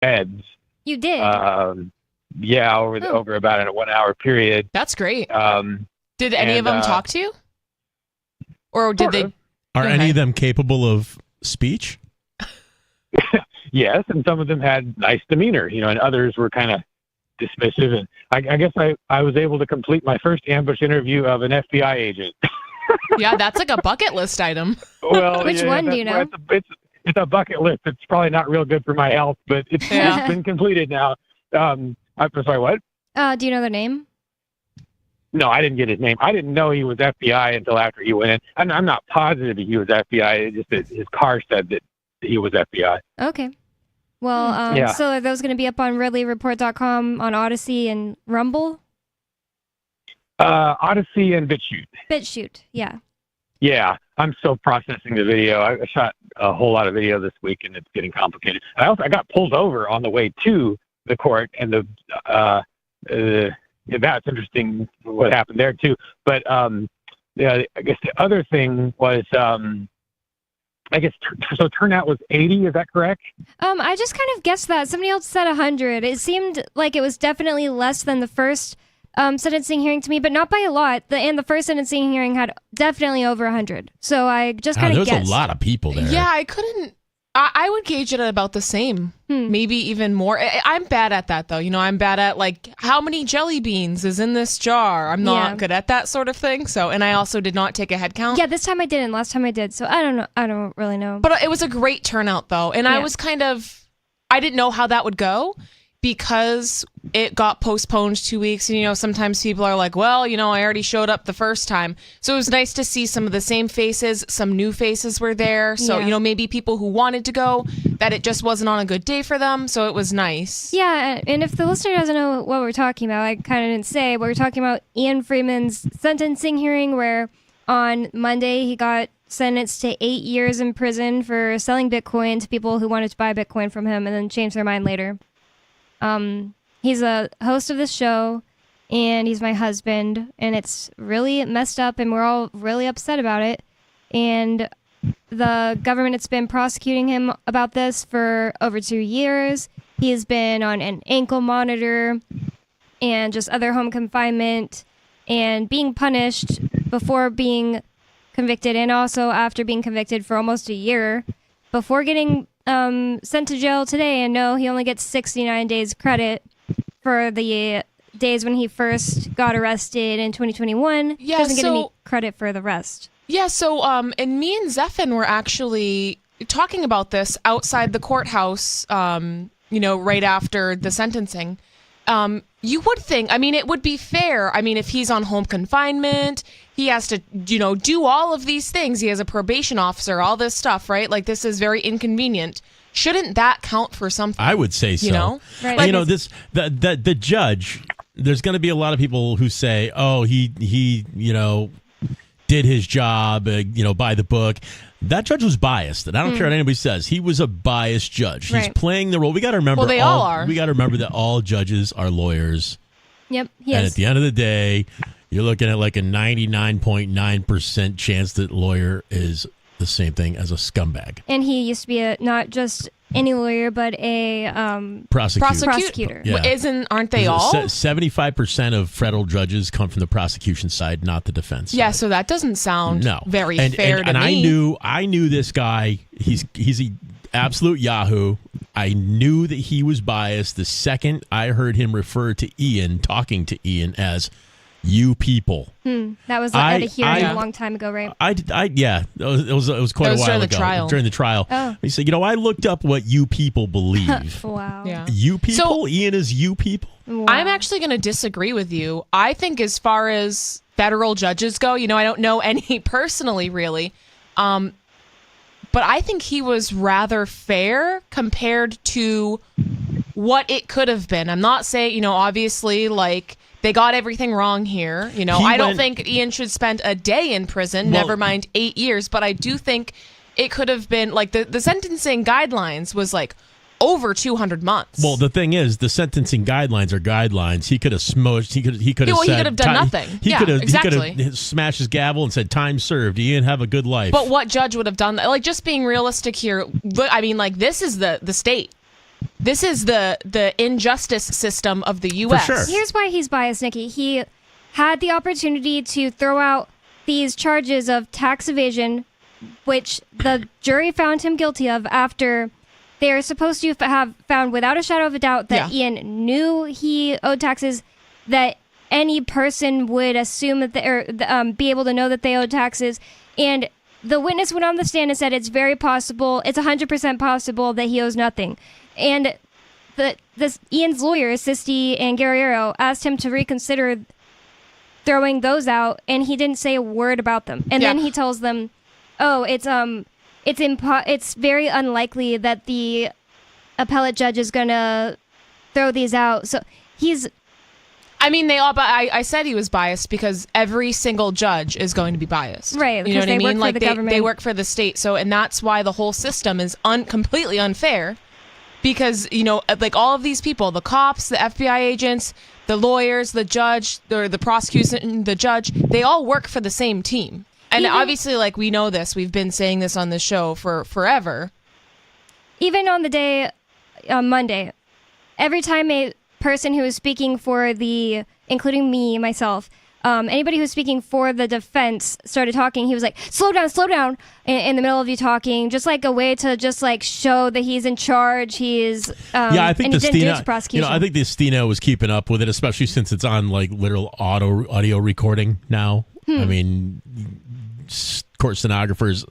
beds. You did? Yeah, over about a 1 hour period. That's great. Did any of them talk to you? Or did they? Are any of them capable of speech? Yes, and some of them had nice demeanor, and others were kind of dismissive. And I guess I was able to complete my first ambush interview of an FBI agent. Yeah, that's like a bucket list item. Well, Which one do you know? It's a bucket list. It's probably not real good for my health, but it's been completed now. I'm sorry, what? Do you know their name? No, I didn't get his name. I didn't know he was FBI until after he went in. I'm not positive he was FBI. It's just that his car said that he was FBI. Okay. Well, so are those going to be up on RidleyReport.com, on Odyssey and Rumble? Odyssey and BitChute. BitChute, yeah. Yeah, I'm still processing the video. I shot a whole lot of video this week, and it's getting complicated. I got pulled over on the way to the court, and that's interesting what happened there too. But I guess the other thing was, so turnout was 80. Is that correct? I just kind of guessed that. Somebody else said 100. It seemed like it was definitely less than the first sentencing hearing to me, but not by a lot. The first sentencing hearing had definitely over 100. So I just kind of guessed. There's a lot of people there. Yeah, I would gauge it at about the same, maybe even more. I'm bad at that, though. I'm bad at, like, how many jelly beans is in this jar? I'm not good at that sort of thing. So, and I also did not take a head count. Yeah, this time I didn't. Last time I did. So I don't know. I don't really know. But it was a great turnout, though. And I was I didn't know how that would go because it got postponed 2 weeks. And, sometimes people are like, well, I already showed up the first time. So it was nice to see some of the same faces. Some new faces were there. So, maybe people who wanted to go, that it just wasn't on a good day for them. So it was nice. Yeah. And if the listener doesn't know what we're talking about, I kind of didn't say, but we're talking about Ian Freeman's sentencing hearing where on Monday he got sentenced to 8 years in prison for selling Bitcoin to people who wanted to buy Bitcoin from him and then changed their mind later. He's a host of this show, and he's my husband, and it's really messed up, and we're all really upset about it. And the government has been prosecuting him about this for over 2 years. He has been on an ankle monitor and just other home confinement and being punished before being convicted and also after being convicted for almost a year before getting sent to jail today. And no, he only gets 69 days credit for the days when he first got arrested in 2021. He doesn't get any credit for the rest. Yeah, so and me and Zephan were actually talking about this outside the courthouse, right after the sentencing. You would think, it would be fair. If he's on home confinement, he has to, do all of these things. He has a probation officer, all this stuff, right? Like, this is very inconvenient. Shouldn't that count for something? I would say so. Right. Like, the judge, there's going to be a lot of people who say, oh, he did his job, by the book. That judge was biased, and I don't care what anybody says. He was a biased judge. He's playing the role. We got to remember. Well, they all are. We got to remember that all judges are lawyers. Yep. And at the end of the day, you're looking at like a 99.9% chance that lawyer is the same thing as a scumbag. And he used to be not just any lawyer, but a prosecutor. Yeah. Aren't they all? 75% of federal judges come from the prosecution side, not the defense side. Yeah, so that doesn't sound very fair to me. And I knew this guy. He's an absolute yahoo. I knew that he was biased the second I heard him refer to Ian, talking to Ian as "you people." That was at a hearing a long time ago, right? It was quite a while ago. During the trial. Oh. He said, I looked up what you people believe. Wow. Yeah. You people? So, Ian is you people? Wow. I'm actually going to disagree with you. I think as far as federal judges go, I don't know any personally, really. But I think he was rather fair compared to what it could have been. I'm not saying, obviously, like, they got everything wrong here. I don't think Ian should spend a day in prison, never mind 8 years. But I do think it could have been, like, the sentencing guidelines was, like, over 200 months. Well, the thing is, the sentencing guidelines are guidelines. He could have smoked. He could have said. He could have done nothing. He could have exactly. smashed his gavel and said, "Time served. Ian, have a good life." But what judge would have done that? Like, just being realistic here. This is the state. This is the injustice system of the U.S. sure. Here's why he's biased, Nikki. He had the opportunity to throw out these charges of tax evasion, which the jury found him guilty of after they are supposed to have found without a shadow of a doubt that Ian knew he owed taxes, that any person would assume that be able to know that they owed taxes. And the witness went on the stand and said it's very possible, it's 100% possible that he owes nothing. And Ian's lawyers, Sisti and Guerrero, asked him to reconsider throwing those out, and he didn't say a word about them. And then he tells them, "Oh, it's very unlikely that the appellate judge is gonna throw these out." So he's. I mean, they all. But I said he was biased because every single judge is going to be biased, right? You know what I mean? Like they work for the state, so and that's why the whole system is completely unfair. Because, you know, like all of these people, the cops, the FBI agents, the lawyers, the judge, or the prosecution, the judge, they all work for the same team. And obviously, like, we know this. We've been saying this on the show for forever. Even on the day, Monday, every time a person who was speaking for including me, myself, anybody who was speaking for the defense started talking, he was like, slow down in the middle of you talking, just like a way to just like show that he's in charge. He's I think and the he didn't do his Stina, prosecution. I think the Stina was keeping up with it, especially since it's on like literal audio recording now. I mean, court stenographers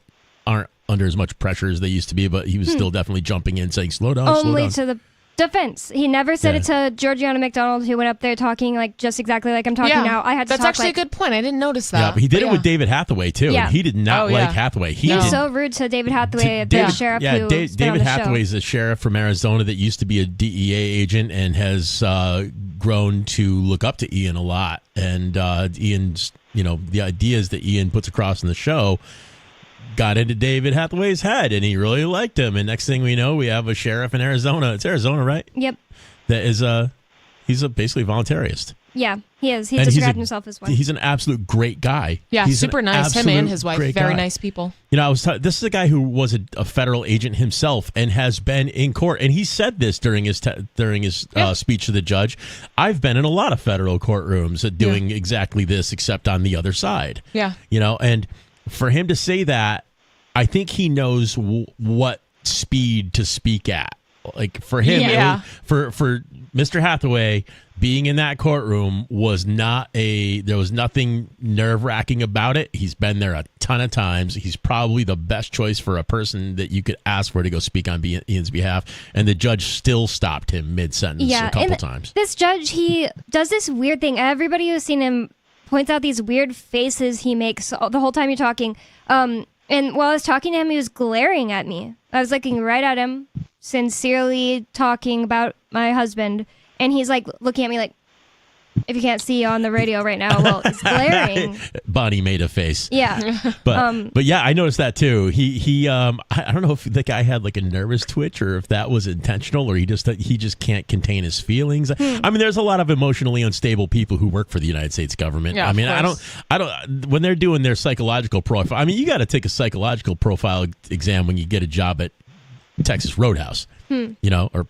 aren't under as much pressure as they used to be, but he was still definitely jumping in saying, slow down, Only slow down. to the defense. He never said it to Georgiana McDonald, who went up there talking like just exactly like I'm talking now. I had to That's talk actually like, a good point. I didn't notice that. Yeah, but he did it with David Hathaway too, Yeah. and he did not like Hathaway. He was so rude to David Hathaway, the sheriff who David Hathaway is a sheriff from Arizona that used to be a DEA agent and has grown to look up to Ian a lot. And Ian's, you know, the ideas that Ian puts across in the show got into David Hathaway's head, and he really liked him. And next thing we know, we have a sheriff in Arizona. It's Arizona, right? Yep. That is he's a basically voluntarist. Yeah, he is. He And described himself as one. He's an absolute great guy. Yeah, He's super an nice. Him absolute and his wife, great very guy. nice people. You know, this is a guy who was a federal agent himself and has been in court, and he said this during his speech to the judge. I've been in a lot of federal courtrooms doing exactly this, except on the other side. Yeah, you know, and for him to say that, I think he knows what speed to speak at. Like for him, for Mr. Hathaway, being in that courtroom was there was nothing nerve-wracking about it.'s been there a ton of times. He's probably the best choice for a person that you could ask for to go speak on Ian's behalf. And the judge still stopped him mid-sentence a couple times. This judge, he does this weird thing. Everybody who's seen him points out these weird faces he makes the whole time you're talking. And while I was talking to him, he was glaring at me. I was looking right at him, sincerely talking about my husband. And he's like looking at me like, if you can't see on the radio right now, well, it's glaring. Bonnie made a face. Yeah. But yeah, I noticed that too. He I don't know if the guy had like a nervous twitch or if that was intentional or he just can't contain his feelings. I mean, there's a lot of emotionally unstable people who work for the United States government. Yeah, I mean, I don't when they're doing their psychological profile. I mean, you got to take a psychological profile exam when you get a job at Texas Roadhouse. You know, or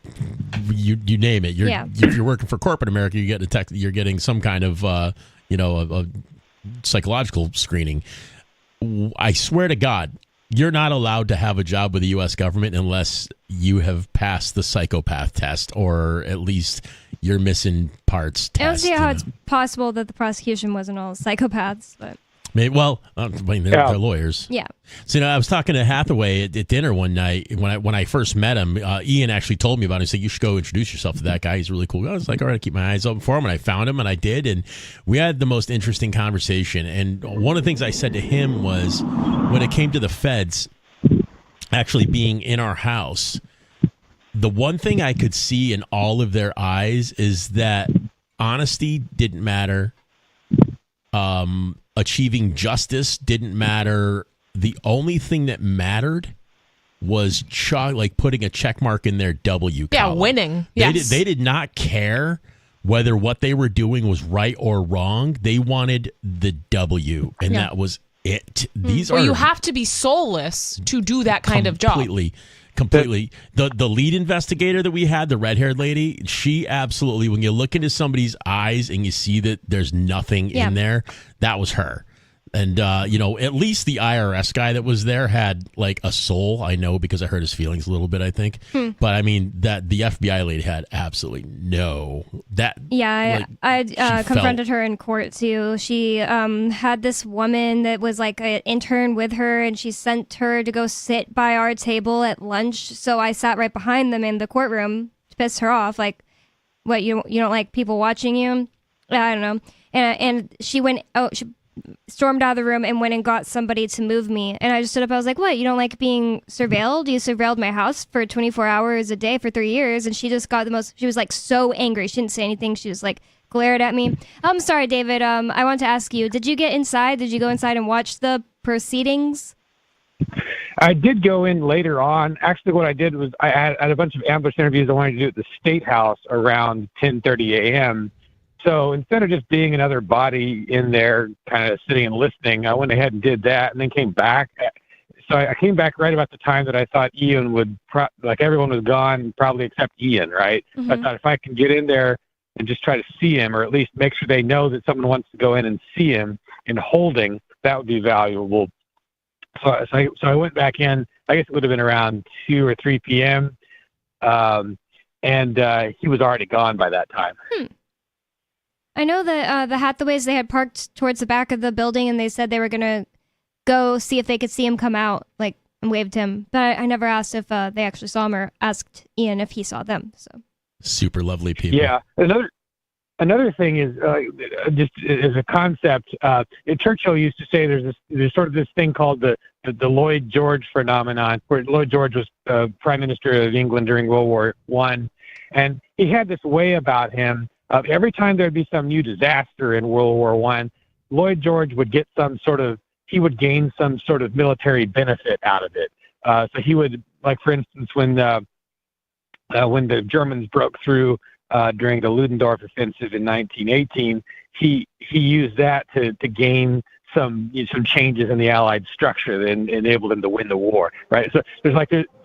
you name it. If you're working for corporate America, you're getting some kind of a psychological screening. I swear to God, you're not allowed to have a job with the U.S. government unless you have passed the psychopath test, or at least you're missing parts test. I don't see how it's possible that the prosecution wasn't all psychopaths, but. Maybe, well, I mean, they're lawyers. Yeah. So, you know, I was talking to Hathaway at dinner one night when I first met him. Ian actually told me about him. He said, you should go introduce yourself to that guy. He's a really cool guy. I was like, all right, keep my eyes open for him. And I found him and I did. And we had the most interesting conversation. And one of the things I said to him was when it came to the feds actually being in our house, the one thing I could see in all of their eyes is that honesty didn't matter. Achieving justice didn't matter. The only thing that mattered was putting a check mark in their W column. Yeah, winning. Yes. They did not care whether what they were doing was right or wrong. They wanted the W, and that was it. You have to be soulless to do that kind of job. completely. The lead investigator that we had, the red-haired lady, she absolutely, when you look into somebody's eyes and you see that there's nothing in there, that was her. And, at least the IRS guy that was there had like a soul. I know because I hurt his feelings a little bit, I think. But I mean, that the FBI lady had absolutely no. I confronted her in court too. She had this woman that was like an intern with her, and she sent her to go sit by our table at lunch. So I sat right behind them in the courtroom to piss her off. Like, what, you don't like people watching you? I don't know. And she went. She stormed out of the room and went and got somebody to move me. And I just stood up. I was like, what? You don't like being surveilled? You surveilled my house for 24 hours a day for 3 years. And she just got she was like so angry. She didn't say anything. She just like glared at me. I'm sorry, David. I want to ask you, did you get inside? Did you go inside and watch the proceedings? I did go in later on. Actually, what I did was I had a bunch of ambush interviews I wanted to do at the State House around 10:30 a.m. So instead of just being another body in there kind of sitting and listening, I went ahead and did that and then came back. So I came back right about the time that I thought Ian would, like everyone was gone, probably except Ian, right? Mm-hmm. I thought if I can get in there and just try to see him, or at least make sure they know that someone wants to go in and see him in holding, that would be valuable. So I went back in, I guess it would have been around 2 or 3 p.m. And he was already gone by that time. I know that the Hathaways, they had parked towards the back of the building, and they said they were going to go see if they could see him come out, like, and waved him. But I never asked if they actually saw him or asked Ian if he saw them. So super lovely people. Yeah. Another thing is just as a concept. Churchill used to say there's sort of this thing called the Lloyd George phenomenon, where Lloyd George was Prime Minister of England during World War I, and he had this way about him. Every time there'd be some new disaster in World War I, Lloyd George would get he would gain some sort of military benefit out of it. So he would, like, for instance, when the Germans broke through during the Ludendorff offensive in 1918, he used that to gain some changes in the Allied structure that enabled him to win the war, right? So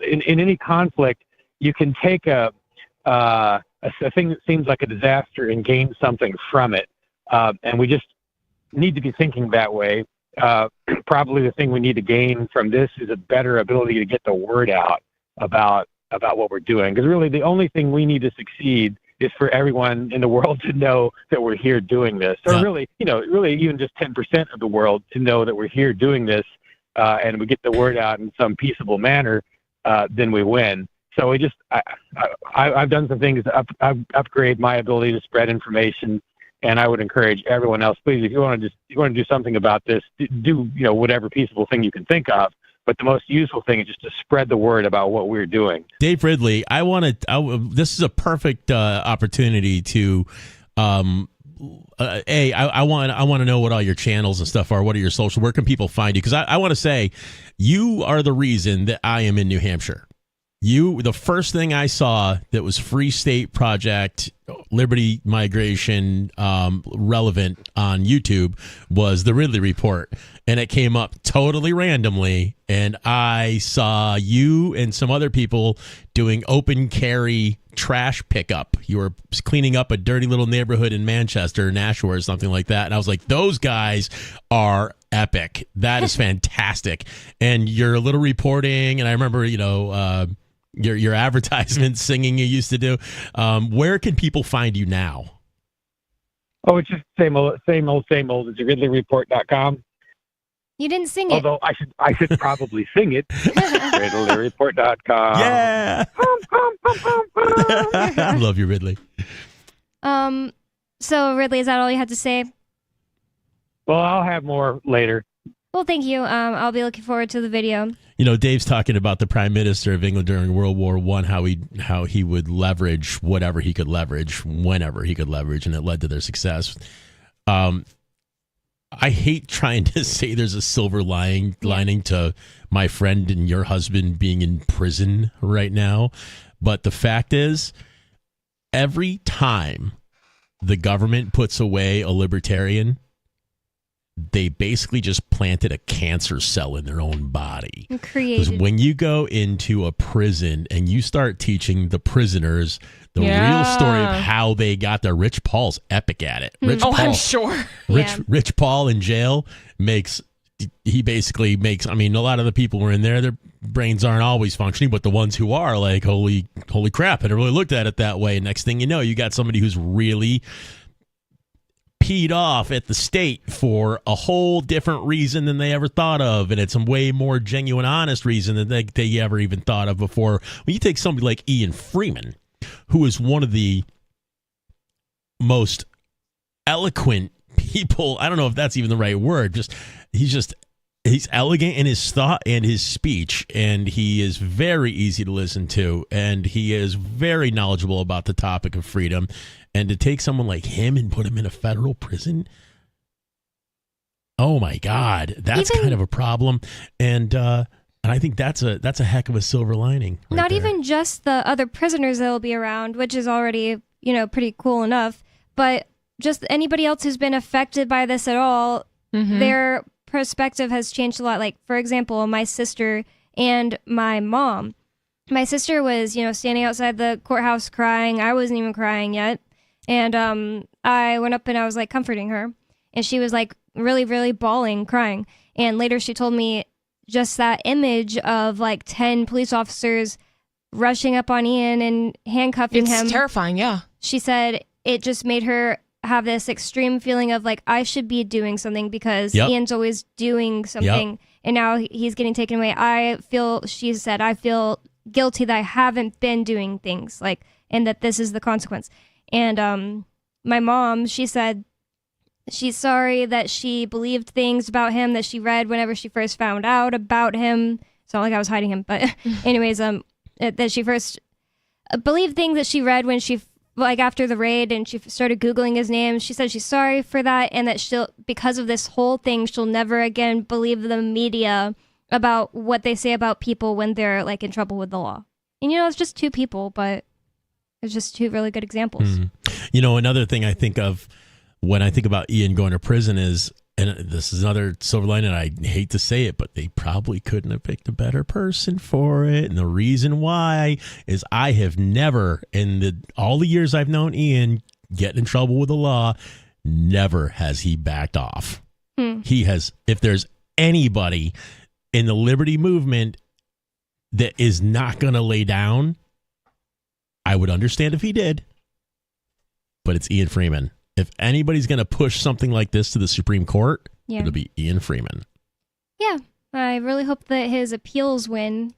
in any conflict, you can take a thing that seems like a disaster and gain something from it. And we just need to be thinking that way. Probably the thing we need to gain from this is a better ability to get the word out about what we're doing. Because really the only thing we need to succeed is for everyone in the world to know that we're here doing this. Or really even just 10% of the world to know that we're here doing this, and we get the word out in some peaceable manner, then we win. So I've done some things to upgrade my ability to spread information, and I would encourage everyone else, please, if you want to do something about this, do whatever peaceable thing you can think of. But the most useful thing is just to spread the word about what we're doing. Dave Ridley, this is a perfect opportunity to. I want to know what all your channels and stuff are. What are your social? Where can people find you? Because I want to say, you are the reason that I am in New Hampshire. The first thing I saw that was Free State Project, Liberty Migration relevant on YouTube was the Ridley Report. And it came up totally randomly. And I saw you and some other people doing open carry trash pickup. You were cleaning up a dirty little neighborhood in Manchester, Nashua or something like that. And I was like, those guys are epic. That is fantastic. And your little reporting. And I remember, your advertisement singing you used to do. Where can people find you now? Oh, it's just same old. It's RidleyReport.com. You didn't sing it. Although I should probably sing it. RidleyReport.com. Yeah. I love you, Ridley. So Ridley, is that all you had to say? Well, I'll have more later. Well, thank you. I'll be looking forward to the video. Dave's talking about the Prime Minister of England during World War I, how he would leverage whatever he could leverage, whenever he could leverage, and it led to their success. I hate trying to say there's a silver lining to my friend and your husband being in prison right now, but the fact is, every time the government puts away a libertarian, they basically just planted a cancer cell in their own body. Because Created. when you go into a prison and you start teaching the prisoners the real story of how they got there, Rich Paul's epic at it. I'm sure. Rich Paul in jail basically makes, I mean, a lot of the people who are in there, their brains aren't always functioning, but the ones who are like, holy crap, I never really looked at it that way. Next thing you know, you got somebody who's really peed off at the state for a whole different reason than they ever thought of, and it's a way more genuine, honest reason than they ever even thought of before. When you take somebody like Ian Freeman, who is one of the most eloquent people, I don't know if that's even the right word, he's elegant in his thought and his speech, and he is very easy to listen to, and he is very knowledgeable about the topic of freedom. And to take someone like him and put him in a federal prison, oh my God, that's kind of a problem. And I think that's a heck of a silver lining. Not even just the other prisoners that will be around, which is already, pretty cool enough, but just anybody else who's been affected by this at all, their perspective has changed a lot. Like, for example, my sister and my mom. My sister was, standing outside the courthouse crying. I wasn't even crying yet. And I went up and I was like comforting her, and she was like really, really bawling, crying. And later she told me just that image of like 10 police officers rushing up on Ian and handcuffing him. It's terrifying, yeah. She said it just made her have this extreme feeling of like, I should be doing something because Ian's always doing something, and now he's getting taken away. She said, I feel guilty that I haven't been doing things, like, and that this is the consequence. And my mom, she said she's sorry that she believed things about him that she read whenever she first found out about him. It's not like I was hiding him, but anyways, that she first believed things that she read when she, like, after the raid, and she started Googling his name. She said she's sorry for that, and that because of this whole thing, she'll never again believe the media about what they say about people when they're like in trouble with the law. And it's just two people, but it's just two really good examples. Another thing I think of when I think about Ian going to prison is, and this is another silver lining, and I hate to say it, but they probably couldn't have picked a better person for it. And the reason why is I have never, in all the years I've known Ian get in trouble with the law, never has he backed off. He has, if there's anybody in the liberty movement that is not going to lay down, I would understand if he did, but it's Ian Freeman. If anybody's going to push something like this to the Supreme Court, it'll be Ian Freeman. Yeah, I really hope that his appeals win.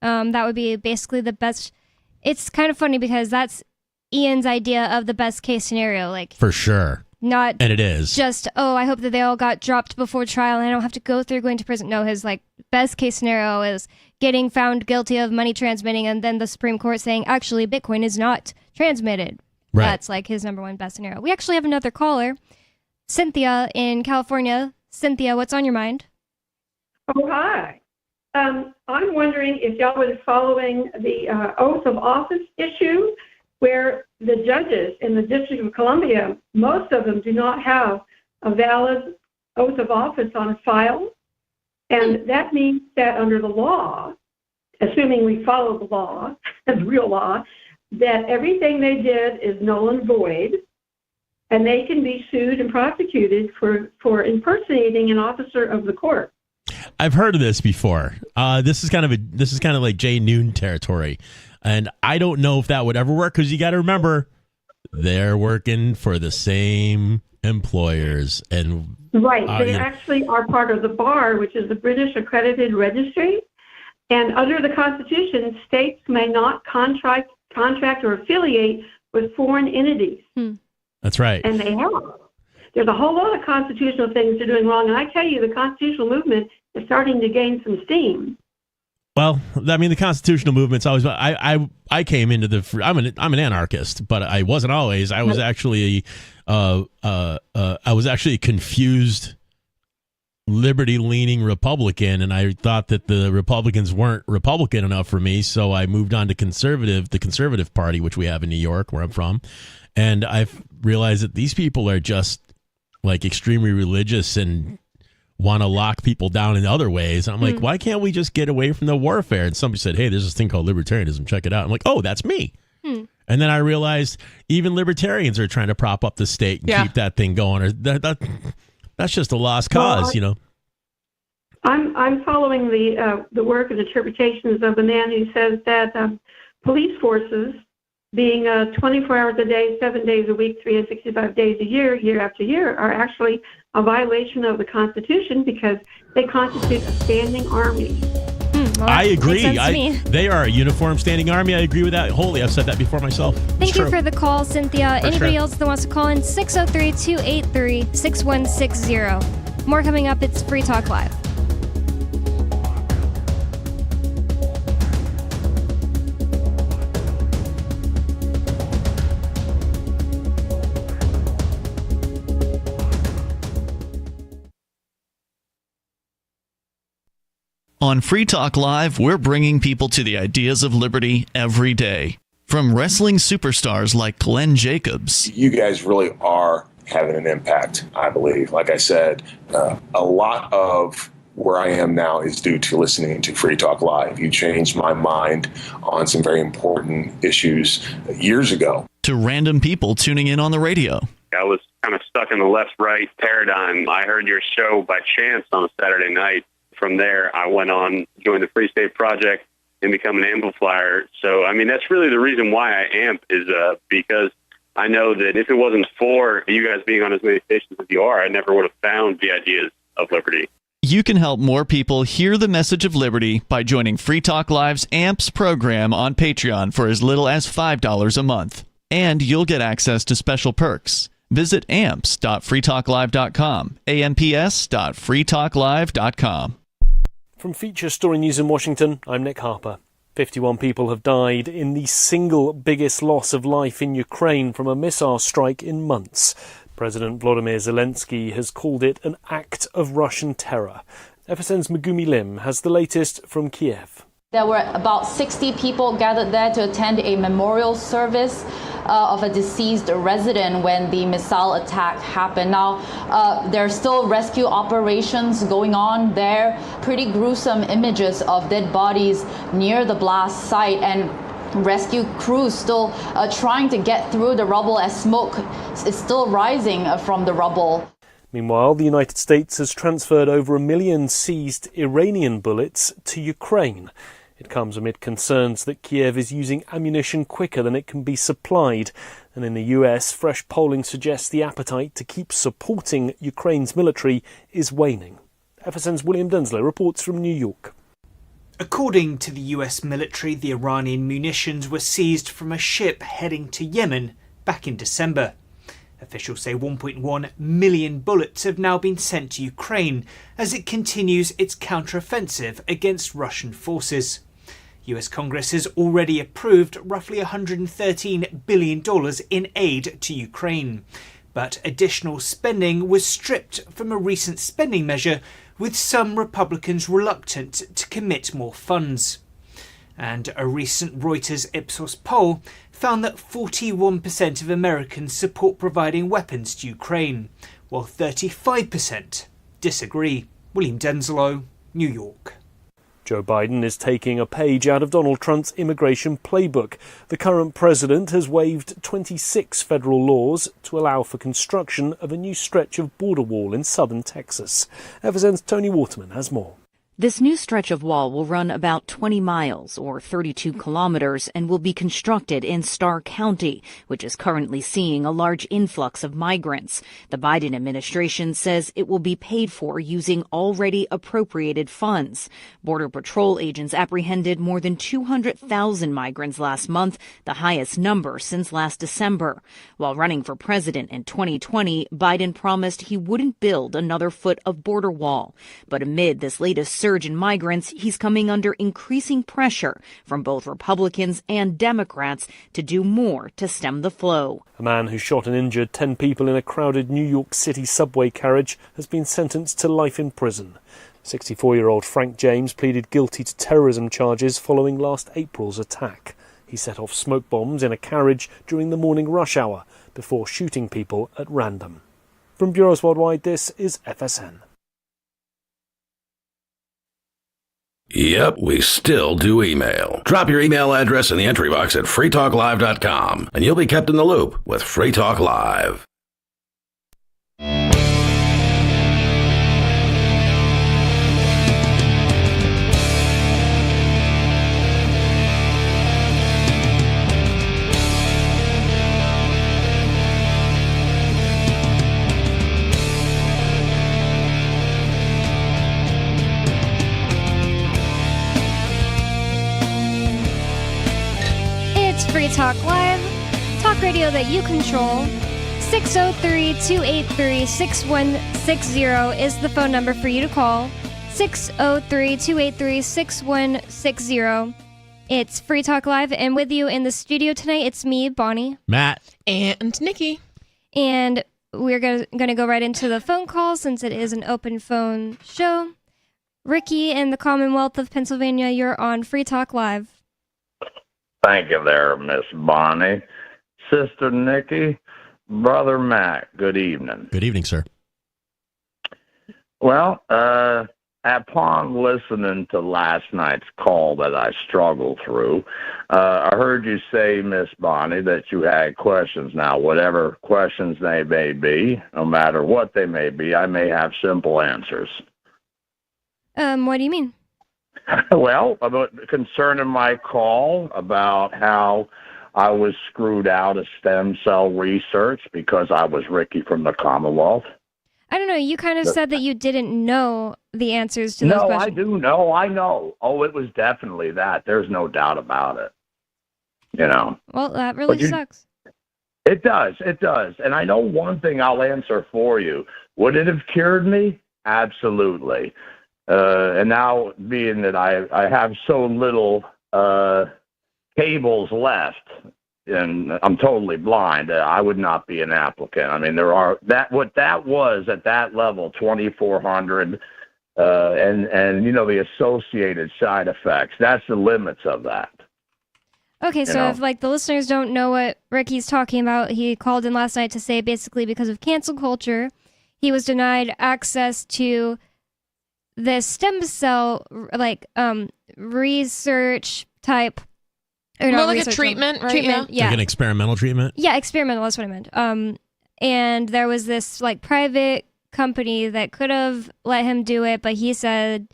That would be basically the best. It's kind of funny because that's Ian's idea of the best case scenario. Like, for sure. And it is. Just, I hope that they all got dropped before trial and I don't have to go through going to prison. No, his like best case scenario is getting found guilty of money transmitting, and then the Supreme Court saying, actually, Bitcoin is not transmitted. Right. That's like his number one best scenario. We actually have another caller, Cynthia in California. Cynthia, what's on your mind? Oh, hi. I'm wondering if y'all were following the oath of office issue, where the judges in the District of Columbia, most of them do not have a valid oath of office on file. And that means that under the law, assuming we follow the law, the real law, that everything they did is null and void, and they can be sued and prosecuted for impersonating an officer of the court. I've heard of this before. This is kind of like Jay Noon territory, and I don't know if that would ever work, because you got to remember they're working for the same employers, and right. They actually are part of the bar, which is the British Accredited Registry, and under the Constitution, states may not contract or affiliate with foreign entities. That's right. And they have. There's a whole lot of constitutional things they're doing wrong, and I tell you, the constitutional movement is starting to gain some steam. Well, I mean, the constitutional movement's always. I came into the. I'm an anarchist, but I wasn't always. I was actually a confused, liberty-leaning Republican, and I thought that the Republicans weren't Republican enough for me, so I moved on to the Conservative Party, which we have in New York, where I'm from, and I've realized that these people are just like extremely religious and want to lock people down in other ways. I'm like, why can't we just get away from the warfare? And somebody said, hey, there's this thing called libertarianism. Check it out. I'm like, oh, that's me. And then I realized even libertarians are trying to prop up the state and keep that thing going. Or that's just a lost cause, I'm following the work and interpretations of the man who says that police forces, being 24 hours a day, 7 days a week, 365 days a year, year after year, are actually a violation of the Constitution because they constitute a standing army. Well, I agree. makes sense to me. They are a uniformed standing army. I agree with that wholly. I've said that before myself. Thank you for the call, Cynthia. Anybody else that wants to call in, 603-283-6160. More coming up. It's Free Talk Live. On Free Talk Live, we're bringing people to the ideas of liberty every day. From wrestling superstars like Glenn Jacobs. You guys really are having an impact, I believe. Like I said, a lot of where I am now is due to listening to Free Talk Live. You changed my mind on some very important issues years ago. To random people tuning in on the radio. I was kind of stuck in the left-right paradigm. I heard your show by chance on a Saturday night. From there, I went on, joined the Free State Project, and become an amplifier. So, I mean, that's really the reason why I amp is because I know that if it wasn't for you guys being on as many stations as you are, I never would have found the ideas of liberty. You can help more people hear the message of liberty by joining Free Talk Live's AMPS program on Patreon for as little as $5 a month. And you'll get access to special perks. Visit amps.freetalklive.com, amps.freetalklive.com. From Feature Story News in Washington, I'm Nick Harper. 51 people have died in the single biggest loss of life in Ukraine from a missile strike in months. President Volodymyr Zelensky has called it an act of Russian terror. FSN's Megumi Lim has the latest from Kiev. There were about 60 people gathered there to attend a memorial service of a deceased resident when the missile attack happened. Now, there are still rescue operations going on there. Pretty gruesome images of dead bodies near the blast site, and rescue crews still trying to get through the rubble as smoke is still rising from the rubble. Meanwhile, the United States has transferred over 1 million seized Iranian bullets to Ukraine. It comes amid concerns that Kiev is using ammunition quicker than it can be supplied. And in the US, fresh polling suggests the appetite to keep supporting Ukraine's military is waning. FSN's William Denslow reports from New York. According to the US military, the Iranian munitions were seized from a ship heading to Yemen back in December. Officials say 1.1 million bullets have now been sent to Ukraine as it continues its counteroffensive against Russian forces. US Congress has already approved roughly $113 billion in aid to Ukraine. But additional spending was stripped from a recent spending measure, with some Republicans reluctant to commit more funds. And a recent Reuters Ipsos poll found that 41% of Americans support providing weapons to Ukraine, while 35% disagree. William Denslow, New York. Joe Biden is taking a page out of Donald Trump's immigration playbook. The current president has waived 26 federal laws to allow for construction of a new stretch of border wall in southern Texas. FSN's Tony Waterman has more. This new stretch of wall will run about 20 miles or 32 kilometers and will be constructed in Starr County, which is currently seeing a large influx of migrants. The Biden administration says it will be paid for using already appropriated funds. Border Patrol agents apprehended more than 200,000 migrants last month, the highest number since last December. While running for president in 2020, Biden promised he wouldn't build another foot of border wall. But amid this latest surge in migrants, he's coming under increasing pressure from both Republicans and Democrats to do more to stem the flow. A man who shot and injured 10 people in a crowded New York City subway carriage has been sentenced to life in prison. 64-year-old Frank James pleaded guilty to terrorism charges following last April's attack. He set off smoke bombs in a carriage during the morning rush hour before shooting people at random. From Bureaus Worldwide, this is FSN. Yep, we still do email. Drop your email address in the entry box at freetalklive.com, and you'll be kept in the loop with Free Talk Live. Free Talk Live, talk radio that you control. 603-283-6160 is the phone number for you to call. 603-283-6160. It's Free Talk Live, and with you in the studio tonight, it's me, Bonnie, Matt, and Nikki. And we're going to go right into the phone call since it is an open phone show. Ricky in the Commonwealth of Pennsylvania, you're on Free Talk Live. Thank you there, Miss Bonnie. Sister Nikki, Brother Matt, good evening. Good evening, sir. Well, upon listening to last night's call that I struggled through, I heard you say, Miss Bonnie, that you had questions. Now, whatever questions they may be, no matter what they may be, I may have simple answers. What do you mean? Well, concerning my call about how I was screwed out of stem cell research because I was Ricky from the Commonwealth. I don't know. You kind of said that you didn't know the answers to those questions. No, I do know. I know. Oh, it was definitely that. There's no doubt about it. You know. Well, that really sucks. It does. It does. And I know one thing I'll answer for you. Would it have cured me? Absolutely. And now, being that I have so little cables left, and I'm totally blind, I would not be an applicant. I mean, what that was at that level, 2,400, and you know the associated side effects. That's the limits of that. Okay, so if the listeners don't know what Ricky's talking about, he called in last night to say basically because of cancel culture, he was denied access to the stem cell research type, or more not like research, a treatment, right? Treatment, yeah. Like an experimental treatment? Yeah, experimental, that's what I meant. And there was this private company that could have let him do it, but he said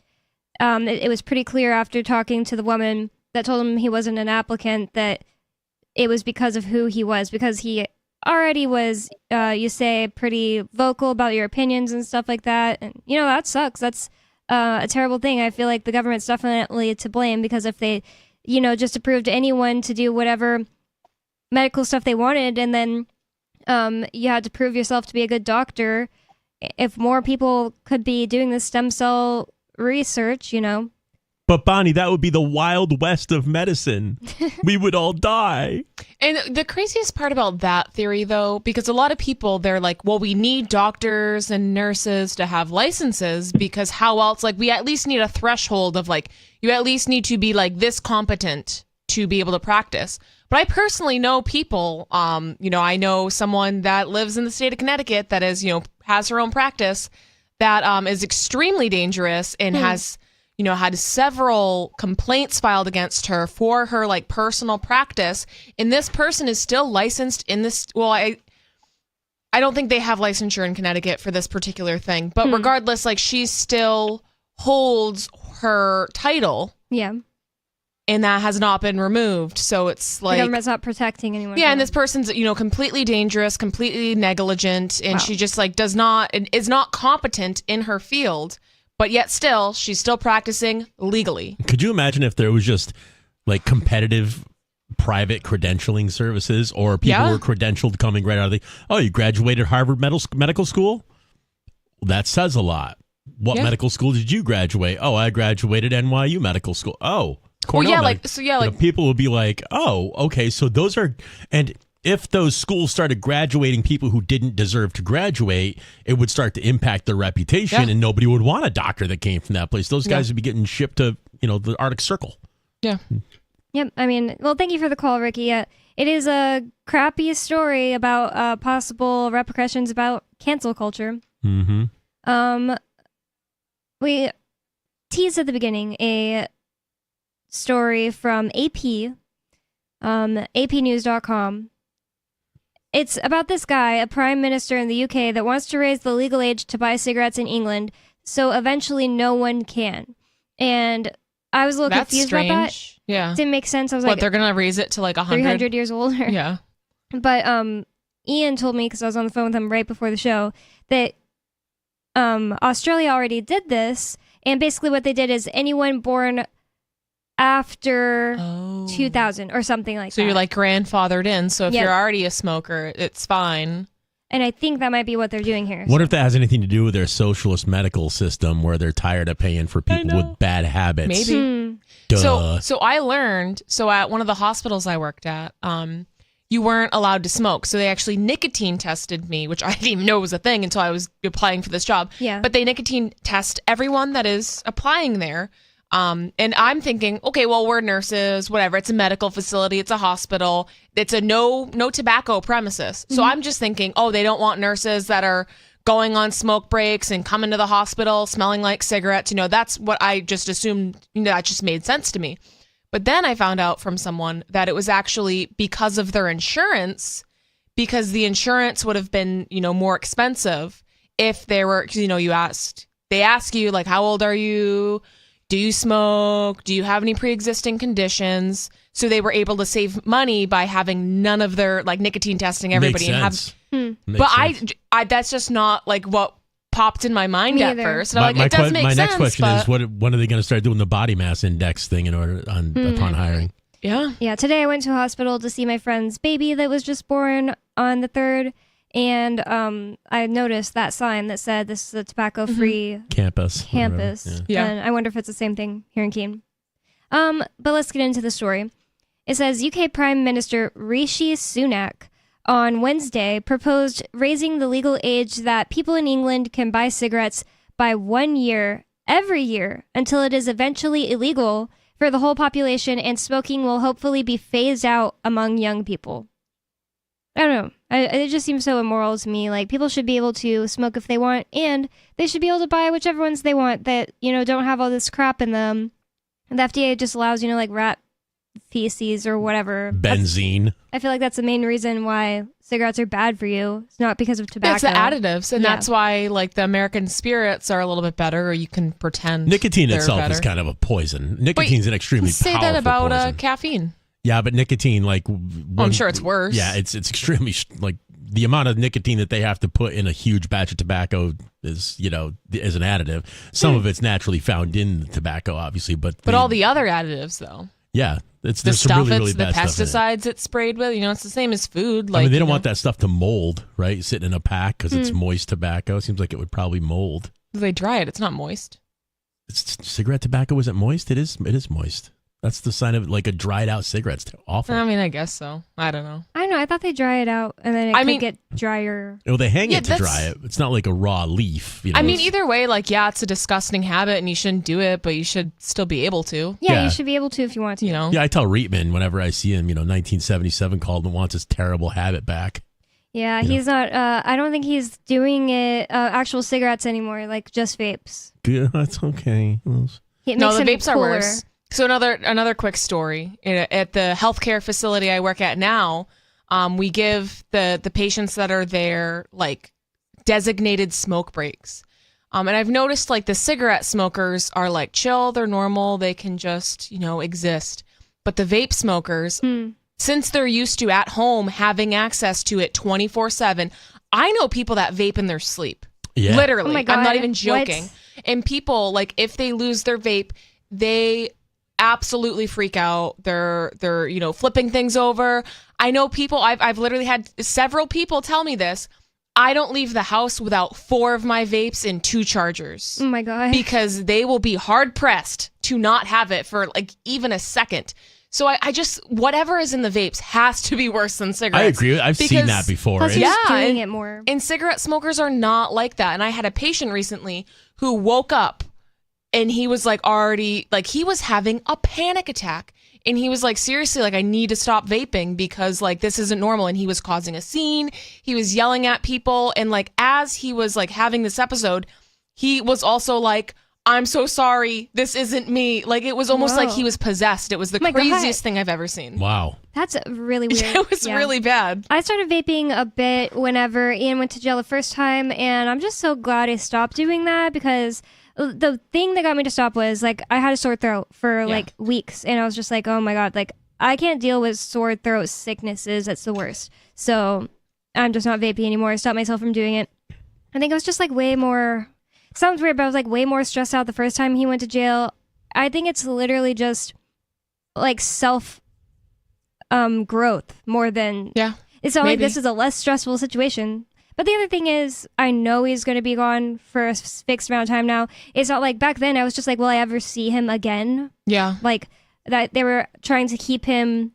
it was pretty clear after talking to the woman that told him he wasn't an applicant that it was because of who he was, because he already was, you say, pretty vocal about your opinions and stuff like that. And, that sucks. That's a terrible thing. I feel like the government's definitely to blame, because if they, just approved anyone to do whatever medical stuff they wanted, and then you had to prove yourself to be a good doctor, if more people could be doing this stem cell research, But Bonnie, that would be the Wild West of medicine. We would all die. And the craziest part about that theory, though, because a lot of people, they're like, well, we need doctors and nurses to have licenses, because how else? We at least need a threshold of you at least need to be this competent to be able to practice. But I personally know people, I know someone that lives in the state of Connecticut that is, has her own practice that is extremely dangerous and has, had several complaints filed against her for her personal practice. And this person is still licensed in this. Well, I don't think they have licensure in Connecticut for this particular thing. But regardless, she still holds her title. Yeah. And that has not been removed. So it's the government's not protecting anyone. Yeah, and this person's, completely dangerous, completely negligent, and she just is not competent in her field. But yet still, she's still practicing legally. Could you imagine if there was just competitive private credentialing services, or people were credentialed coming right out of you graduated Harvard Medical School? Well, that says a lot. What medical school did you graduate? Oh, I graduated NYU Medical School. Oh, Cornell. Well, people would be like, oh, okay, so those are, and if those schools started graduating people who didn't deserve to graduate, it would start to impact their reputation, and nobody would want a doctor that came from that place. Those guys would be getting shipped to, the Arctic Circle. Yeah. Yep. I mean, well, thank you for the call, Ricky. It is a crappy story about possible repercussions about cancel culture. Mm-hmm. We teased at the beginning a story from AP, apnews.com. It's about this guy, a prime minister in the UK, that wants to raise the legal age to buy cigarettes in England, so eventually no one can. And I was a little confused about that. Yeah. Didn't make sense. I was What, like, they're going to raise it to like 100? 300 years older. Yeah. But Ian told me, because I was on the phone with him right before the show, that Australia already did this, and basically what they did is anyone born after 2000 or something like that. So you're like grandfathered in. So if Yep. you're already a smoker, it's fine. And I think that might be what they're doing here. Wonder if that has anything to do with their socialist medical system, where they're tired of paying for people with bad habits. Maybe. Duh. So I learned, at one of the hospitals I worked at, you weren't allowed to smoke. So they actually nicotine tested me, which I didn't even know was a thing until I was applying for this job. Yeah. But they nicotine test everyone that is applying there. And I'm thinking, okay, well, we're nurses, whatever. It's a medical facility. It's a hospital. It's a no tobacco premises. So I'm just thinking, oh, they don't want nurses that are going on smoke breaks and coming to the hospital smelling like cigarettes. That's what I just assumed. That just made sense to me. But then I found out from someone that it was actually because of their insurance, because the insurance would have been, more expensive if they were, they ask you like, how old are you? Do you smoke? Do you have any pre-existing conditions? So they were able to save money by having none of their like nicotine testing everybody. Makes sense. But I that's just not like what popped in my mind at first. And I'm like, it does make sense. My next question but... is, when are they going to start doing the body mass index thing upon hiring? Yeah. Yeah. Today I went to a hospital to see my friend's baby that was just born on the 3rd. And I noticed that sign that said this is a tobacco-free campus. Yeah. And I wonder if it's the same thing here in Keene. But let's get into the story. It says UK Prime Minister Rishi Sunak on Wednesday proposed raising the legal age that people in England can buy cigarettes by 1 year every year until it is eventually illegal for the whole population, and smoking will hopefully be phased out among young people. I don't know. It just seems so immoral to me. Like, people should be able to smoke if they want, and they should be able to buy whichever ones they want that, don't have all this crap in them. And the FDA just allows, like rat feces or whatever. Benzene. I feel like that's the main reason why cigarettes are bad for you. It's not because of tobacco. It's the additives, and that's why like the American spirits are a little bit better, or you can pretend Nicotine they're itself better. is kind of a poison. Nicotine's an extremely Say powerful that about poison. caffeine. Yeah, but nicotine, I'm sure it's worse. Yeah, it's extremely the amount of nicotine that they have to put in a huge batch of tobacco is is an additive. Some of it's naturally found in the tobacco, obviously, but all the other additives though. Yeah, the there's some stuff, really, really it's the bad stuff in it. pesticides it's sprayed with. It's the same as food. I mean, they don't want that stuff to mold, right? Sitting in a pack because it's moist tobacco. It seems like it would probably mold. They dry it. It's not moist. Cigarette tobacco isn't moist. It is moist. That's the sign of like a dried out cigarette. It's awful. I mean, I guess so. I don't know. I know. I thought they dry it out and then it could get drier. Oh, they hang it to dry it. It's not like a raw leaf. I mean, either way, it's a disgusting habit and you shouldn't do it, but you should still be able to. Yeah, you should be able to if you want to. Yeah, I tell Reitman whenever I see him, 1977 called and wants his terrible habit back. Yeah, he's not, I don't think he's doing it, actual cigarettes anymore, like just vapes. Yeah, that's okay. No, the vapes are worse. So another quick story. At the healthcare facility I work at now, we give the patients that are there like designated smoke breaks. And I've noticed like the cigarette smokers are like chill, they're normal, they can just, exist. But the vape smokers, since they're used to at home having access to it 24/7, I know people that vape in their sleep. Yeah. Literally. Oh my God. I'm not even joking. What? And people, like, if they lose their vape, they absolutely freak out. They're flipping things over. I know people, I've literally had several people tell me this. I don't leave the house without 4 of my vapes and 2 chargers. Oh my God. Because they will be hard pressed to not have it for like even a second. So I just, whatever is in the vapes has to be worse than cigarettes. I agree. I've seen that before. Plus you're just doing it more. And cigarette smokers are not like that. And I had a patient recently who woke up and he was like already, like he was having a panic attack. And he was like, seriously, like, I need to stop vaping because, like, this isn't normal. And he was causing a scene. He was yelling at people. And, like, as he was, like, having this episode, he was also like, I'm so sorry. This isn't me. Like, it was almost like he was possessed. It was the craziest thing I've ever seen. Wow. That's really weird. It was really bad. I started vaping a bit whenever Ian went to jail the first time, and I'm just so glad I stopped doing that because the thing that got me to stop was, like, I had a sore throat for, like, weeks, and I was just like, oh my God, like, I can't deal with sore throat sicknesses. That's the worst. So I'm just not vaping anymore. I stopped myself from doing it. I think I was just, like, way more... Sounds weird, but I was, like, way more stressed out the first time he went to jail. I think it's literally just, like, self growth more than... Yeah, it's not like this is a less stressful situation. But the other thing is, I know he's going to be gone for a fixed amount of time now. It's not like back then I was just like, will I ever see him again? Yeah. Like, that they were trying to keep him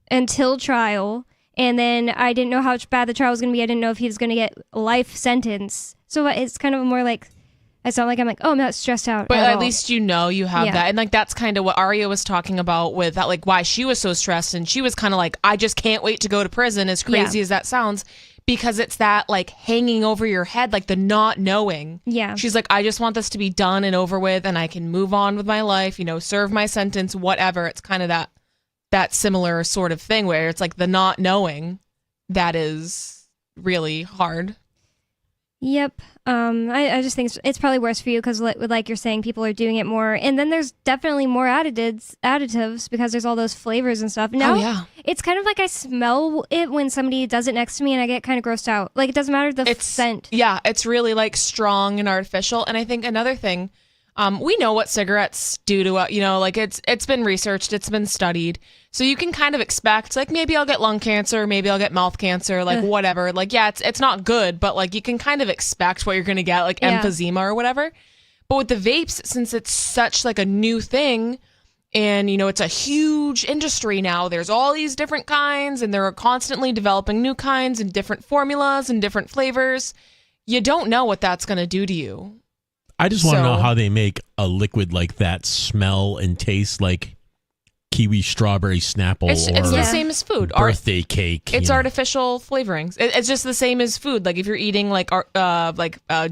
until trial. And then I didn't know how bad the trial was going to be. I didn't know if he was going to get a life sentence. So it's kind of more like, it's not like I'm like, oh, I'm not stressed out. But at all. least you know you have that. And, like, that's kind of what Aria was talking about with that, like, why she was so stressed. And she was kind of like, I just can't wait to go to prison, as crazy as that sounds. Because it's that, like, hanging over your head, like the not knowing. Yeah. She's like, I just want this to be done and over with, and I can move on with my life, you know, serve my sentence, whatever. It's kind of that similar sort of thing where it's like the not knowing that is really hard. Yep. I just think it's probably worse for you because, like you're saying, people are doing it more. And then there's definitely more additives because there's all those flavors and stuff. Now, it's kind of like I smell it when somebody does it next to me and I get kind of grossed out. Like, it doesn't matter the scent. Yeah, it's really, like, strong and artificial. And I think another thing, we know what cigarettes do to, you know, like, it's been researched, it's been studied. So you can kind of expect, like, maybe I'll get lung cancer, maybe I'll get mouth cancer, like, whatever. Like, yeah, it's not good, but, like, you can kind of expect what you're going to get, like, emphysema or whatever. But with the vapes, since it's such, like, a new thing, and, you know, it's a huge industry now, there's all these different kinds, and they're constantly developing new kinds and different formulas and different flavors. You don't know what that's going to do to you. I just want to know how they make a liquid like that smell and taste like kiwi strawberry Snapple it's the same as food. Birthday cake. It's artificial flavorings. It's just the same as food. Like if you're eating like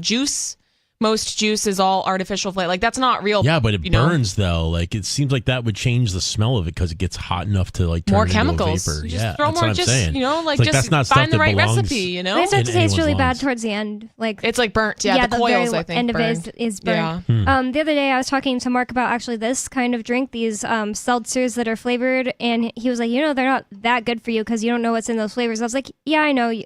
juice, most juice is all artificial flavor. Like that's not real. Yeah, but it burns though. Like it seems like that would change the smell of it because it gets hot enough to like turn more into chemicals. a vapor. Just yeah, throw that's more. what I'm Just saying. you know, like it's just that's not find the right belongs recipe. You know, it starts to taste really bad lungs. towards the end. Like it's like burnt. Yeah, the coils. I think end burned. of it is burnt. Yeah. The other day I was talking to Mark about actually this kind of drink, these seltzers that are flavored, and he was like, you know, they're not that good for you because you don't know what's in those flavors. I was like, yeah, I know.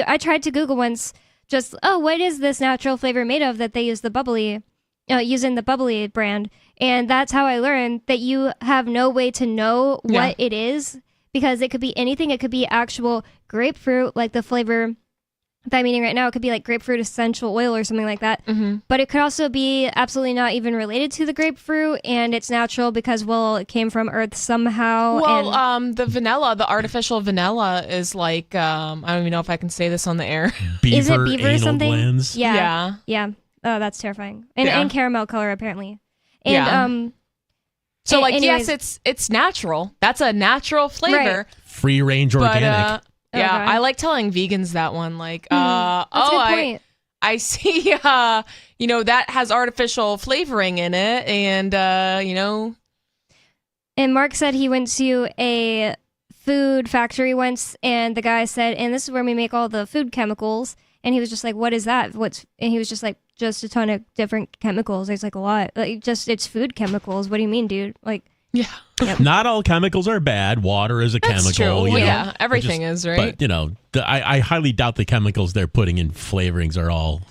I tried to Google once. Just what is this natural flavor made of that they use the bubbly. Using the bubbly brand, and that's how I learned that you have no way to know what it is because it could be anything. It could be actual grapefruit, like the flavor that I'm eating right now. It could be like grapefruit essential oil or something like that. Mm-hmm. But it could also be absolutely not even related to the grapefruit, and it's natural because it came from Earth somehow. Well, the vanilla, the artificial vanilla, is like I don't even know if I can say this on the air. Is it beaver or something? Glands? Yeah. Oh, that's terrifying. And caramel color, apparently. And so like anyways, yes, it's natural. That's a natural flavor. Right. Free range organic. I like telling vegans that one. Like, that's a good point. I see you know, that has artificial flavoring in it, and you know. And Mark said he went to a food factory once, and the guy said, and this is where we make all the food chemicals. And he was just like, what is that? And he was just like, just a ton of different chemicals. There's like a lot. Like it's food chemicals. What do you mean, dude? Like, yeah. Yep. Not all chemicals are bad. Water is a chemical. True. You know? Yeah, everything is, right? But, you know, I highly doubt the chemicals they're putting in flavorings are all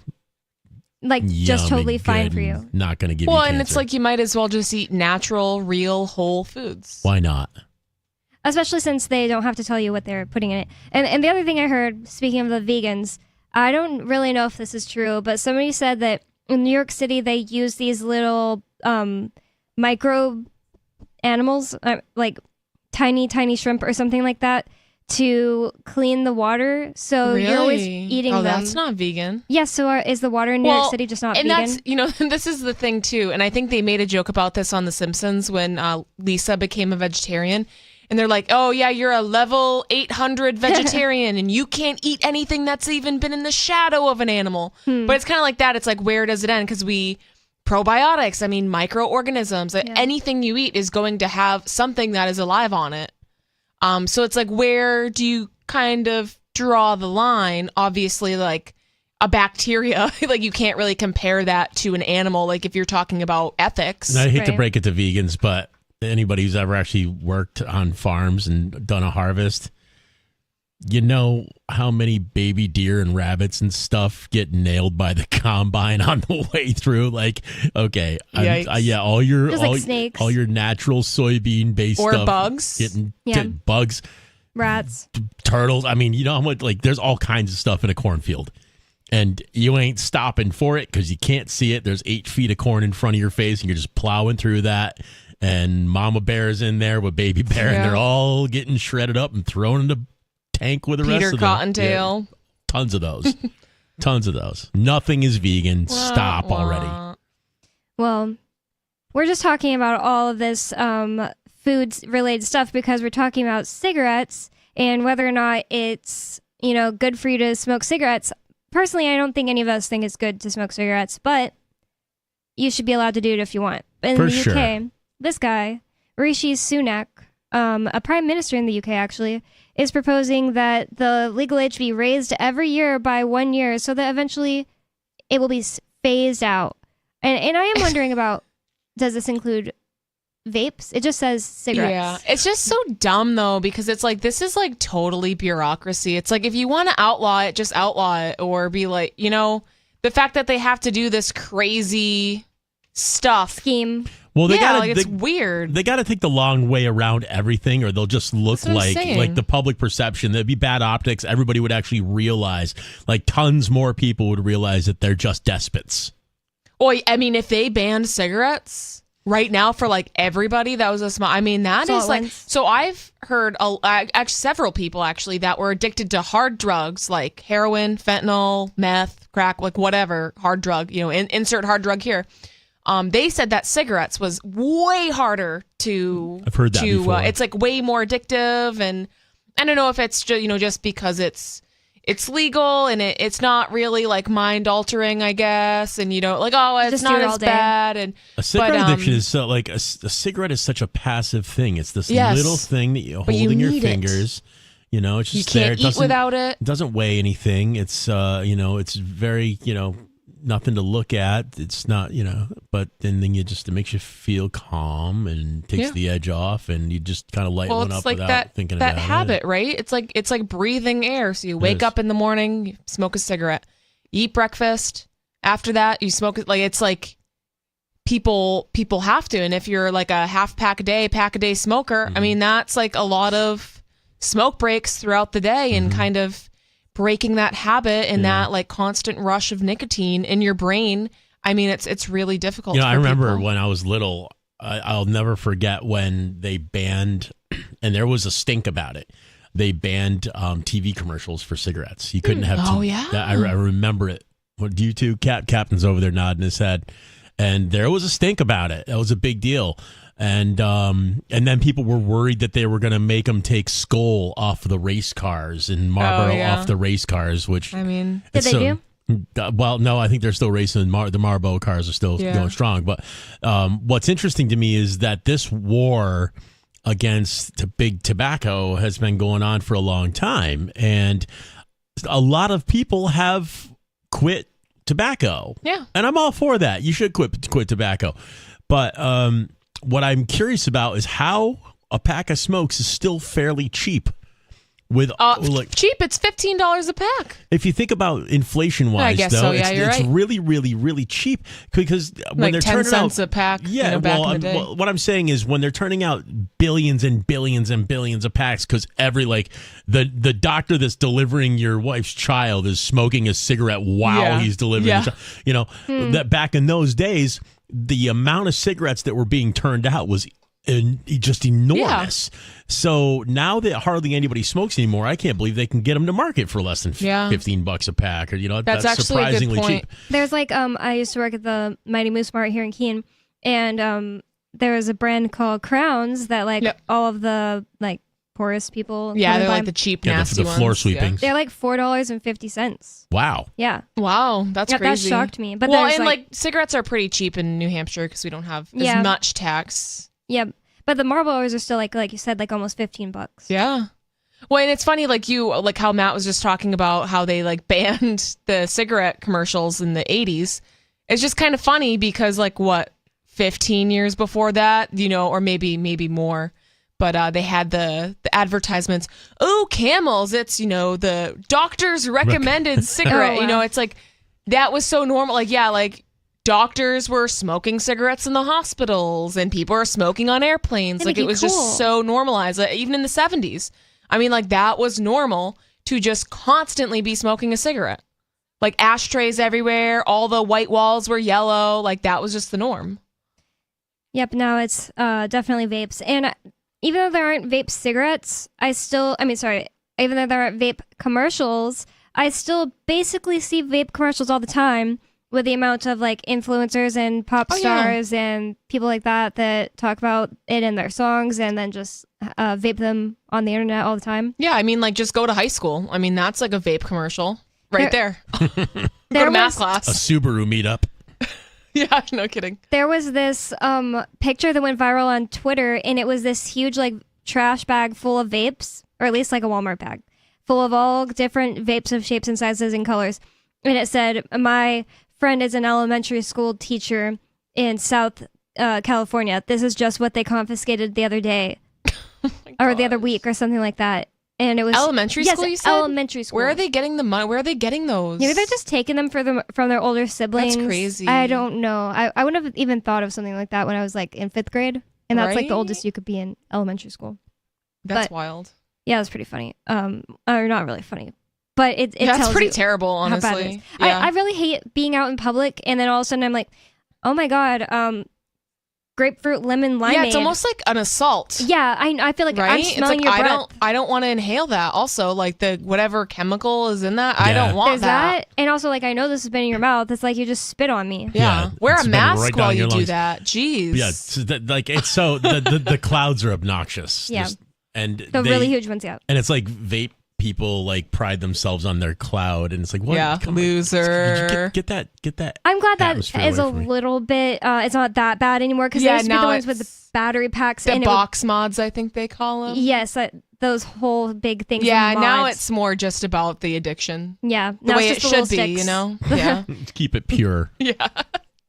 like just totally fine for you. Not going to give you cancer. cancer. And it's like you might as well just eat natural, real, whole foods. Why not? Especially since they don't have to tell you what they're putting in it. And the other thing I heard, speaking of the vegans, I don't really know if this is true, but somebody said that in New York City they use these little micro animals, like tiny shrimp or something like that, to clean the water. So you're always eating them. That's not vegan. Yes, so is the water in New York City just not vegan? And that's, this is the thing too. And I think they made a joke about this on The Simpsons when Lisa became a vegetarian. And they're like, oh yeah, you're a level 800 vegetarian and you can't eat anything that's even been in the shadow of an animal. But it's kind of like that. It's like, where does it end? Because probiotics, microorganisms, anything you eat is going to have something that is alive on it. So it's like, where do you kind of draw the line? Obviously, like a bacteria, like you can't really compare that to an animal. Like if you're talking about ethics. And I hate to break it to vegans, but anybody who's ever actually worked on farms and done a harvest, you know how many baby deer and rabbits and stuff get nailed by the combine on the way through? Like, okay, all your snakes. all your natural soybean based or stuff, bugs, getting bugs, rats, turtles. I mean, you know how much there's all kinds of stuff in a cornfield, and you ain't stopping for it because you can't see it. There's 8 feet of corn in front of your face, and you're just plowing through that. And Mama Bear's in there with Baby Bear, and they're all getting shredded up and thrown into tank with the rest of them. Peter Cottontail. Yeah, tons of those. Tons of those. Nothing is vegan. Stop already. Well, we're just talking about all of this food-related stuff because we're talking about cigarettes and whether or not it's, good for you to smoke cigarettes. Personally, I don't think any of us think it's good to smoke cigarettes, but you should be allowed to do it if you want. In the UK, this guy, Rishi Sunak, a prime minister in the UK actually, is proposing that the legal age be raised every year by 1 year so that eventually it will be phased out. And I am wondering about, does this include vapes? It just says cigarettes. Yeah, it's just so dumb though, because it's like, this is like totally bureaucracy. It's like, if you want to outlaw it, just outlaw it, or be like, the fact that they have to do this crazy scheme. Well, it's weird. They got to take the long way around everything, or they'll just look like the public perception. There'd be bad optics. Everybody would actually realize, tons more people would realize that they're just despots. Well, if they banned cigarettes right now for everybody, that was a small. That is like. So I've heard several people actually that were addicted to hard drugs like heroin, fentanyl, meth, crack, whatever hard drug. Insert hard drug here. They said that cigarettes was way harder to. I've heard that before. It's way more addictive, and I don't know if it's just because it's legal and it's not really mind altering, I guess, and it's just not as bad. And a cigarette addiction is so a cigarette is such a passive thing. It's this little thing that you hold in your fingers. It's just you can't eat without it. It doesn't weigh anything. It's it's very nothing to look at. It's not, but then it makes you feel calm and takes the edge off, and you just kind of light one up without thinking about it. That habit, right? It's like breathing air. So you wake up in the morning, you smoke a cigarette, you eat breakfast. After that, you smoke it. It's like people have to. And if you're a half pack a day smoker, that's a lot of smoke breaks throughout the day, and kind of breaking that habit and that constant rush of nicotine in your brain. It's really difficult. I remember when I was little, I'll never forget when they banned, and there was a stink about it. They banned TV commercials for cigarettes. You couldn't have. I remember it. What do you two? Captain's over there nodding his head, and there was a stink about it. That was a big deal. And then people were worried that they were going to make them take Skoal off the race cars and Marlboro off the race cars, which did they do? Well, no, I think they're still racing. The Marlboro cars are still going strong. But what's interesting to me is that this war against big tobacco has been going on for a long time, and a lot of people have quit tobacco. Yeah, and I'm all for that. You should quit tobacco, but what I'm curious about is how a pack of smokes is still fairly cheap. Cheap, it's $15 a pack. If you think about inflation-wise, I guess though, so. Yeah, you're it's right. really, really, really cheap because when they're 10 turning cents out a pack. Yeah, back in the day. What I'm saying is when they're turning out billions and billions and billions of packs, because every the doctor that's delivering your wife's child is smoking a cigarette while he's delivering. The child. That back in those days, the amount of cigarettes that were being turned out was just enormous. So now that hardly anybody smokes anymore, I can't believe they can get them to market for less than $15 a pack, or that's actually surprisingly a good point. cheap. There's I used to work at the Mighty Moose Mart here in Keene, and there was a brand called Crowns that all of the poorest people. Yeah, they're like the cheap, nasty the floor ones. sweepings. They're like $4.50. Wow. Yeah. Wow, that's crazy. That shocked me. But cigarettes are pretty cheap in New Hampshire because we don't have as much tax. Yeah, but the Marlboros are still like you said, almost $15. Yeah. Well, and it's funny, how Matt was just talking about how they banned the cigarette commercials in the 80s. It's just kind of funny because 15 years before that, or maybe more. But they had the advertisements. Oh, Camels! It's the doctor's recommended cigarette. Oh, wow. It's that was so normal. Doctors were smoking cigarettes in the hospitals, and people are smoking on airplanes. It was just so normalized. Even in the 70s, I mean, that was normal to just constantly be smoking a cigarette. Ashtrays everywhere. All the white walls were yellow. That was just the norm. Yep. Now it's definitely vapes, and even though there aren't vape cigarettes, even though there aren't vape commercials, I still basically see vape commercials all the time with the amount of influencers and pop stars and people like that talk about it in their songs and then just vape them on the internet all the time. Yeah, I mean, just go to high school. I mean, that's a vape commercial right there. Go to math class. A Subaru meetup. Yeah, no kidding. There was this picture that went viral on Twitter, and it was this huge trash bag full of vapes, or at least a Walmart bag, full of all different vapes of shapes and sizes and colors. And it said, "My friend is an elementary school teacher in South California. This is just what they confiscated the other day, or the other week, or something like that." And it was elementary school. You said elementary school. Where are they getting the money? Where are they getting those? Maybe they're just taking them from their older siblings. That's crazy. I don't know. I wouldn't have even thought of something like that when I was in 5th grade, and that's the oldest you could be in elementary school. That's wild. Yeah, it's pretty funny. Or not really funny, but it that's tells pretty you terrible, honestly. How bad it is. Yeah. I really hate being out in public, and then all of a sudden I'm like, oh my god, grapefruit lemon limeade. Yeah, it's almost like an assault. Yeah, I feel like I'm smelling your breath. I don't want to inhale that. Also, the whatever chemical is in that, I don't want There's that. And also, I know this has been in your mouth. It's like you just spit on me. Yeah. Wear a mask right while you do lungs. that. Jeez. Yeah, it's so the clouds are obnoxious. Yeah. And the really huge ones, yeah. And it's vape people pride themselves on their cloud, and it's what? Yeah, loser. Get that. I'm glad that atmosphere is a away from me. little bit. It's not that bad anymore because there used to be the ones with the battery packs. The and box mods, I think they call them. Yes, those whole big things. Yeah, and now mods. it's more just about the addiction. Yeah, the now way it's it just the should be. little sticks. Yeah. Keep it pure. Yeah.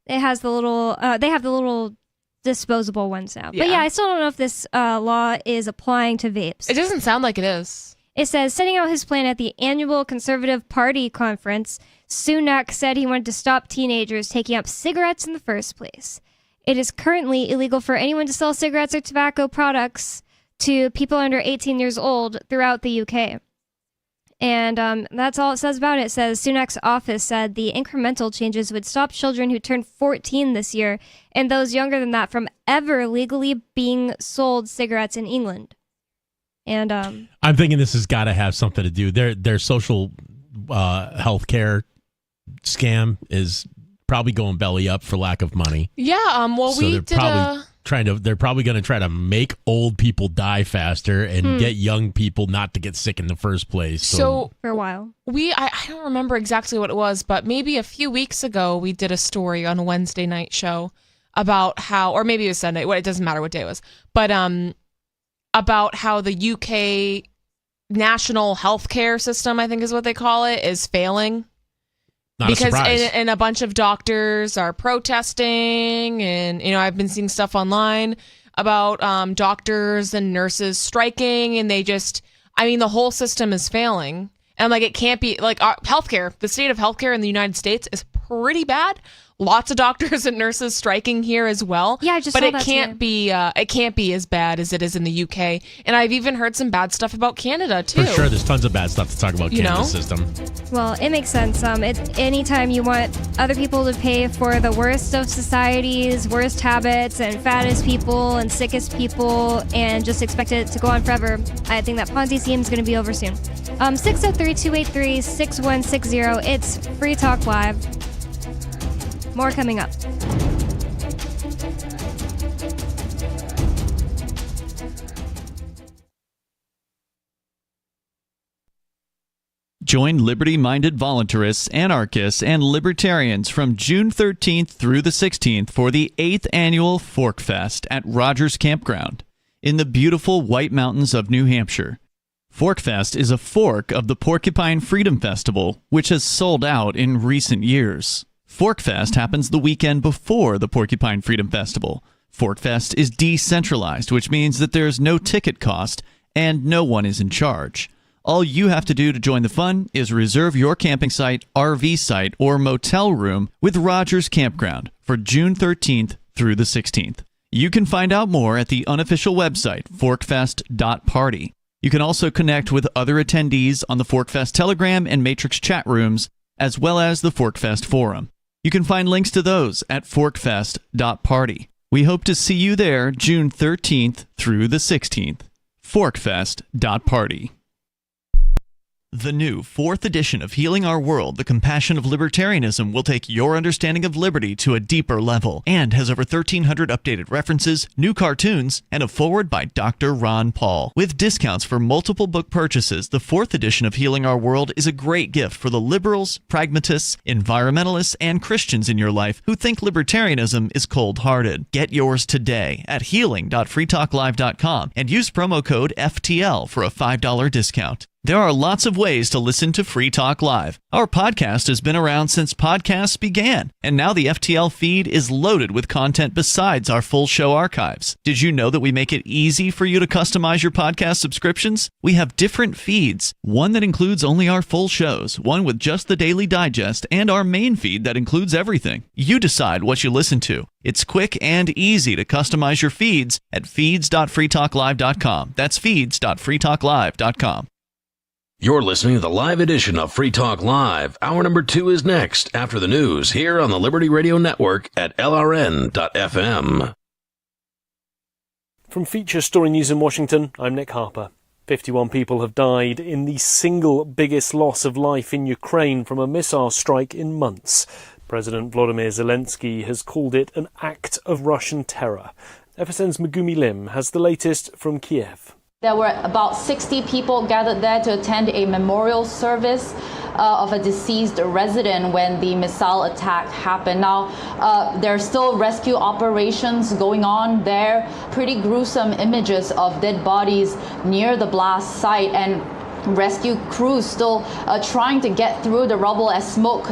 It has the little. They have the little disposable ones now. But yeah, I still don't know if this law is applying to vapes. It doesn't sound like it is. It says, setting out his plan at the annual Conservative Party conference, Sunak said he wanted to stop teenagers taking up cigarettes in the first place. It is currently illegal for anyone to sell cigarettes or tobacco products to people under 18 years old throughout the UK. And that's all it says about it. It says Sunak's office said the incremental changes would stop children who turned 14 this year and those younger than that from ever legally being sold cigarettes in England. And I'm thinking this has got to have something to do. Their social health care scam is probably going belly up for lack of money. Yeah. Well, so we they're did probably they're probably going to try to make old people die faster and get young people not to get sick in the first place. So for a while, I don't remember exactly what it was, but maybe a few weeks ago we did a story on a Wednesday night show about how, or maybe it was Sunday. Well, it doesn't matter what day it was, but about how the UK national healthcare system, I think is what they call it, is failing. Not because and a bunch of doctors are protesting, and I've been seeing stuff online about doctors and nurses striking, and the whole system is failing. And it can't be our healthcare. The state of healthcare in the United States is pretty bad. Lots of doctors and nurses striking here as well. Yeah, I just but saw it that can't be as bad as it is in the UK. And I've even heard some bad stuff about Canada too. For sure, there's tons of bad stuff to talk about Canada's system. Well, it makes sense. Anytime you want other people to pay for the worst of society's worst habits and fattest people and sickest people and just expect it to go on forever, I think that Ponzi scheme is going to be over soon. 603-283-6160. It's Free Talk Live. More coming up. Join liberty-minded voluntarists, anarchists, and libertarians from June 13th through the 16th for the 8th annual Fork Fest at Rogers Campground in the beautiful White Mountains of New Hampshire. Fork Fest is a fork of the Porcupine Freedom Festival, which has sold out in recent years. Fork Fest happens the weekend before the Porcupine Freedom Festival. Fork Fest is decentralized, which means that there's no ticket cost and no one is in charge. All you have to do to join the fun is reserve your camping site, RV site, or motel room with Rogers Campground for June 13th through the 16th. You can find out more at the unofficial website, forkfest.party. You can also connect with other attendees on the Forkfest Telegram and Matrix chat rooms, as well as the Forkfest Forum. You can find links to those at forkfest.party. We hope to see you there June 13th through the 16th. Forkfest.party. The new 4th edition of Healing Our World, The Compassion of Libertarianism will take your understanding of liberty to a deeper level and has over 1,300 updated references, new cartoons, and a foreword by Dr. Ron Paul. With discounts for multiple book purchases, the 4th edition of Healing Our World is a great gift for the liberals, pragmatists, environmentalists, and Christians in your life who think libertarianism is cold-hearted. Get yours today at healing.freetalklive.com and use promo code FTL for a $5 discount. There are lots of ways to listen to Free Talk Live. Our podcast has been around since podcasts began, and now the FTL feed is loaded with content besides our full show archives. Did you know that we make it easy for you to customize your podcast subscriptions? We have different feeds, one that includes only our full shows, one with just the Daily Digest, and our main feed that includes everything. You decide what you listen to. It's quick and easy to customize your feeds at feeds.freetalklive.com. That's feeds.freetalklive.com. You're listening to the live edition of Free Talk Live. Hour number 2 is next after the news here on the Liberty Radio Network at LRN.FM. From Feature Story News in Washington, I'm Nick Harper. 51 people have died in the single biggest loss of life in Ukraine from a missile strike in months. President Volodymyr Zelensky has called it an act of Russian terror. FSN's Megumi Lim has the latest from Kiev. There were about 60 people gathered there to attend a memorial service of a deceased resident when the missile attack happened. Now, there are still rescue operations going on there. Pretty gruesome images of dead bodies near the blast site, and rescue crews still trying to get through the rubble as smoke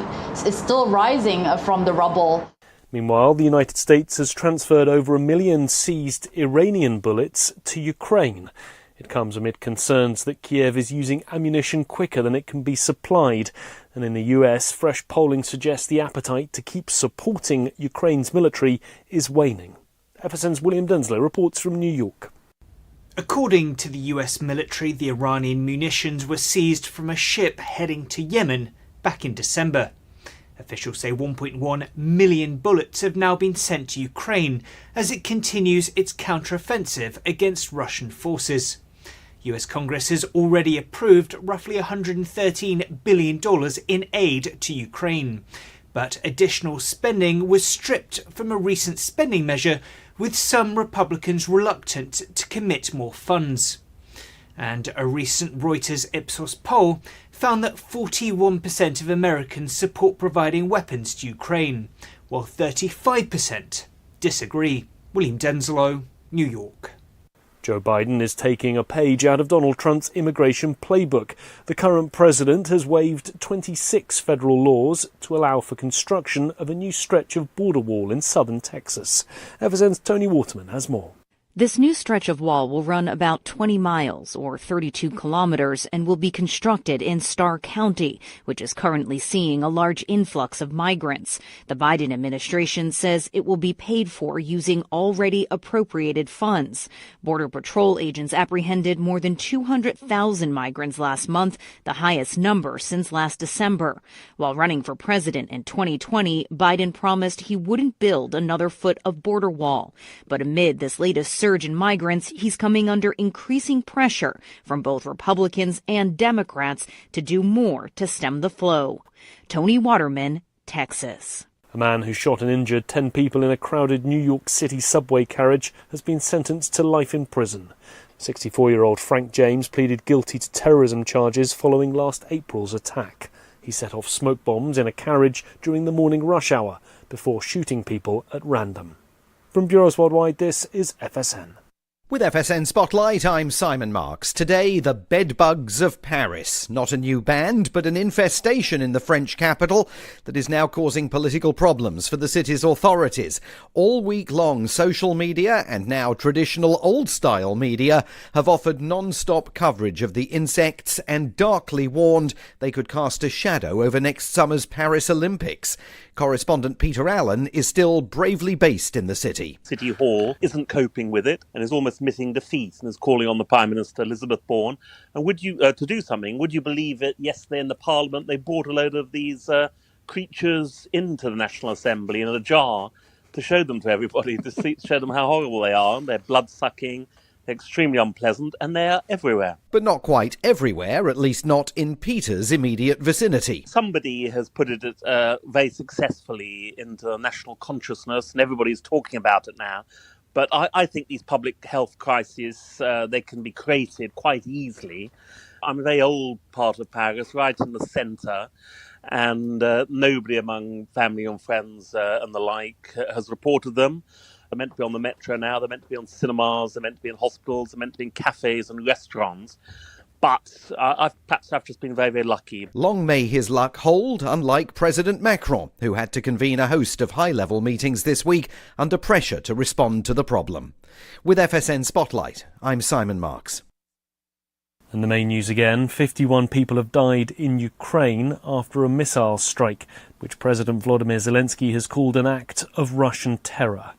is still rising from the rubble. Meanwhile, the United States has transferred over 1 million seized Iranian bullets to Ukraine. It comes amid concerns that Kiev is using ammunition quicker than it can be supplied. And in the US, fresh polling suggests the appetite to keep supporting Ukraine's military is waning. FSN's William Denslow reports from New York. According to the US military, the Iranian munitions were seized from a ship heading to Yemen back in December. Officials say 1.1 million bullets have now been sent to Ukraine as it continues its counteroffensive against Russian forces. US Congress has already approved roughly $113 billion in aid to Ukraine. But additional spending was stripped from a recent spending measure, with some Republicans reluctant to commit more funds. And a recent Reuters Ipsos poll found that 41% of Americans support providing weapons to Ukraine, while 35% disagree. William Denslow, New York. Joe Biden is taking a page out of Donald Trump's immigration playbook. The current president has waived 26 federal laws to allow for construction of a new stretch of border wall in southern Texas. FSN's Tony Waterman has more. This new stretch of wall will run about 20 miles or 32 kilometers and will be constructed in Starr County, which is currently seeing a large influx of migrants. The Biden administration says it will be paid for using already appropriated funds. Border Patrol agents apprehended more than 200,000 migrants last month, the highest number since last December. While running for president in 2020, Biden promised he wouldn't build another foot of border wall. But amid this latest surge in migrants, he's coming under increasing pressure from both Republicans and Democrats to do more to stem the flow. Tony Waterman, Texas. A man who shot and injured 10 people in a crowded New York City subway carriage has been sentenced to life in prison. 64-year-old Frank James pleaded guilty to terrorism charges following last April's attack. He set off smoke bombs in a carriage during the morning rush hour before shooting people at random. From Bureaus Worldwide, this is FSN. With FSN Spotlight, I'm Simon Marks. Today, the Bedbugs of Paris. Not a new band, but an infestation in the French capital that is now causing political problems for the city's authorities. All week long, social media and now traditional old-style media have offered non-stop coverage of the insects and darkly warned they could cast a shadow over next summer's Paris Olympics. Correspondent Peter Allen is still bravely based in the city. City Hall isn't coping with it and is almost missing defeat and is calling on the Prime Minister, Elizabeth Bourne, and would you to do something. Would you believe it? Yesterday in the Parliament they brought a load of these creatures into the National Assembly in a jar to show them to everybody, to show them how horrible they are. They're blood-sucking, they're extremely unpleasant, and they are everywhere. But not quite everywhere, at least not in Peter's immediate vicinity. Somebody has put it very successfully into the national consciousness, and everybody's talking about it now. But I think these public health crises, they can be created quite easily. I'm a very old part of Paris, right in the centre, and nobody among family and friends and the like has reported them. They're meant to be on the metro now, they're meant to be on cinemas, they're meant to be in hospitals, they're meant to be in cafes and restaurants. But perhaps I've just been very, very lucky. Long may his luck hold, unlike President Macron, who had to convene a host of high-level meetings this week under pressure to respond to the problem. With FSN Spotlight, I'm Simon Marks. And the main news again, 51 people have died in Ukraine after a missile strike, which President Volodymyr Zelensky has called an act of Russian terror.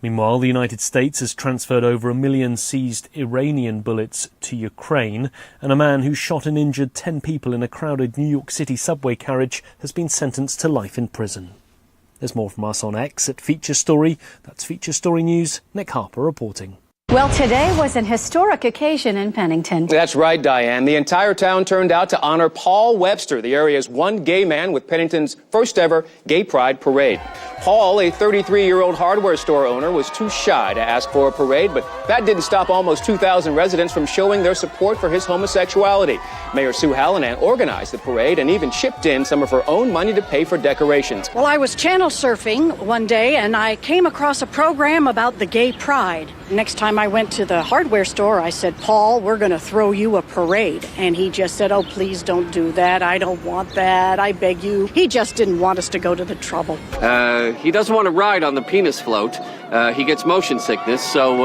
Meanwhile, the United States has transferred over 1 million seized Iranian bullets to Ukraine, and a man who shot and injured 10 people in a crowded New York City subway carriage has been sentenced to life in prison. There's more from us on X at Feature Story. That's Feature Story News. Nick Harper reporting. Well, today was an historic occasion in Pennington. That's right, Diane. The entire town turned out to honor Paul Webster, the area's one gay man, with Pennington's first ever Gay Pride Parade. Paul, a 33-year-old hardware store owner, was too shy to ask for a parade, but that didn't stop almost 2,000 residents from showing their support for his homosexuality. Mayor Sue Hallinan organized the parade and even chipped in some of her own money to pay for decorations. Well, I was channel surfing one day and I came across a program about the Gay Pride. Next time I went to the hardware store, I said, Paul, we're going to throw you a parade. And he just said, oh, please don't do that. I don't want that. I beg you. He just didn't want us to go to the trouble. He doesn't want to ride on the penis float. He gets motion sickness, so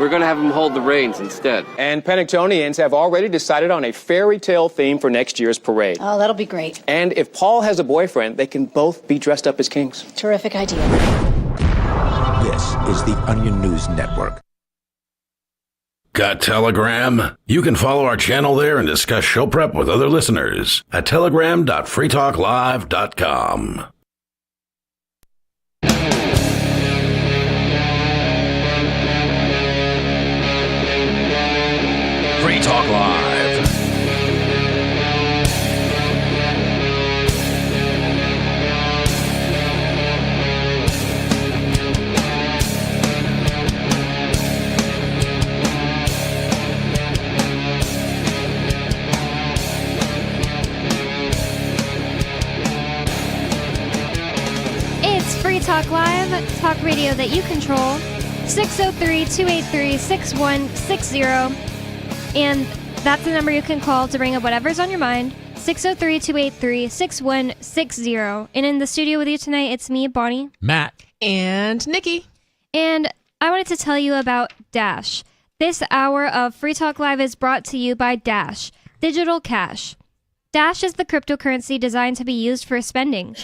we're going to have him hold the reins instead. And Penningtonians have already decided on a fairy tale theme for next year's parade. Oh, that'll be great. And if Paul has a boyfriend, they can both be dressed up as kings. Terrific idea. This is the Onion News Network. Got Telegram? You can follow our channel there and discuss show prep with other listeners at telegram.freetalklive.com. Free Talk Live. Free Talk Live, talk radio that you control, 603-283-6160, and that's the number you can call to bring up whatever's on your mind, 603-283-6160. And in the studio with you tonight, it's me, Bonnie. Matt. And Nikki. And I wanted to tell you about Dash. This hour of Free Talk Live is brought to you by Dash, digital cash. Dash is the cryptocurrency designed to be used for spending.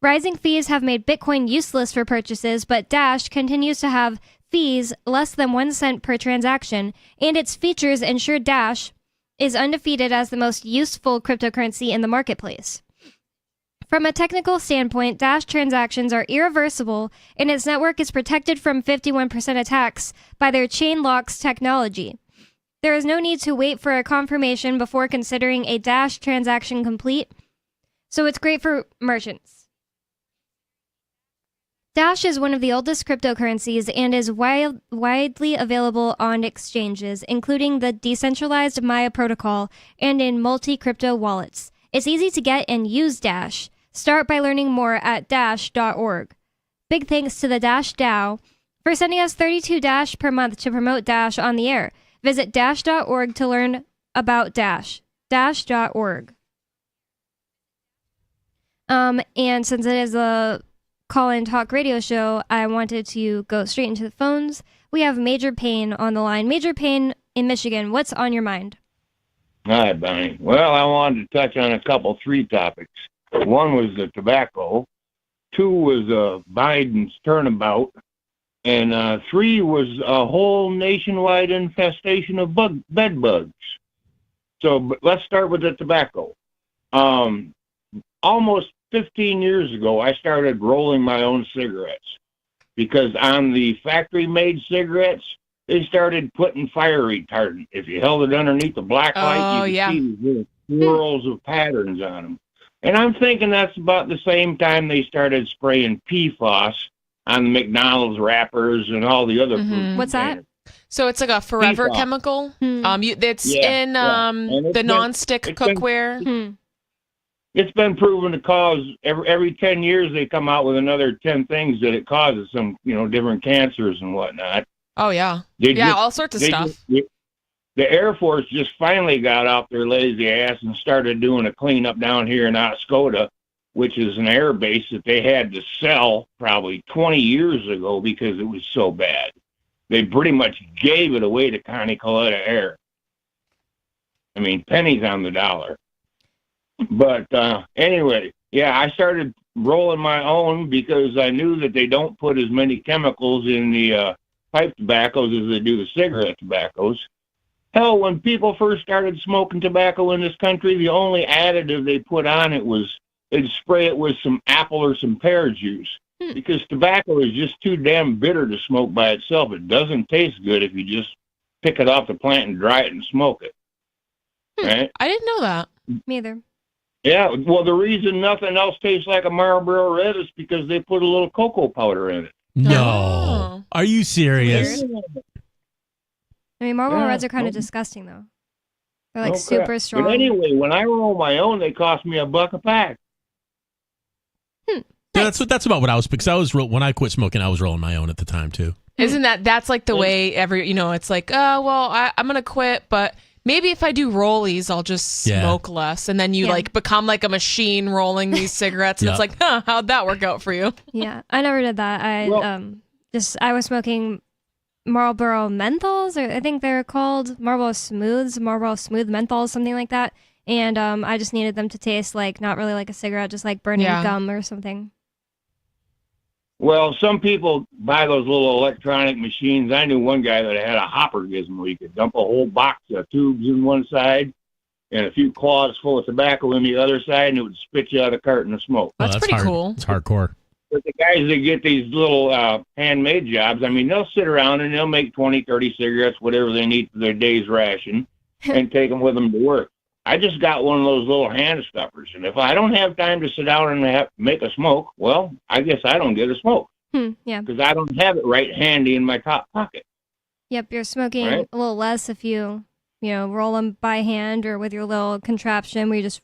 Rising fees have made Bitcoin useless for purchases, but Dash continues to have fees less than 1 cent per transaction, and its features ensure Dash is undefeated as the most useful cryptocurrency in the marketplace. From a technical standpoint, Dash transactions are irreversible, and its network is protected from 51% attacks by their chain locks technology. There is no need to wait for a confirmation before considering a Dash transaction complete, so it's great for merchants. Dash is one of the oldest cryptocurrencies and is widely available on exchanges, including the decentralized Maya protocol and in multi-crypto wallets. It's easy to get and use Dash. Start by learning more at dash.org. Big thanks to the Dash DAO for sending us 32 Dash per month to promote Dash on the air. Visit dash.org to learn about Dash. Dash.org. And since it is a call-in talk radio show, I wanted to go straight into the phones. We have Major Payne on the line. Major Payne in Michigan, what's on your mind? Hi, Bonnie. Well, I wanted to touch on three topics. One was the tobacco. 2 was Biden's turnabout. And 3 was a whole nationwide infestation of bed bugs. So let's start with the tobacco. Almost 15 years ago, I started rolling my own cigarettes because on the factory-made cigarettes, they started putting fire retardant. If you held it underneath the black light, you could see these little swirls of patterns on them. And I'm thinking that's about the same time they started spraying PFAS on the McDonald's wrappers and all the other food. What's that? So it's like a forever PFAS. chemical. It's in the non-stick cookware. It's been proven to cause every 10 years they come out with another 10 things that it causes, some different cancers and whatnot. Oh yeah, all sorts of stuff. The Air Force just finally got off their lazy ass and started doing a cleanup down here in Oscoda, which is an air base that they had to sell probably 20 years ago because it was so bad. They pretty much gave it away to Connie Coletta Air. I mean, pennies on the dollar. But anyway, I started rolling my own because I knew that they don't put as many chemicals in the pipe tobaccos as they do the cigarette tobaccos. Hell, when people first started smoking tobacco in this country, the only additive they put on it was they'd spray it with some apple or some pear juice because tobacco is just too damn bitter to smoke by itself. It doesn't taste good if you just pick it off the plant and dry it and smoke it. Right? I didn't know that. Me either. Yeah, well, the reason nothing else tastes like a Marlboro Red is because they put a little cocoa powder in it. No. Are you serious? I mean, Marlboro Reds are kind of disgusting, though. They're like super strong. But anyway, when I roll my own, they cost me $1 a pack. Yeah, that's about what I was, because when I quit smoking, I was rolling my own at the time too. Isn't that's like the way it's like, I'm going to quit, but maybe if I do rollies, I'll just smoke less. And then you become like a machine rolling these cigarettes. And it's like, how'd that work out for you? Yeah, I never did that. I was smoking Marlboro menthols, or I think they're called Marlboro Smooth menthols, something like that. And I just needed them to taste like not really like a cigarette, just like burning gum or something. Well, some people buy those little electronic machines. I knew one guy that had a hopper gizmo. He could dump a whole box of tubes in one side and a few cloths full of tobacco in the other side, and it would spit you out a carton of smoke. That's pretty cool. It's hardcore. But the guys that get these little handmade jobs, I mean, they'll sit around and they'll make 20, 30 cigarettes, whatever they need for their day's ration, and take them with them to work. I just got one of those little hand stuffers, and if I don't have time to sit down and make a smoke, well, I guess I don't get a smoke. Yeah. Because I don't have it right handy in my top pocket. Yep, you're smoking a little less if you roll them by hand or with your little contraption where you just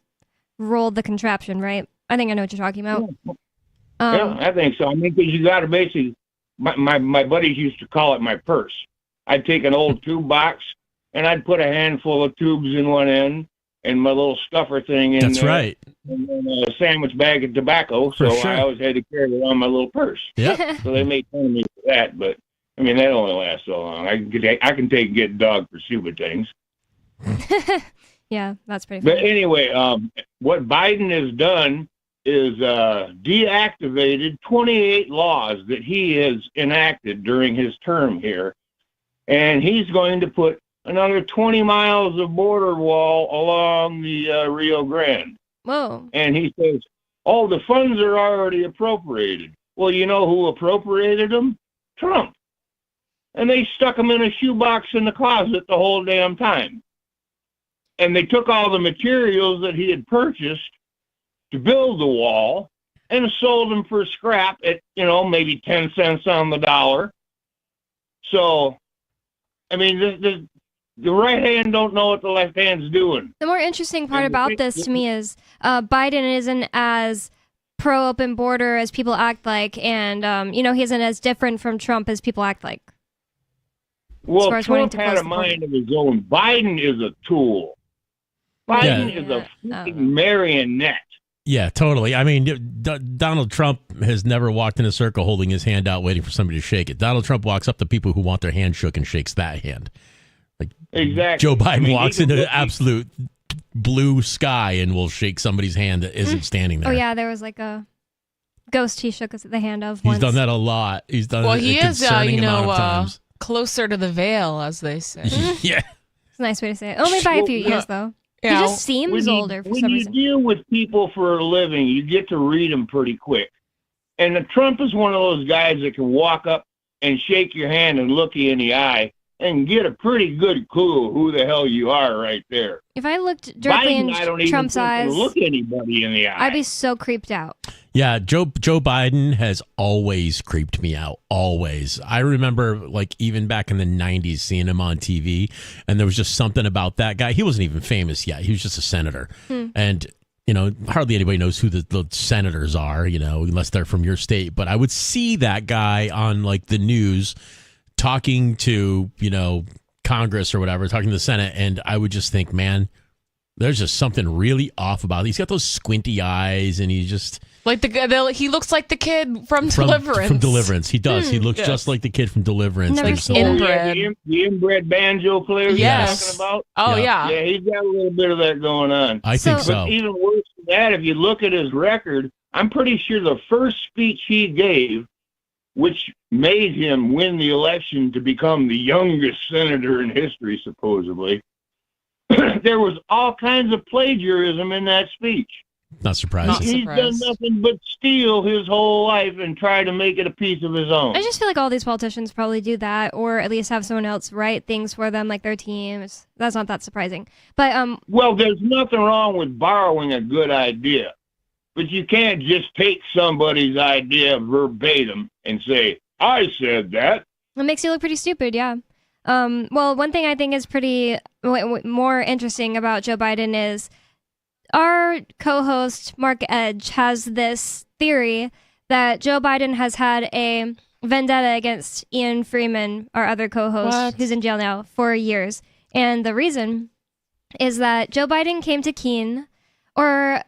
roll the contraption, right? I think I know what you're talking about. Yeah, I think so. I mean, because you got to basically, my buddies used to call it my purse. I'd take an old tube box, and I'd put a handful of tubes in one end, and my little stuffer thing in That's there. right. And then a sandwich bag of tobacco, so For sure. I always had to carry it on my little purse. Yeah. So they made fun of me for that, but I mean, that only lasts so long. I can take and get dog for stupid things. Yeah, that's pretty But funny. anyway, what Biden has done is deactivated 28 laws that he has enacted during his term here. And he's going to put another 20 miles of border wall along the Rio Grande. Whoa. And he says, oh, the funds are already appropriated. Well, you know who appropriated them? Trump. And they stuck them in a shoebox in the closet the whole damn time. And they took all the materials that he had purchased to build the wall and sold them for scrap at, maybe 10 cents on the dollar. So, I mean, the right hand don't know what the left hand's doing. The more interesting part about this to me is Biden isn't as pro-open border as people act like, and, he isn't as different from Trump as people act like. Well, Trump had a mind of his own. Biden is a tool. Biden is a freaking marionette. Yeah, totally. I mean, Donald Trump has never walked in a circle holding his hand out waiting for somebody to shake it. Donald Trump walks up to people who want their hand shook and shakes that hand. Like Exactly. Joe Biden walks into absolute blue sky and will shake somebody's hand that isn't standing there. Oh, yeah, there was like a ghost he shook the hand of He's once. done that a lot. He's done Well, it he a is, concerning amount of times. closer to the veil, as they say. Yeah. It's a nice way to say it. Only by a few years, though. Yeah. He just seems older for some reason. When you deal with people for a living, you get to read them pretty quick. And Trump is one of those guys that can walk up and shake your hand and look you in the eye and get a pretty good clue who the hell you are right there. If I looked directly Biden, I don't in Trump's even think eyes, to look anybody in the eye. I'd be so creeped out. Yeah, Joe Biden has always creeped me out. Always. I remember, like, even back in the 90s, seeing him on TV, and there was just something about that guy. He wasn't even famous yet. He was just a senator. And, hardly anybody knows who the senators are, unless they're from your state. But I would see that guy on, like, the news talking to, Congress or whatever, talking to the Senate, and I would just think, man, there's just something really off about it. He's got those squinty eyes, and he just... Like he looks like the kid from Deliverance. From Deliverance. He does. He looks Yes. just like the kid from Deliverance. Never There's seen some- him. Yeah, the inbred banjo player Yes. you're talking about? Oh, yeah. Yeah, he's got a little bit of that going on. I think But so. even worse than that, if you look at his record, I'm pretty sure the first speech he gave, which made him win the election to become the youngest senator in history, supposedly, there was all kinds of plagiarism in that speech. Not surprising. He's done nothing but steal his whole life and try to make it a piece of his own. I just feel like all these politicians probably do that, or at least have someone else write things for them, like their teams. That's not that surprising. But Well, there's nothing wrong with borrowing a good idea, but you can't just take somebody's idea verbatim and say, I said that. it makes you look pretty stupid, yeah. Well, one thing I think is pretty more interesting about Joe Biden is our co-host Mark Edge has this theory that Joe Biden has had a vendetta against Ian Freeman, our other co-host, who's in jail now for years. And the reason is that Joe Biden came to Keene, or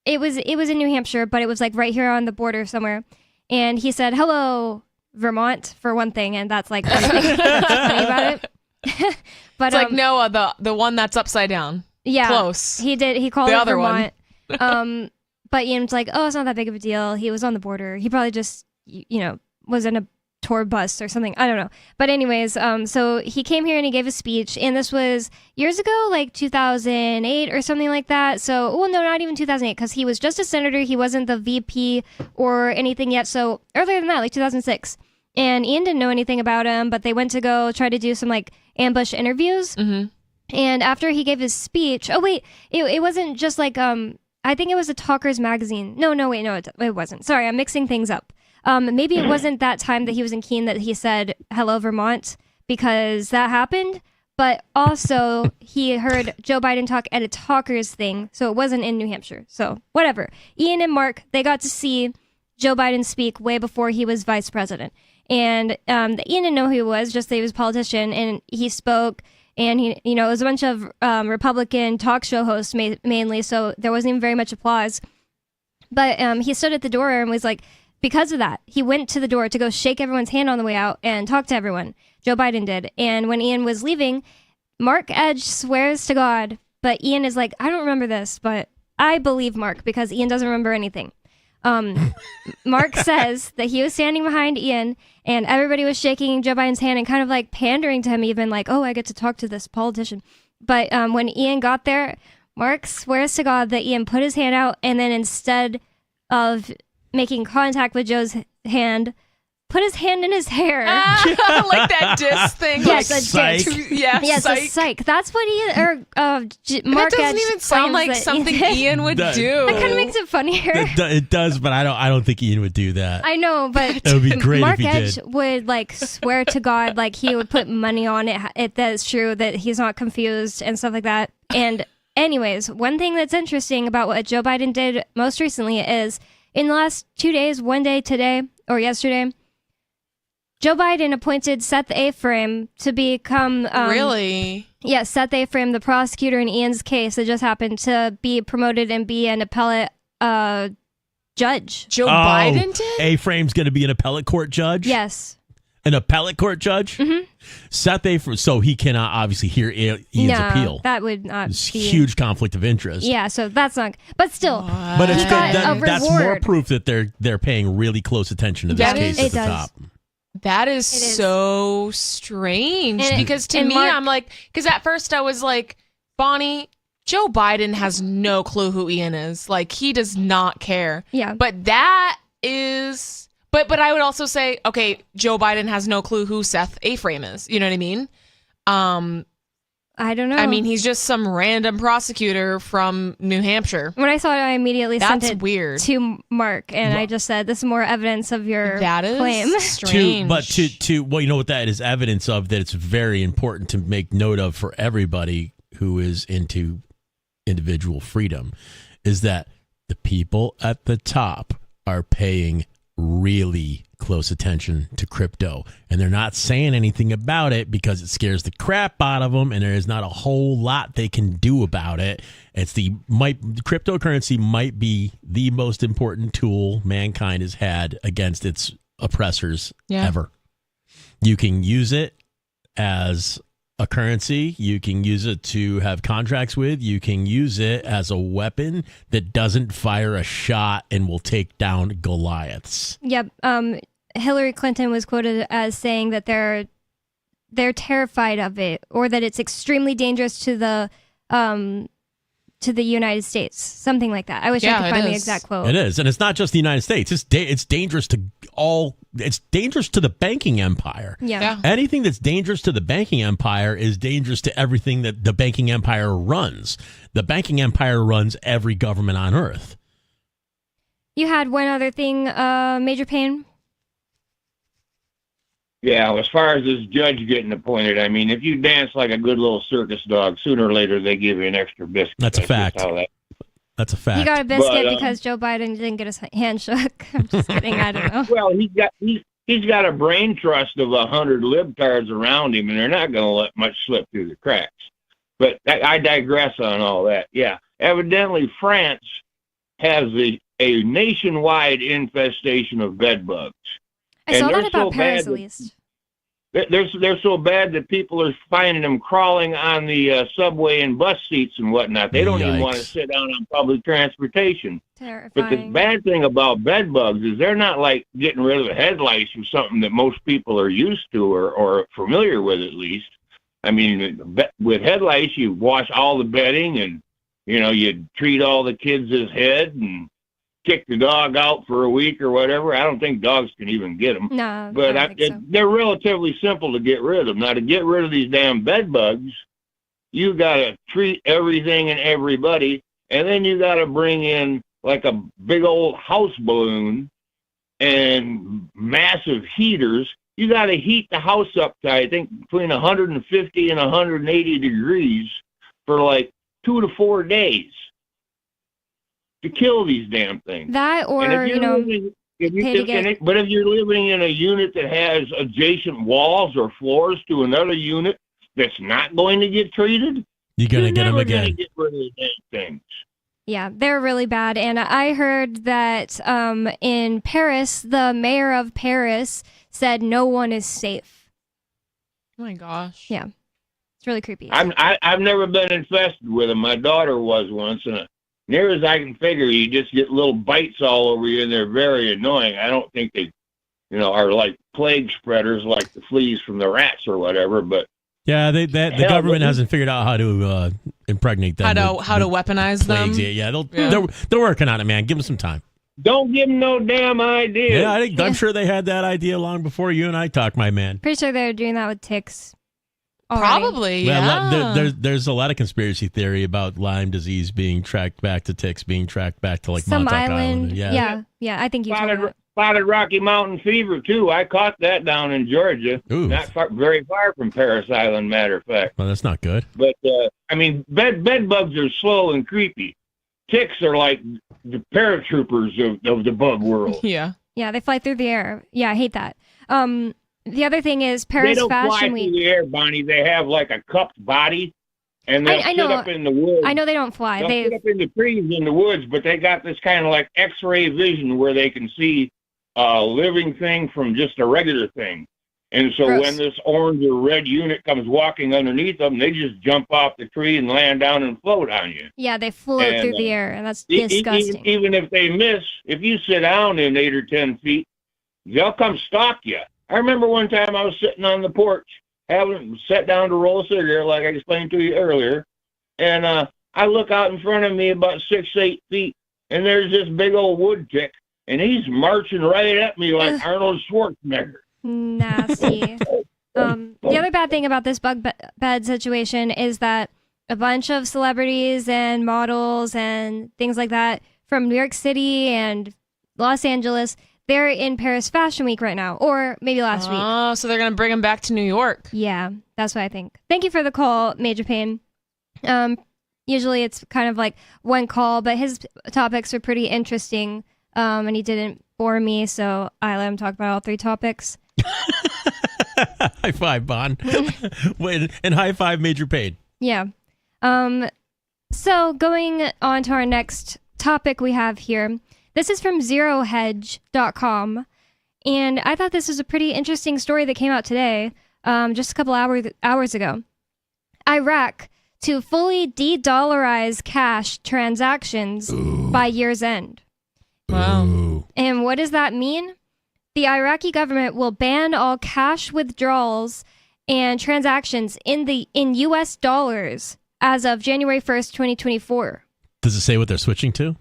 it was in New Hampshire, but it was like right here on the border somewhere. And he said, "Hello, Vermont," for one thing, and that's like one thing that's funny about it. But It's like Noah, the one that's upside down. yeah, Close. He did. He called The it other Vermont. one. But Ian's like, "Oh, it's not that big of a deal. He was on the border. He probably just, was in a tour bus or something. I don't know." But anyways, so he came here and he gave a speech, and this was years ago, like 2008 or something like that. So, well, no, not even 2008, because he was just a senator. He wasn't the VP or anything yet. So earlier than that, like 2006. And Ian didn't know anything about him, but they went to go try to do some like ambush interviews. Mm-hmm. And after he gave his speech, oh wait, it wasn't just like I think it was a Talkers magazine. No, it wasn't. Sorry, I'm mixing things up. Maybe it wasn't that time that he was in Keene that he said "Hello, Vermont," because that happened. But also, he heard Joe Biden talk at a Talkers thing, so it wasn't in New Hampshire. So whatever. Ian and Mark, they got to see Joe Biden speak way before he was vice president. And Ian didn't know who he was, just that he was a politician, and he spoke. And he, it was a bunch of Republican talk show hosts mainly, so there wasn't even very much applause. But he stood at the door and was like, because of that, he went to the door to go shake everyone's hand on the way out and talk to everyone. Joe Biden did. And when Ian was leaving, Mark Edge swears to God, but Ian is like, I don't remember this, but I believe Mark because Ian doesn't remember anything. Mark says that he was standing behind Ian and everybody was shaking Joe Biden's hand and kind of like pandering to him, even like, oh, I get to talk to this politician. But when Ian got there, Mark swears to God that Ian put his hand out and then instead of making contact with Joe's hand, put his hand in his hair. Like that diss thing. Yes, like, a diss. Yeah, yes, psych. a psych. That's what Mark That doesn't Edge even sound claims like that something Ian would do. That kind of makes it funnier. It does, but I don't think Ian would do that. I know, but It would be great Mark if he Edge did. would like swear to God, like he would put money on it that it's true, that he's not confused and stuff like that. And anyways, one thing that's interesting about what Joe Biden did most recently is in the last 2 days, one day today or yesterday, Joe Biden appointed Seth Aframe to become Really? Yes, Seth Aframe, the prosecutor in Ian's case that just happened, to be promoted and be an appellate judge. Joe Biden did? A-Frame's going to be an appellate court judge? Yes. An appellate court judge? Mm-hmm. Seth Aframe, so he cannot obviously hear Ian's No, appeal. that would not It's be huge conflict of interest. Yeah, so that's not. But still, But it's he got a that's more reward. proof that they're paying really close attention to this That case is- at the It top. That is so strange And- because to and me, Mark- I'm like, because at first I was like, Bonnie, Joe Biden has no clue who Ian is. Like, he does not care. Yeah. But that is, but I would also say, okay, Joe Biden has no clue who Seth Aframe is. You know what I mean? I don't know. I mean, he's just some random prosecutor from New Hampshire. When I saw it, I immediately sent That's it weird. to Mark, and I just said, "This is more evidence of your That is claim." strange. Well, you know what that is evidence of, that it's very important to make note of for everybody who is into individual freedom, is that the people at the top are paying really close attention to crypto, and they're not saying anything about it because it scares the crap out of them, and there is not a whole lot they can do about it. Cryptocurrency might be the most important tool mankind has had against its oppressors ever. You can use it as a currency. You can use it to have contracts with. You can use it as a weapon that doesn't fire a shot and will take down Goliaths. Yep. Hillary Clinton was quoted as saying that they're terrified of it, or that it's extremely dangerous to the United States, something like that. I wish I could find the exact quote. It is, and it's not just the United States. It's dangerous to all. It's dangerous to the banking empire. Yeah. Anything that's dangerous to the banking empire is dangerous to everything that the banking empire runs. The banking empire runs every government on earth. You had one other thing, Major Payne. Yeah, as far as this judge getting appointed, I mean, if you dance like a good little circus dog, sooner or later they give you an extra biscuit. That's a fact. just how that- That's a fact. He got a biscuit But, because Joe Biden didn't get his hand shook. I'm just kidding. I don't know. Well, he's got a brain trust of 100 libtards around him, and they're not going to let much slip through the cracks. But I digress on all that. Yeah, evidently France has a nationwide infestation of bed bugs. I saw And that they're about so Paris, bad at least. They're so bad that people are finding them crawling on the subway and bus seats and whatnot. They don't even want to sit down on public transportation. Terrifying. But the bad thing about bed bugs is they're not like getting rid of the head lice, or something that most people are used to or familiar with, at least. I mean, with head lice, you wash all the bedding, and you treat all the kids' head and kick the dog out for a week or whatever. I don't think dogs can even get them. No, But I don't think so. they're relatively simple to get rid of. Now, to get rid of these damn bed bugs, you got to treat everything and everybody, and then you got to bring in like a big old house balloon and massive heaters. You got to heat the house up to, I think, between 150 and 180 degrees for like 2 to 4 days to kill these damn things. That, or, And if you're living- but if you're living in a unit that has adjacent walls or floors to another unit that's not going to get treated, You're going to get them never gonna again. get rid of the damn things. Yeah, they're really bad. And I heard that in Paris, the mayor of Paris said no one is safe. Oh my gosh. Yeah, it's really creepy. I've never been infested with them. My daughter was once, and near as I can figure, you just get little bites all over you, and they're very annoying. I don't think they, are like plague spreaders, like the fleas from the rats or whatever. But yeah, the government hasn't figured out how to impregnate them. How to weaponize plagues. them. Yeah, they're working on it, man. Give them some time. Don't give them no damn idea. Yeah, I'm sure they had that idea long before you and I talked, my man. Pretty sure they're doing that with ticks. Already. Probably, yeah. There's a lot of conspiracy theory about Lyme disease being tracked back to ticks being tracked back to like some Montauk island. Yeah, I think you told that. Spotted Rocky Mountain fever too. I caught that down in Georgia, not very far from Paris Island. Matter of fact. Well, that's not good. But bed bugs are slow and creepy. Ticks are like the paratroopers of the bug world. Yeah, they fly through the air. Yeah, I hate that. The other thing is Paris Fashion Week. They don't fly through the air, Bonnie. They have like a cupped body, and they'll sit up in the woods. I know they don't fly. They'll sit up in the trees in the woods, but they got this kind of like X-ray vision where they can see a living thing from just a regular thing. And so when this orange or red unit comes walking underneath them, they just jump off the tree and land down and float on you. Yeah, they float through the air, and that's disgusting. Even if they miss, if you sit down in 8 or 10 feet, they'll come stalk you. I remember one time I was sitting on the porch, sat down to roll a cigarette, like I explained to you earlier, and I look out in front of me about 6, 8 feet, and there's this big old wood tick, and he's marching right at me like Arnold Schwarzenegger. Nasty. The other bad thing about this bug bed situation is that a bunch of celebrities and models and things like that from New York City and Los Angeles, they're in Paris Fashion Week right now, or maybe last week. Oh, so they're going to bring them back to New York. Yeah, that's what I think. Thank you for the call, Major Payne. Usually it's kind of like one call, but his topics are pretty interesting, and he didn't bore me, so I let him talk about all 3 topics. High five, Bon. And high five, Major Payne. Yeah. So going on to our next topic we have here. This is from ZeroHedge.com, and I thought this was a pretty interesting story that came out today, just a couple hours ago. Iraq to fully de-dollarize cash transactions by year's end. Wow. And what does that mean? The Iraqi government will ban all cash withdrawals and transactions in U.S. dollars as of January 1st, 2024. Does it say what they're switching to?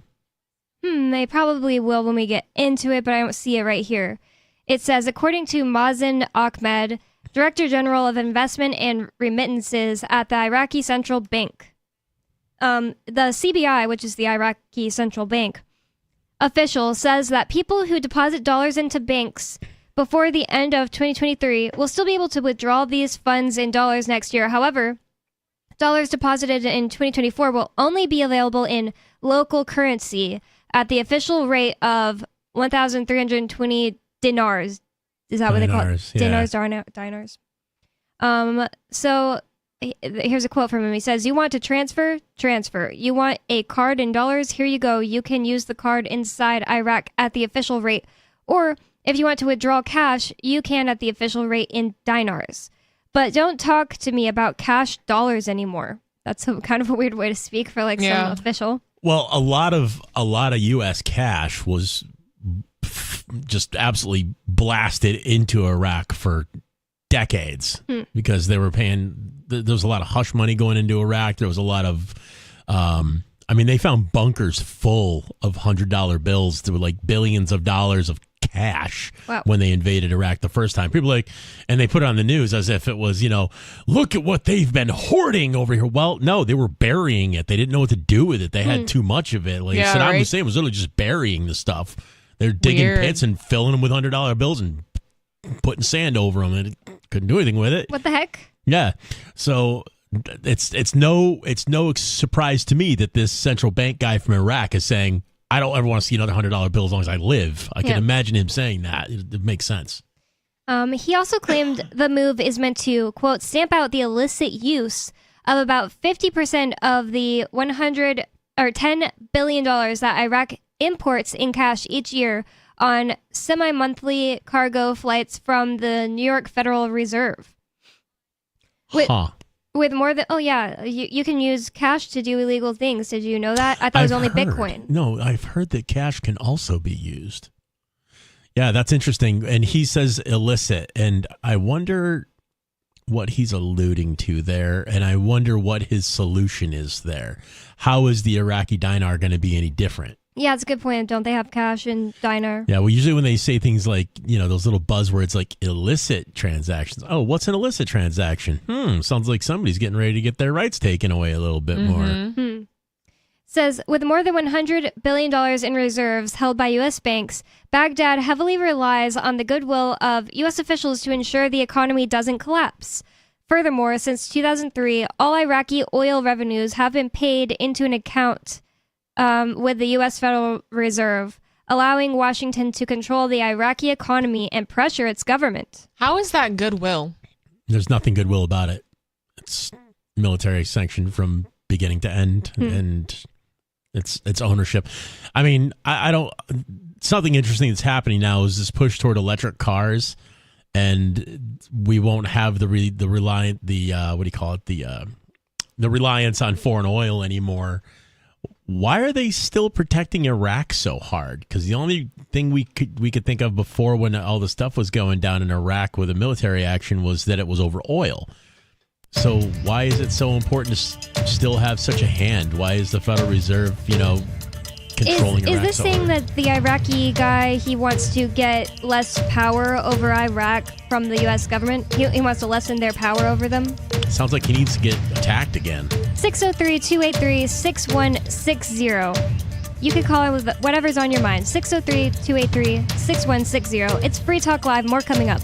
They probably will when we get into it, but I don't see it right here. It says, according to Mazen Ahmed, Director General of Investment and Remittances at the Iraqi Central Bank. The CBI, which is the Iraqi Central Bank, official says that people who deposit dollars into banks before the end of 2023 will still be able to withdraw these funds in dollars next year. However, dollars deposited in 2024 will only be available in local currency at the official rate of 1,320 dinars. Is that what they call it? Yeah. Dinars. So here's a quote from him. He says, "You want to transfer? Transfer. You want a card in dollars? Here you go. You can use the card inside Iraq at the official rate. Or if you want to withdraw cash, you can at the official rate in dinars. But don't talk to me about cash dollars anymore." That's kind of a weird way to speak for some official. Well, a lot of U.S. cash was just absolutely blasted into Iraq for decades because they were paying. There was a lot of hush money going into Iraq. There was a lot of, they found bunkers full of $100 bills. There were like billions of dollars of cash when they invaded Iraq the first time. People and they put it on the news as if it was, look at what they've been hoarding over here. Well, no, they were burying it. They didn't know what to do with it. They had too much of it. Like Saddam Hussein was literally just burying the stuff. They're digging pits and filling them with $100 bills and putting sand over them, and couldn't do anything with it. What the heck? Yeah. So it's no surprise to me that this central bank guy from Iraq is saying, I don't ever want to see another $100 bill as long as I live. I can imagine him saying that. It makes sense. He also claimed the move is meant to, quote, stamp out the illicit use of about 50% of the $100 $10 billion that Iraq imports in cash each year on semi-monthly cargo flights from the New York Federal Reserve. With more than you can use cash to do illegal things. Did you know that? I thought it was only Bitcoin. No, I've heard that cash can also be used. Yeah, that's interesting. And he says illicit, and I wonder what he's alluding to there, and I wonder what his solution is there. How is the Iraqi dinar going to be any different? Yeah, it's a good point. Don't they have cash in dinar? Yeah, well, usually when they say things like, those little buzzwords like illicit transactions. Oh, what's an illicit transaction? Sounds like somebody's getting ready to get their rights taken away a little bit more. Says, with more than $100 billion in reserves held by U.S. banks, Baghdad heavily relies on the goodwill of U.S. officials to ensure the economy doesn't collapse. Furthermore, since 2003, all Iraqi oil revenues have been paid into an account with the U.S. Federal Reserve, allowing Washington to control the Iraqi economy and pressure its government. How is that goodwill? There's nothing goodwill about it. It's military sanction from beginning to end, and it's ownership. I mean, I don't. Something interesting that's happening now is this push toward electric cars, and we won't have the reliance on foreign oil anymore. Why are they still protecting Iraq so hard? Because the only thing we could think of before, when all the stuff was going down in Iraq with the military action, was that it was over oil. So why is it so important to still have such a hand? Why is the Federal Reserve, controlling Iraq? Is this saying that the Iraqi guy, he wants to get less power over Iraq from the U.S. government? He wants to lessen their power over them? Sounds like he needs to get attacked again. 603-283-6160. You could call it with whatever's on your mind. 603-283-6160. It's Free Talk Live. More coming up.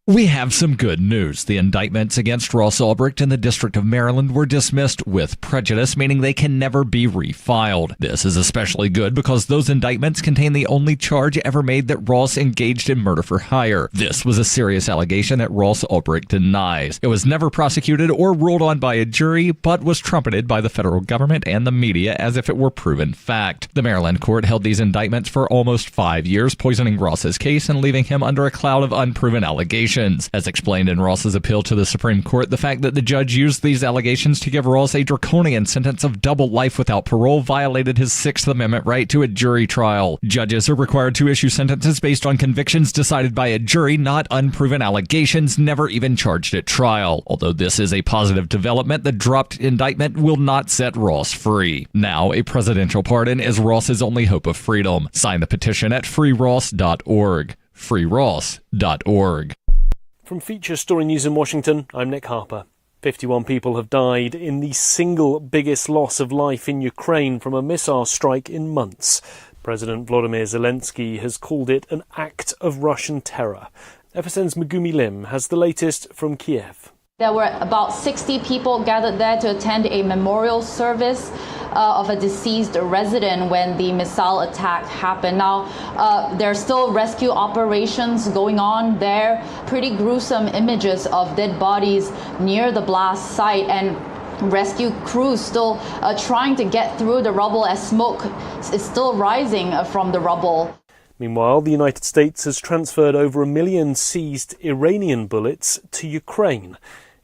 We have some good news. The indictments against Ross Ulbricht in the District of Maryland were dismissed with prejudice, meaning they can never be refiled. This is especially good because those indictments contain the only charge ever made that Ross engaged in murder for hire. This was a serious allegation that Ross Ulbricht denies. It was never prosecuted or ruled on by a jury, but was trumpeted by the federal government and the media as if it were proven fact. The Maryland court held these indictments for almost 5 years, poisoning Ross's case and leaving him under a cloud of unproven allegations. As explained in Ross's appeal to the Supreme Court, the fact that the judge used these allegations to give Ross a draconian sentence of double life without parole violated his Sixth Amendment right to a jury trial. Judges are required to issue sentences based on convictions decided by a jury, not unproven allegations never even charged at trial. Although this is a positive development, the dropped indictment will not set Ross free. Now, a presidential pardon is Ross's only hope of freedom. Sign the petition at freeross.org. freeross.org. From Feature Story News in Washington, I'm Nick Harper. 51 people have died in the single biggest loss of life in Ukraine from a missile strike in months. President Volodymyr Zelensky has called it an act of Russian terror. FSN's Megumi Lim has the latest from Kiev. There were about 60 people gathered there to attend a memorial service of a deceased resident when the missile attack happened. Now, there are still rescue operations going on there. Pretty gruesome images of dead bodies near the blast site, and rescue crews still trying to get through the rubble as smoke is still rising from the rubble. Meanwhile, the United States has transferred over 1 million seized Iranian bullets to Ukraine.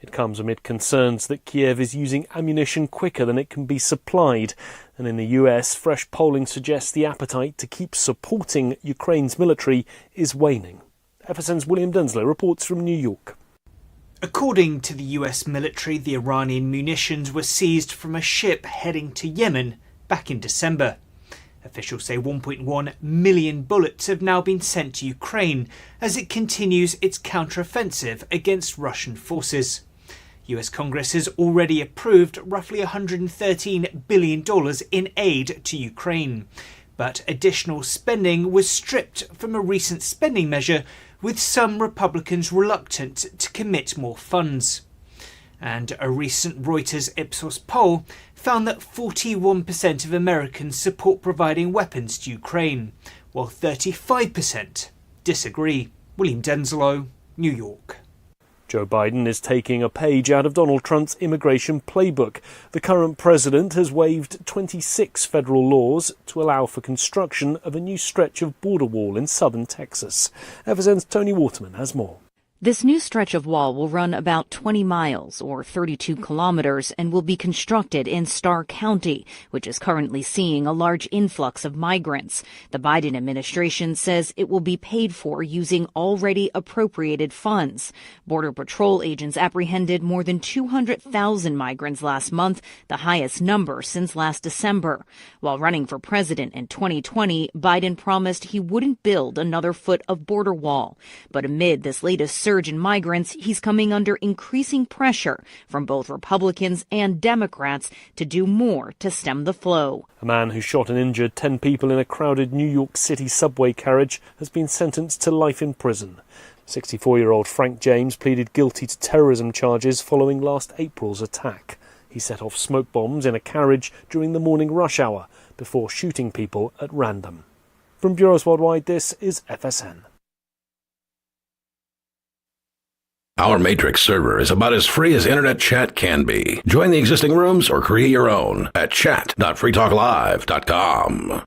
It comes amid concerns that Kiev is using ammunition quicker than it can be supplied. And in the US, fresh polling suggests the appetite to keep supporting Ukraine's military is waning. FSN's William Denslow reports from New York. According to the US military, the Iranian munitions were seized from a ship heading to Yemen back in December. Officials say 1.1 million bullets have now been sent to Ukraine as it continues its counteroffensive against Russian forces. US Congress has already approved roughly $113 billion in aid to Ukraine. But additional spending was stripped from a recent spending measure, with some Republicans reluctant to commit more funds. And a recent Reuters Ipsos poll found that 41% of Americans support providing weapons to Ukraine, while 35% disagree. William Denslow, New York. Joe Biden is taking a page out of Donald Trump's immigration playbook. The current president has waived 26 federal laws to allow for construction of a new stretch of border wall in southern Texas. FSN's Tony Waterman has more. This new stretch of wall will run about 20 miles or 32 kilometers and will be constructed in Starr County, which is currently seeing a large influx of migrants. The Biden administration says it will be paid for using already appropriated funds. Border Patrol agents apprehended more than 200,000 migrants last month, the highest number since last December. While running for president in 2020, Biden promised he wouldn't build another foot of border wall. But amid this latest surge in migrants, he's coming under increasing pressure from both Republicans and Democrats to do more to stem the flow. A man who shot and injured 10 people in a crowded New York City subway carriage has been sentenced to life in prison. 64-year-old Frank James pleaded guilty to terrorism charges following last April's attack. He set off smoke bombs in a carriage during the morning rush hour before shooting people at random. From Bureaus Worldwide, this is FSN. Our Matrix server is about as free as internet chat can be. Join the existing rooms or create your own at chat.freetalklive.com.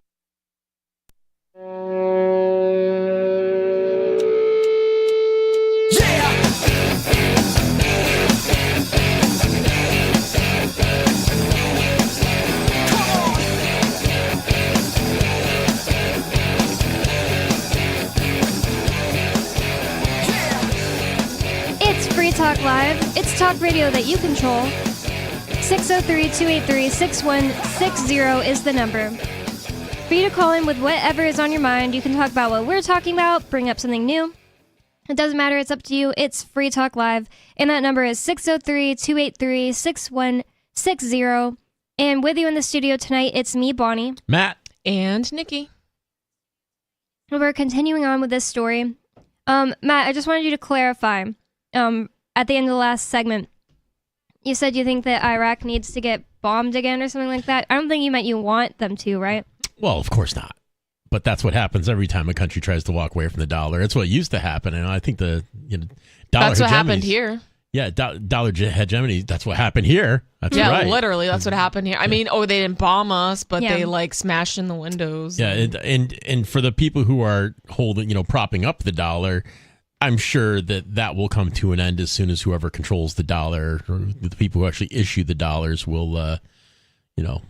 Talk Live. It's talk radio that you control. 603-283-6160 is the number. For you to call in with whatever is on your mind. You can talk about what we're talking about, bring up something new. It doesn't matter. It's up to you. It's Free Talk Live. And that number is 603-283-6160. And with you in the studio tonight, it's me, Bonnie. Matt. And Nikki. We're continuing on with this story. Matt, I just wanted you to clarify. At the end of the last segment, you said you think that Iraq needs to get bombed again or something like that. I don't think you meant you want them to, right? Well, of course not. But that's what happens every time a country tries to walk away from the dollar. It's what used to happen, and I think the dollar that's what happened here. Yeah, dollar hegemony. That's what happened here. That's yeah, right. Literally, that's what happened here. I mean, they didn't bomb us, but they smashed in the windows. Yeah, and for the people who are propping up the dollar, I'm sure that will come to an end as soon as whoever controls the dollar, or the people who actually issue the dollars, will,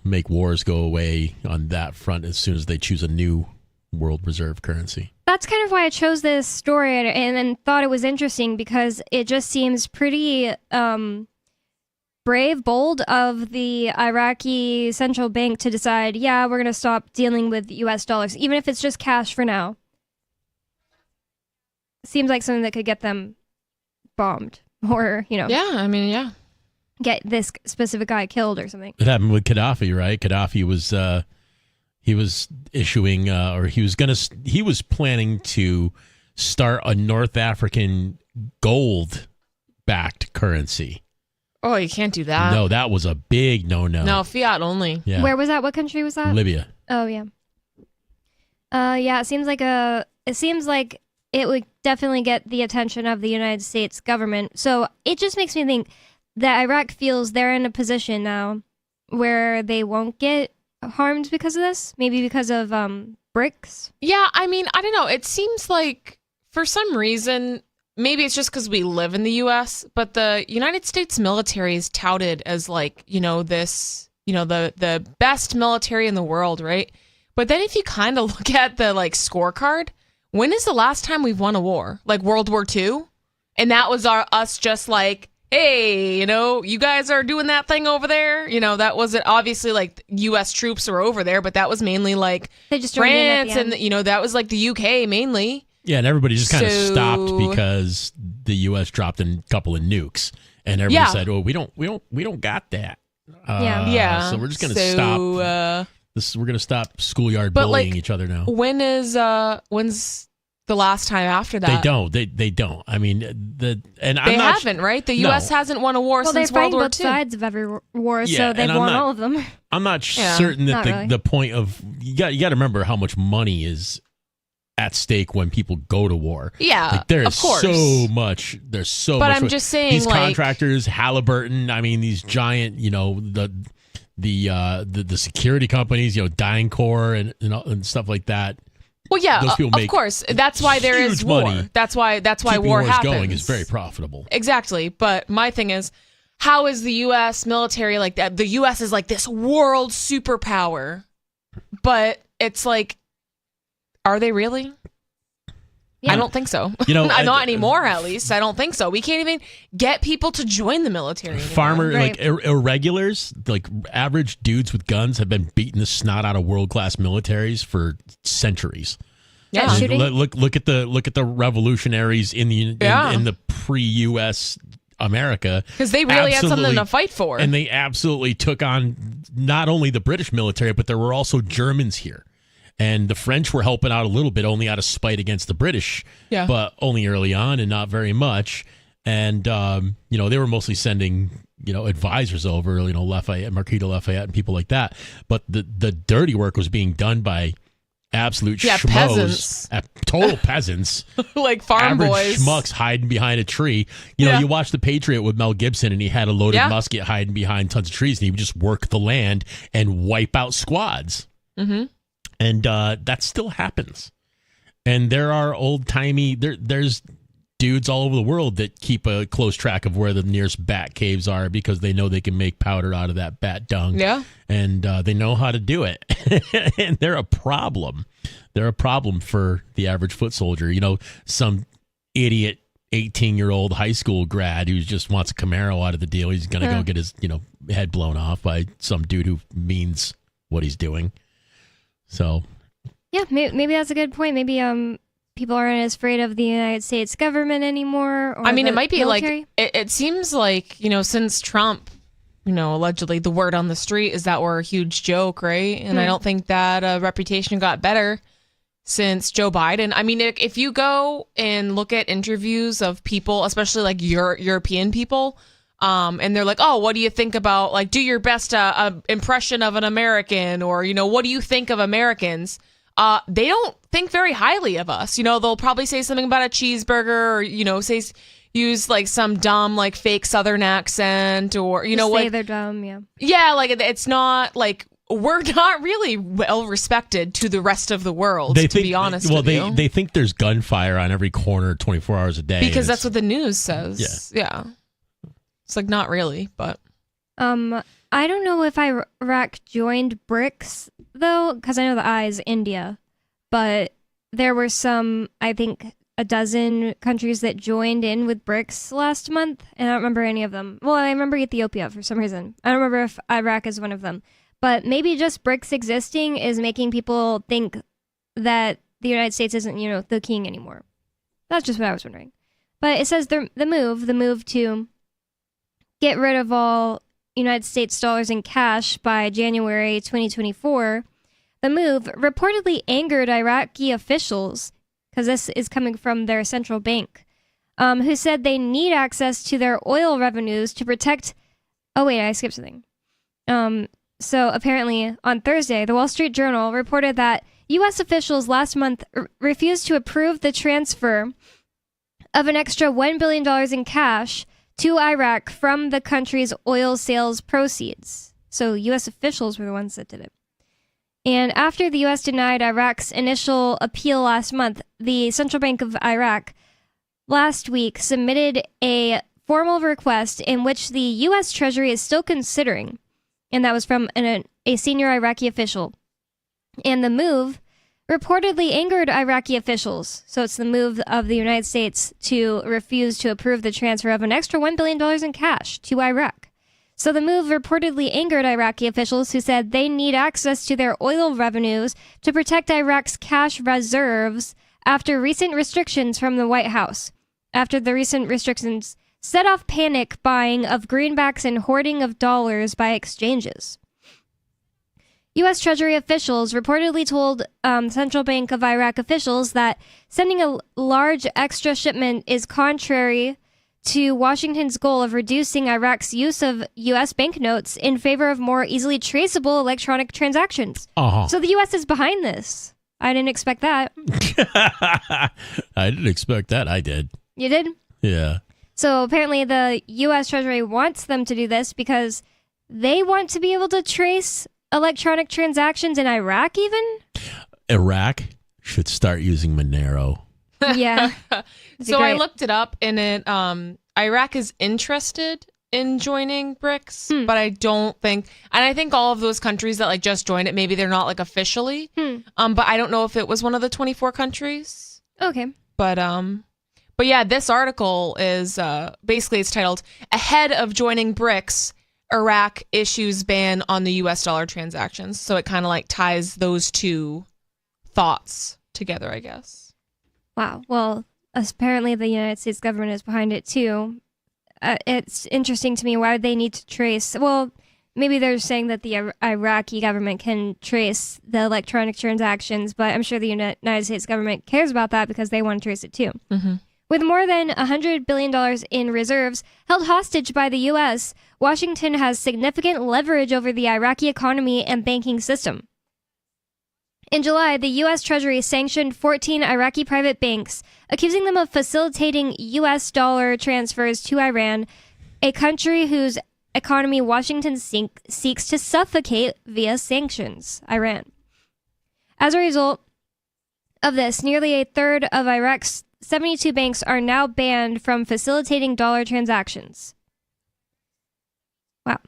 make wars go away on that front as soon as they choose a new world reserve currency. That's kind of why I chose this story and then thought it was interesting, because it just seems pretty brave, bold of the Iraqi central bank to decide, we're going to stop dealing with U.S. dollars, even if it's just cash for now. Seems like something that could get them bombed or, get this specific guy killed or something. It happened with Gaddafi, right? Gaddafi was issuing he was planning to start a North African gold-backed currency. Oh, you can't do that. No, that was a big no-no. No, fiat only. Yeah. Where was that? What country was that? Libya. Oh, yeah. It seems like it would definitely get the attention of the United States government. So it just makes me think that Iraq feels they're in a position now where they won't get harmed because of this. Maybe because of BRICS. Yeah, I mean, I don't know. It seems like for some reason, maybe it's just because we live in the U.S., but the United States military is touted as the best military in the world, right? But then if you kind of look at the scorecard, when is the last time we've won a war? Like World War II? And that was us just hey, you guys are doing that thing over there. That wasn't obviously U.S. troops are over there, but that was mainly they just France and, that was the UK mainly. Yeah, and everybody just kind of stopped because the U.S. dropped a couple of nukes. And everybody said, oh, we don't got that. So we're just going to stop. We're going to stop schoolyard bullying each other now. When's the last time after that? They don't. I mean, they haven't, right? The U.S. hasn't won a war since World War II. They're fighting both sides of every war, so they've won all of them. I'm not certain that the point of you got to remember how much money is at stake when people go to war. Yeah, like, there's of course. so much. There's so but much. I'm just saying, these like, contractors, Halliburton. I mean, these giant, the security companies, DynCorp and stuff like that. Well, yeah, Those people of make course. That's why there is huge war. money. That's why Keeping war wars happens. going is very profitable. Exactly. But my thing is, how is the U.S. military like that? The U.S. is like this world superpower, but it's like, are they really? I don't think so. Not anymore, at least. I don't think so. We can't even get people to join the military anymore. Like irregulars, like average dudes with guns have been beating the snot out of world-class militaries for centuries. Yeah. I mean, look at the revolutionaries in the pre-US America, because they really had something to fight for, and they absolutely took on not only the British military, but there were also Germans here. And the French were helping out a little bit, only out of spite against the British, but only early on and not very much. And, they were mostly sending, advisors over, Lafayette, Marquis de Lafayette and people like that. But the dirty work was being done by absolute schmoes, peasants. Total peasants. Like farm average boys. schmucks hiding behind a tree. You watch The Patriot with Mel Gibson, and he had a loaded musket hiding behind tons of trees, and he would just work the land and wipe out squads. Mm-hmm. And that still happens. And there are old-timey, there's dudes all over the world that keep a close track of where the nearest bat caves are because they know they can make powder out of that bat dung. Yeah. And they know how to do it. And they're a problem. They're a problem for the average foot soldier. Some idiot 18-year-old high school grad who just wants a Camaro out of the deal. He's going to go get his, head blown off by some dude who means what he's doing. So, yeah, maybe that's a good point. Maybe people aren't as afraid of the United States government anymore. Or it might be military. like it seems like since Trump, allegedly the word on the street is that we're a huge joke, right? And I don't think that reputation got better since Joe Biden. I mean, if you go and look at interviews of people, especially like European people. And they're like, oh, what do you think about, like, do your best impression of an American, or, what do you think of Americans? They don't think very highly of us. They'll probably say something about a cheeseburger, or, use like some dumb, like fake Southern accent, or, say they're dumb, yeah. Yeah, like it's not like, we're not really well respected to the rest of the world, be honest with you. They think there's gunfire on every corner 24 hours a day. Because that's what the news says. Yeah. It's like, not really, but. I don't know if Iraq joined BRICS, though, because I know the I is India. But there were some, I think, a dozen countries that joined in with BRICS last month, and I don't remember any of them. Well, I remember Ethiopia for some reason. I don't remember if Iraq is one of them. But maybe just BRICS existing is making people think that the United States isn't, the king anymore. That's just what I was wondering. But it says the move to get rid of all United States dollars in cash by January 2024. The move reportedly angered Iraqi officials, because this is coming from their central bank, who said they need access to their oil revenues to protect... Oh, wait, I skipped something. So apparently on Thursday, the Wall Street Journal reported that U.S. officials last month refused to approve the transfer of an extra $1 billion in cash to Iraq from the country's oil sales proceeds. So U.S. officials were the ones that did it. And after the U.S. denied Iraq's initial appeal last month, the Central Bank of Iraq last week submitted a formal request in which the U.S. Treasury is still considering, and that was from a senior Iraqi official. And the move reportedly angered Iraqi officials. So it's the move of the United States to refuse to approve the transfer of an extra $1 billion in cash to Iraq. So the move reportedly angered Iraqi officials who said they need access to their oil revenues to protect Iraq's cash reserves after recent restrictions from the White House. After the recent restrictions set off panic buying of greenbacks and hoarding of dollars by exchanges. U.S. Treasury officials reportedly told Central Bank of Iraq officials that sending a large extra shipment is contrary to Washington's goal of reducing Iraq's use of U.S. banknotes in favor of more easily traceable electronic transactions. Uh-huh. So the U.S. is behind this. I didn't expect that. I didn't expect that. I did. You did? Yeah. So apparently the U.S. Treasury wants them to do this because they want to be able to trace electronic transactions in Iraq even? Iraq should start using Monero. Yeah. So I looked it up, and it Iraq is interested in joining BRICS, but I don't think, and I think all of those countries that like just joined it, maybe they're not like officially, but I don't know if it was one of the 24 countries. Okay. But yeah, this article is basically it's titled "Ahead of Joining BRICS, Iraq Issues Ban on the U.S. Dollar Transactions." So it kind of like ties those two thoughts together, I guess. Wow. Well, apparently the United States government is behind it too. It's interesting to me why they need to trace. Well, maybe they're saying that the Iraqi government can trace the electronic transactions, but I'm sure the United States government cares about that because they want to trace it too. Mm-hmm. With more than $100 billion in reserves held hostage by the U.S., Washington has significant leverage over the Iraqi economy and banking system. In July, the U.S. Treasury sanctioned 14 Iraqi private banks, accusing them of facilitating U.S. dollar transfers to Iran, a country whose economy Washington seeks to suffocate via sanctions. Iran. As a result of this, nearly a third of Iraq's 72 banks are now banned from facilitating dollar transactions. Wow.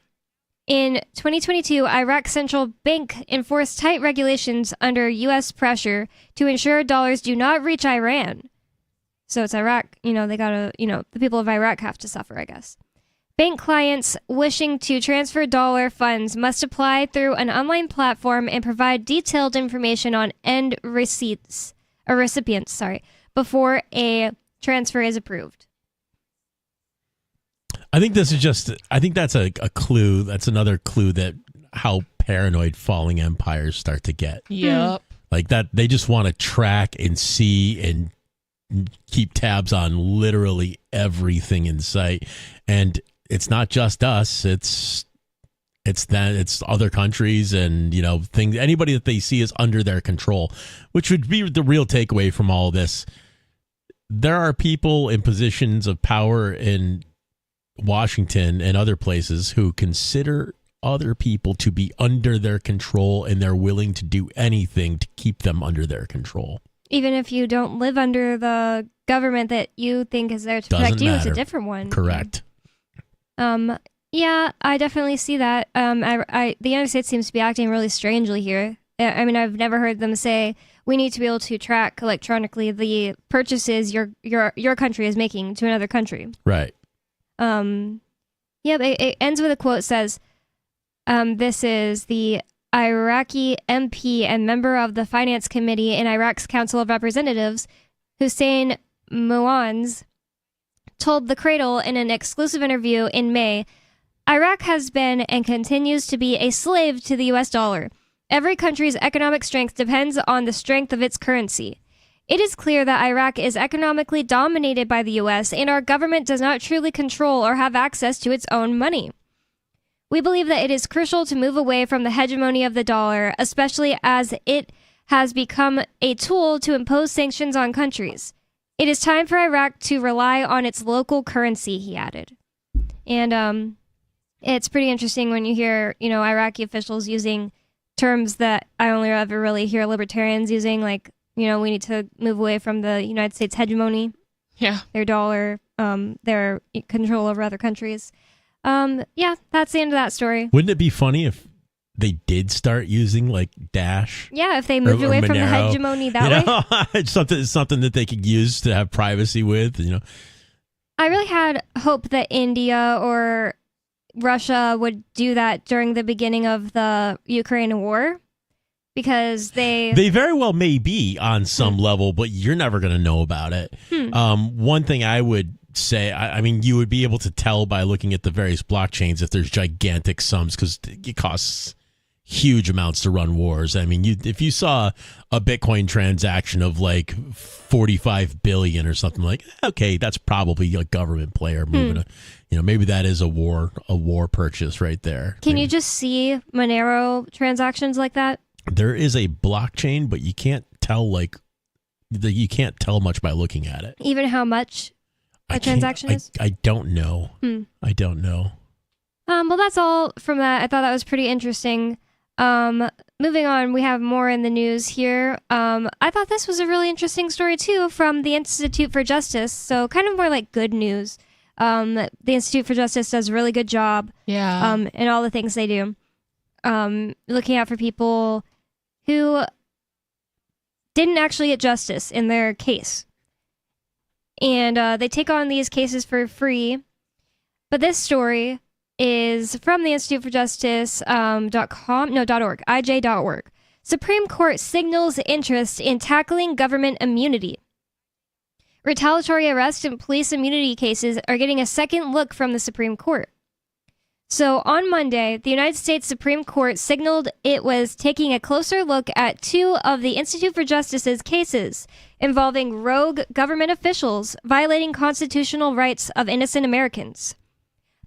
In 2022, Iraq's central bank enforced tight regulations under U.S. pressure to ensure dollars do not reach Iran. So it's Iraq, they gotta, the people of Iraq have to suffer, I guess. Bank clients wishing to transfer dollar funds must apply through an online platform and provide detailed information on end recipients, before a transfer is approved. I think that's a clue. That's another clue that how paranoid falling empires start to get. Yep. Like that, they just want to track and see and keep tabs on literally everything in sight. And it's not just us. It's other countries and, things, anybody that they see is under their control, which would be the real takeaway from all this. There are people in positions of power in Washington and other places who consider other people to be under their control, and they're willing to do anything to keep them under their control. Even if you don't live under the government that you think is there to protect you, it's a different one. Correct. Yeah, I definitely see that. The United States seems to be acting really strangely here. I mean, I've never heard them say we need to be able to track electronically the purchases your country is making to another country. Right. Yeah, it ends with a quote that says, this is the Iraqi MP and member of the Finance Committee in Iraq's Council of Representatives, Hussein Mouanz, told The Cradle in an exclusive interview in May, Iraq has been and continues to be a slave to the U.S. dollar. Every country's economic strength depends on the strength of its currency. It is clear that Iraq is economically dominated by the U.S., and our government does not truly control or have access to its own money. We believe that it is crucial to move away from the hegemony of the dollar, especially as it has become a tool to impose sanctions on countries. It is time for Iraq to rely on its local currency, he added. And it's pretty interesting when you hear, Iraqi officials using terms that I only ever really hear libertarians using, like, we need to move away from the United States hegemony. Yeah. Their dollar, their control over other countries. Yeah, that's the end of that story. Wouldn't it be funny if they did start using like Dash? Yeah, if they moved away from the hegemony that way. It's something that they could use to have privacy with, I really had hope that India or Russia would do that during the beginning of the Ukraine war. Because they very well may be on some level, but you're never going to know about it. One thing I would say, I mean, you would be able to tell by looking at the various blockchains if there's gigantic sums, because it costs huge amounts to run wars. I mean, if you saw a Bitcoin transaction of like 45 billion or something, like, okay, that's probably a government player moving maybe that is a war purchase right there. Can you just see Monero transactions like that? There is a blockchain, but you can't tell you can't tell much by looking at it. Even how much a transaction is? I don't know. I don't know. Well, that's all from that. I thought that was pretty interesting. Moving on, we have more in the news here. I thought this was a really interesting story, too, from the Institute for Justice. So kind of more like good news. The Institute for Justice does a really good job in all the things they do. Looking out for people who didn't actually get justice in their case. And they take on these cases for free. But this story is from the Institute for Justice .org, IJ.org. Supreme Court signals interest in tackling government immunity. Retaliatory arrest and police immunity cases are getting a second look from the Supreme Court. So on Monday, the United States Supreme Court signaled it was taking a closer look at two of the Institute for Justice's cases involving rogue government officials violating constitutional rights of innocent Americans.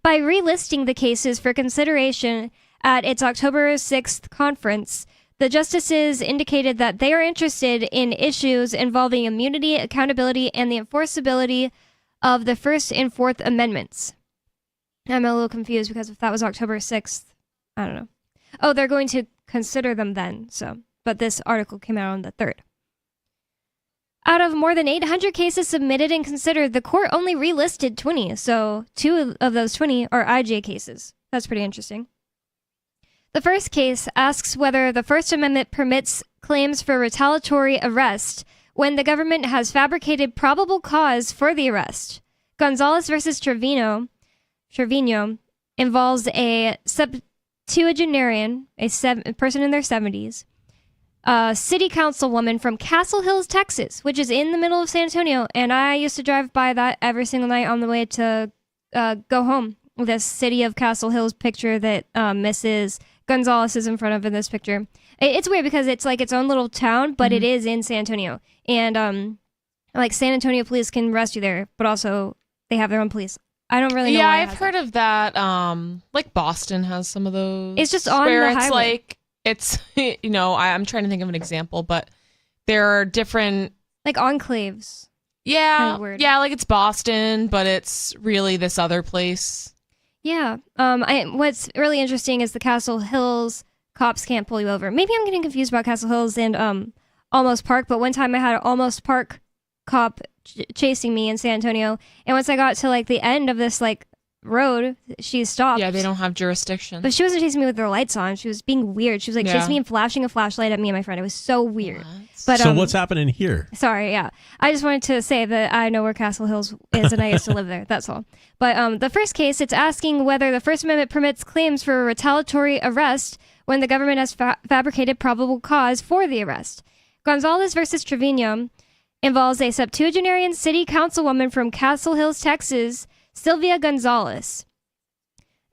By relisting the cases for consideration at its October 6th conference, the justices indicated that they are interested in issues involving immunity, accountability, and the enforceability of the First and Fourth Amendments. I'm a little confused because if that was October 6th, I don't know. Oh, they're going to consider them then, but this article came out on the 3rd. Out of more than 800 cases submitted and considered, the court only relisted 20, so 2 of those 20 are IJ cases. That's pretty interesting. The first case asks whether the First Amendment permits claims for retaliatory arrest when the government has fabricated probable cause for the arrest. Gonzalez versus Trevino involves a septuagenarian, a person in their 70s, a city councilwoman from Castle Hills, Texas, which is in the middle of San Antonio, and I used to drive by that every single night on the way to go home. This city of Castle Hills picture that Mrs. Gonzalez is in front of in this picture. It's weird because it's like its own little town, but it is in San Antonio. And like San Antonio police can arrest you there, but also they have their own police. I don't really know. Yeah, I've heard of that. Like Boston has some of those. It's just on where the it's highway. like it's I'm trying to think of an example, but there are different like enclaves. Yeah, kind of weird. yeah, like it's Boston, but it's really this other place. Yeah. What's really interesting is the Castle Hills cops can't pull you over. Maybe I'm getting confused about Castle Hills and Almost Park, but one time I had an Almost Park cop chasing me in San Antonio, and once I got to like the end of this like road, she stopped. Yeah, they don't have jurisdiction. But she wasn't chasing me with her lights on. She was being weird. She was like chasing me and flashing a flashlight at me and my friend. It was so weird. But so what's happening here? Sorry, yeah. I just wanted to say that I know where Castle Hills is and I used to live there. That's all. But the first case, it's asking whether the First Amendment permits claims for a retaliatory arrest when the government has fabricated probable cause for the arrest. Gonzalez versus Trevino involves a septuagenarian city councilwoman from Castle Hills, Texas, Sylvia Gonzalez,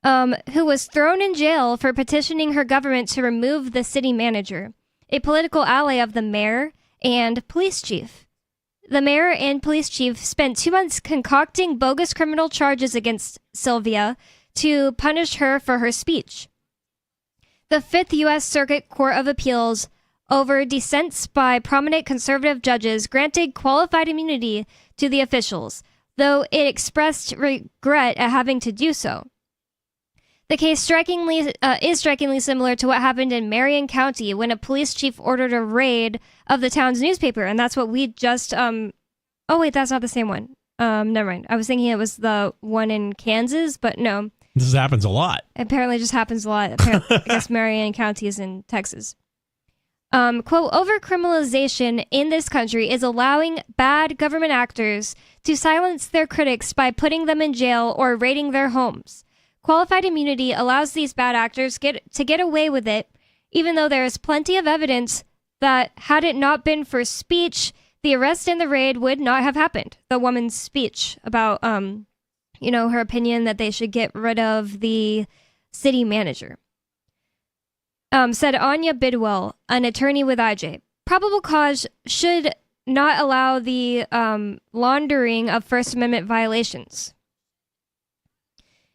who was thrown in jail for petitioning her government to remove the city manager, a political ally of the mayor and police chief. The mayor and police chief spent 2 months concocting bogus criminal charges against Sylvia to punish her for her speech. The Fifth U.S. Circuit Court of Appeals, over dissents by prominent conservative judges, granted qualified immunity to the officials, though it expressed regret at having to do so. The case is strikingly similar to what happened in Marion County when a police chief ordered a raid of the town's newspaper, and that's what we just oh wait, that's not the same one. Never mind. I was thinking it was the one in Kansas, but no. This happens a lot. Apparently, it just happens a lot. I guess Marion County is in Texas. Quote, overcriminalization in this country is allowing bad government actors to silence their critics by putting them in jail or raiding their homes. Qualified immunity allows these bad actors to get away with it, even though there is plenty of evidence that had it not been for speech, the arrest and the raid would not have happened. The woman's speech about, her opinion that they should get rid of the city manager. Said Anya Bidwell, an attorney with IJ. Probable cause should not allow the laundering of First Amendment violations.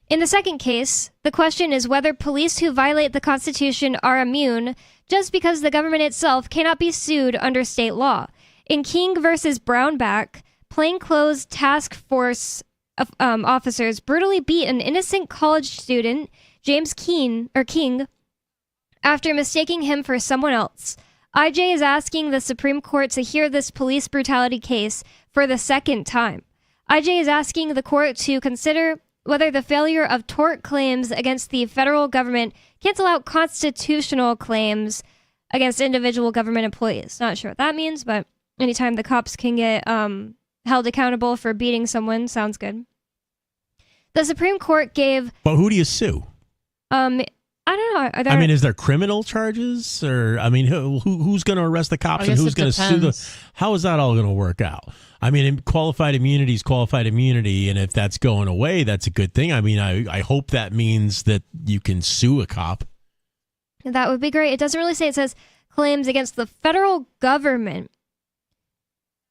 In the second case, the question is whether police who violate the Constitution are immune just because the government itself cannot be sued under state law. In King versus Brownback, plainclothes task force officers brutally beat an innocent college student, James King, after mistaking him for someone else. IJ is asking the Supreme Court to hear this police brutality case for the second time. IJ is asking the court to consider whether the failure of tort claims against the federal government cancel out constitutional claims against individual government employees. Not sure what that means, but anytime the cops can get held accountable for beating someone sounds good. The Supreme Court gave... But who do you sue? I don't know. I mean, is there criminal charges, or I mean, who's going to arrest the cops and who's going to sue the? How is that all going to work out? I mean, qualified immunity is qualified immunity, and if that's going away, that's a good thing. I mean, I hope that means that you can sue a cop. That would be great. It doesn't really say. It says claims against the federal government.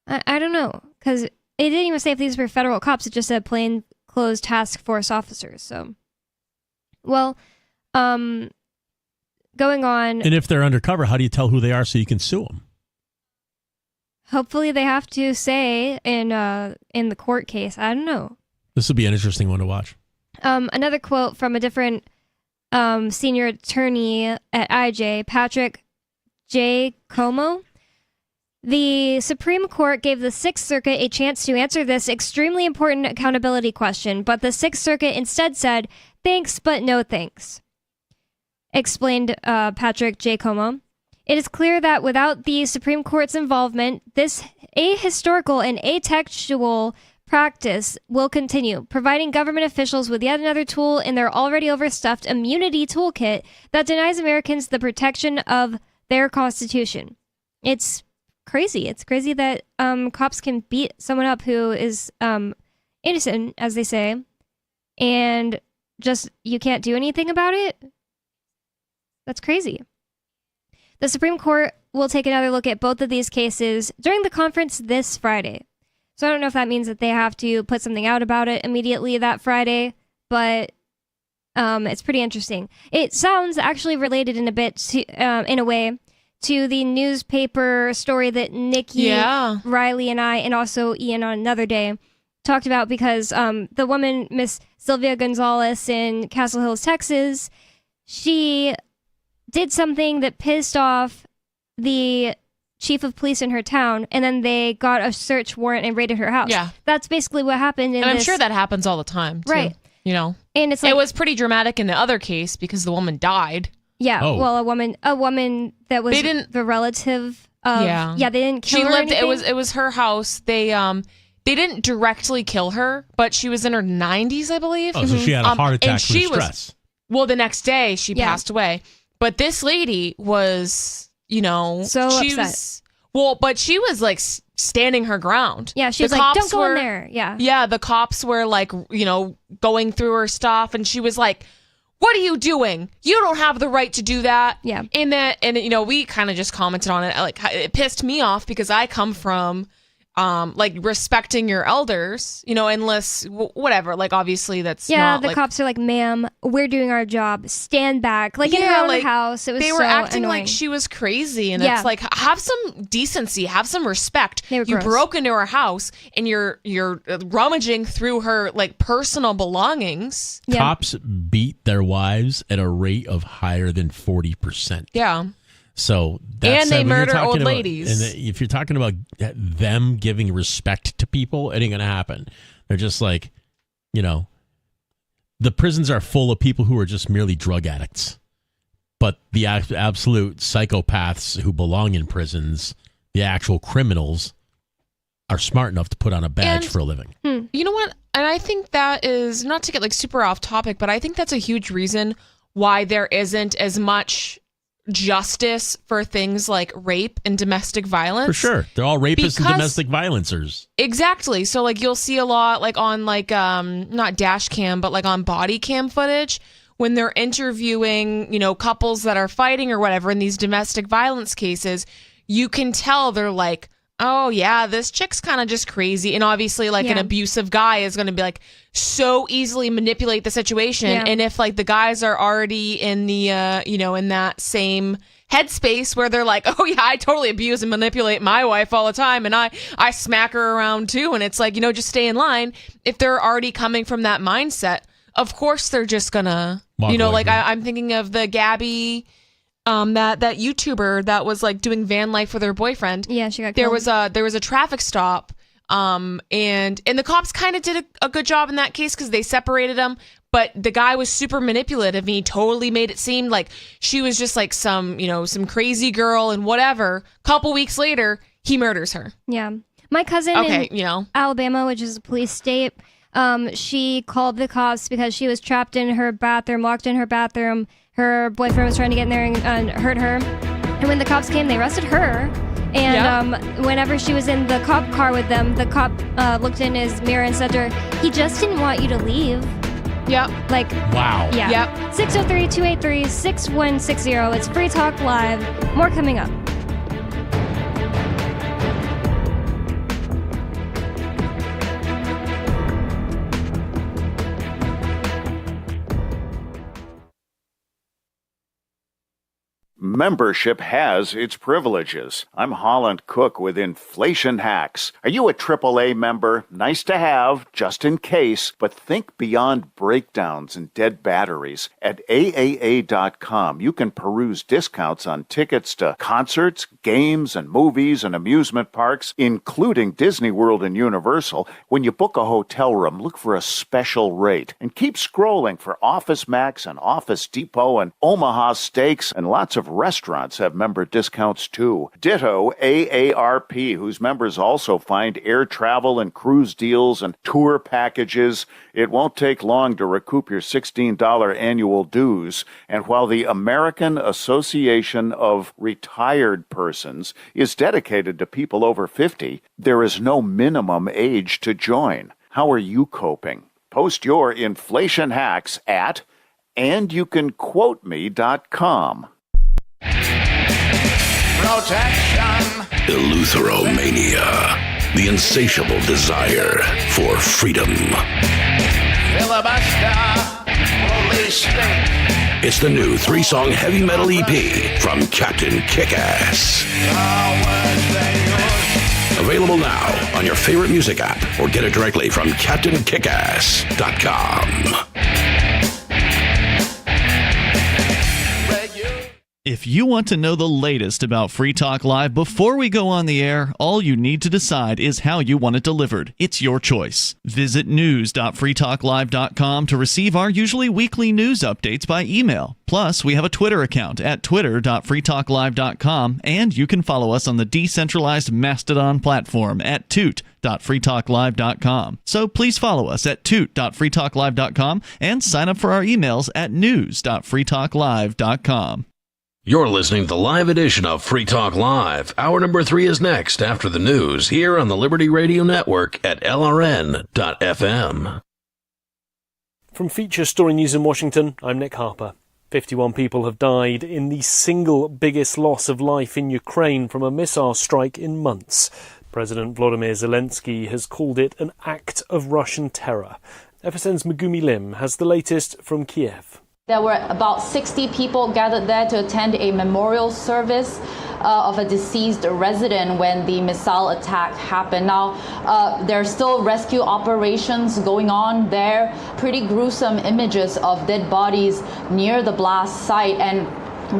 I don't know, because it didn't even say if these were federal cops. It just said plainclothes task force officers. So, well. Going on. And if they're undercover, how do you tell who they are so you can sue them? Hopefully they have to say in the court case. I don't know. This will be an interesting one to watch. Another quote from a different senior attorney at IJ, Patrick J. Como. The Supreme Court gave the Sixth Circuit a chance to answer this extremely important accountability question, but the Sixth Circuit instead said, "Thanks, but no thanks," explained Patrick J. Como. It is clear that without the Supreme Court's involvement, this ahistorical and atextual practice will continue, providing government officials with yet another tool in their already overstuffed immunity toolkit that denies Americans the protection of their Constitution. It's crazy. It's crazy that cops can beat someone up who is innocent, as they say, and just you can't do anything about it. That's crazy. The Supreme Court will take another look at both of these cases during the conference this Friday. So I don't know if that means that they have to put something out about it immediately that Friday, but it's pretty interesting. It sounds actually related in a bit to, in a way, to the newspaper story that Nikki, Riley, and I, and also Ian on another day, talked about, because the woman, Miss Sylvia Gonzalez in Castle Hills, Texas, she did something that pissed off the chief of police in her town, and then they got a search warrant and raided her house. Yeah. That's basically what happened. And I'm sure that happens all the time, too. Right. You know? And it's like, it was pretty dramatic in the other case because the woman died. Yeah, well, a woman that was the relative of... Yeah, they didn't kill her or anything? It was her house. They didn't directly kill her, but she was in her 90s, I believe. Oh, so she had a heart attack from stress. Well, the next day she passed away. But this lady was, you know... So she upset. But she was, like, standing her ground. Yeah, she was like, don't go in there. Yeah. Yeah, the cops were, like, you know, going through her stuff, and she was like... What are you doing? You don't have the right to do that. Yeah. And you know, we kind of just commented on it. Like, it pissed me off because I come from, like, respecting your elders, you know, unless whatever. Like, obviously that's not, the cops are like, ma'am, we're doing our job. Stand back. Like, in her own house. It was they were so acting annoying. like she was crazy, and it's like, have some decency, have some respect. You broke into her house and you're rummaging through her, like, personal belongings. Cops beat their wives at a rate of higher than 40%. Yeah. So and they murder old ladies. And if you're talking about them giving respect to people, it ain't gonna happen. They're just like, you know, the prisons are full of people who are just merely drug addicts. But the absolute psychopaths who belong in prisons, the actual criminals, are smart enough to put on a badge for a living. You know what? And I think that is, not to get like super off topic, but I think that's a huge reason why there isn't as much justice for things like rape and domestic violence. For sure. They're all rapists and domestic violencers. Exactly. So like you'll see a lot like on like not dash cam, but like on body cam footage when they're interviewing, you know, couples that are fighting or whatever in these domestic violence cases, you can tell they're like oh yeah, this chick's kind of just crazy. And obviously like an abusive guy is going to be like so easily manipulate the situation. Yeah. And if like the guys are already in the, in that same headspace where they're like, oh yeah, I totally abuse and manipulate my wife all the time. And I smack her around too. And it's like, just stay in line. If they're already coming from that mindset, of course they're just gonna, I'm thinking of the Gabby, that YouTuber that was like doing van life with her boyfriend. Yeah, she got killed. killed. There was a traffic stop, and the cops kind of did a good job in that case because they separated them. But the guy was super manipulative, and he totally made it seem like she was just like some crazy girl and whatever. Couple weeks later, he murders her. Yeah, my cousin in Alabama, which is a police state. She called the cops because she was trapped in her bathroom, locked in her bathroom. Her boyfriend was trying to get in there and hurt her. And when the cops came, they arrested her. And whenever she was in the cop car with them, the cop looked in his mirror and said to her, he just didn't want you to leave. Yep. Like, wow. Yeah. Yep. 603-283-6160. It's Free Talk Live. More coming up. Membership has its privileges. I'm Holland Cook with Inflation Hacks. Are you a AAA member? Nice to have, just in case, but think beyond breakdowns and dead batteries. At AAA.com, you can peruse discounts on tickets to concerts, games, and movies and amusement parks, including Disney World and Universal. When you book a hotel room, look for a special rate. And keep scrolling for Office Max and Office Depot and Omaha Steaks, and lots of restaurants have member discounts too. Ditto AARP, whose members also find air travel and cruise deals and tour packages. It won't take long to recoup your $16 annual dues. And while the American Association of Retired Persons is dedicated to people over 50, there is no minimum age to join. How are you coping? Post your inflation hacks at andyoucanquoteme.com. Protection. Eleutheromania. The insatiable desire for freedom. Filibuster. Police state. It's the new 3-song heavy metal EP from Captain Kickass. Available now on your favorite music app or get it directly from CaptainKickass.com. If you want to know the latest about Free Talk Live before we go on the air, all you need to decide is how you want it delivered. It's your choice. Visit news.freetalklive.com to receive our usually weekly news updates by email. Plus, we have a Twitter account at twitter.freetalklive.com, and you can follow us on the decentralized Mastodon platform at toot.freetalklive.com. So please follow us at toot.freetalklive.com and sign up for our emails at news.freetalklive.com. You're listening to the live edition of Free Talk Live. Hour number 3 is next after the news here on the Liberty Radio Network at LRN.FM. From Feature Story News in Washington, I'm Nick Harper. 51 people have died in the single biggest loss of life in Ukraine from a missile strike in months. President Volodymyr Zelensky has called it an act of Russian terror. FSN's Megumi Lim has the latest from Kiev. There were about 60 people gathered there to attend a memorial service of a deceased resident when the missile attack happened. Now, there are still rescue operations going on there. Pretty gruesome images of dead bodies near the blast site, and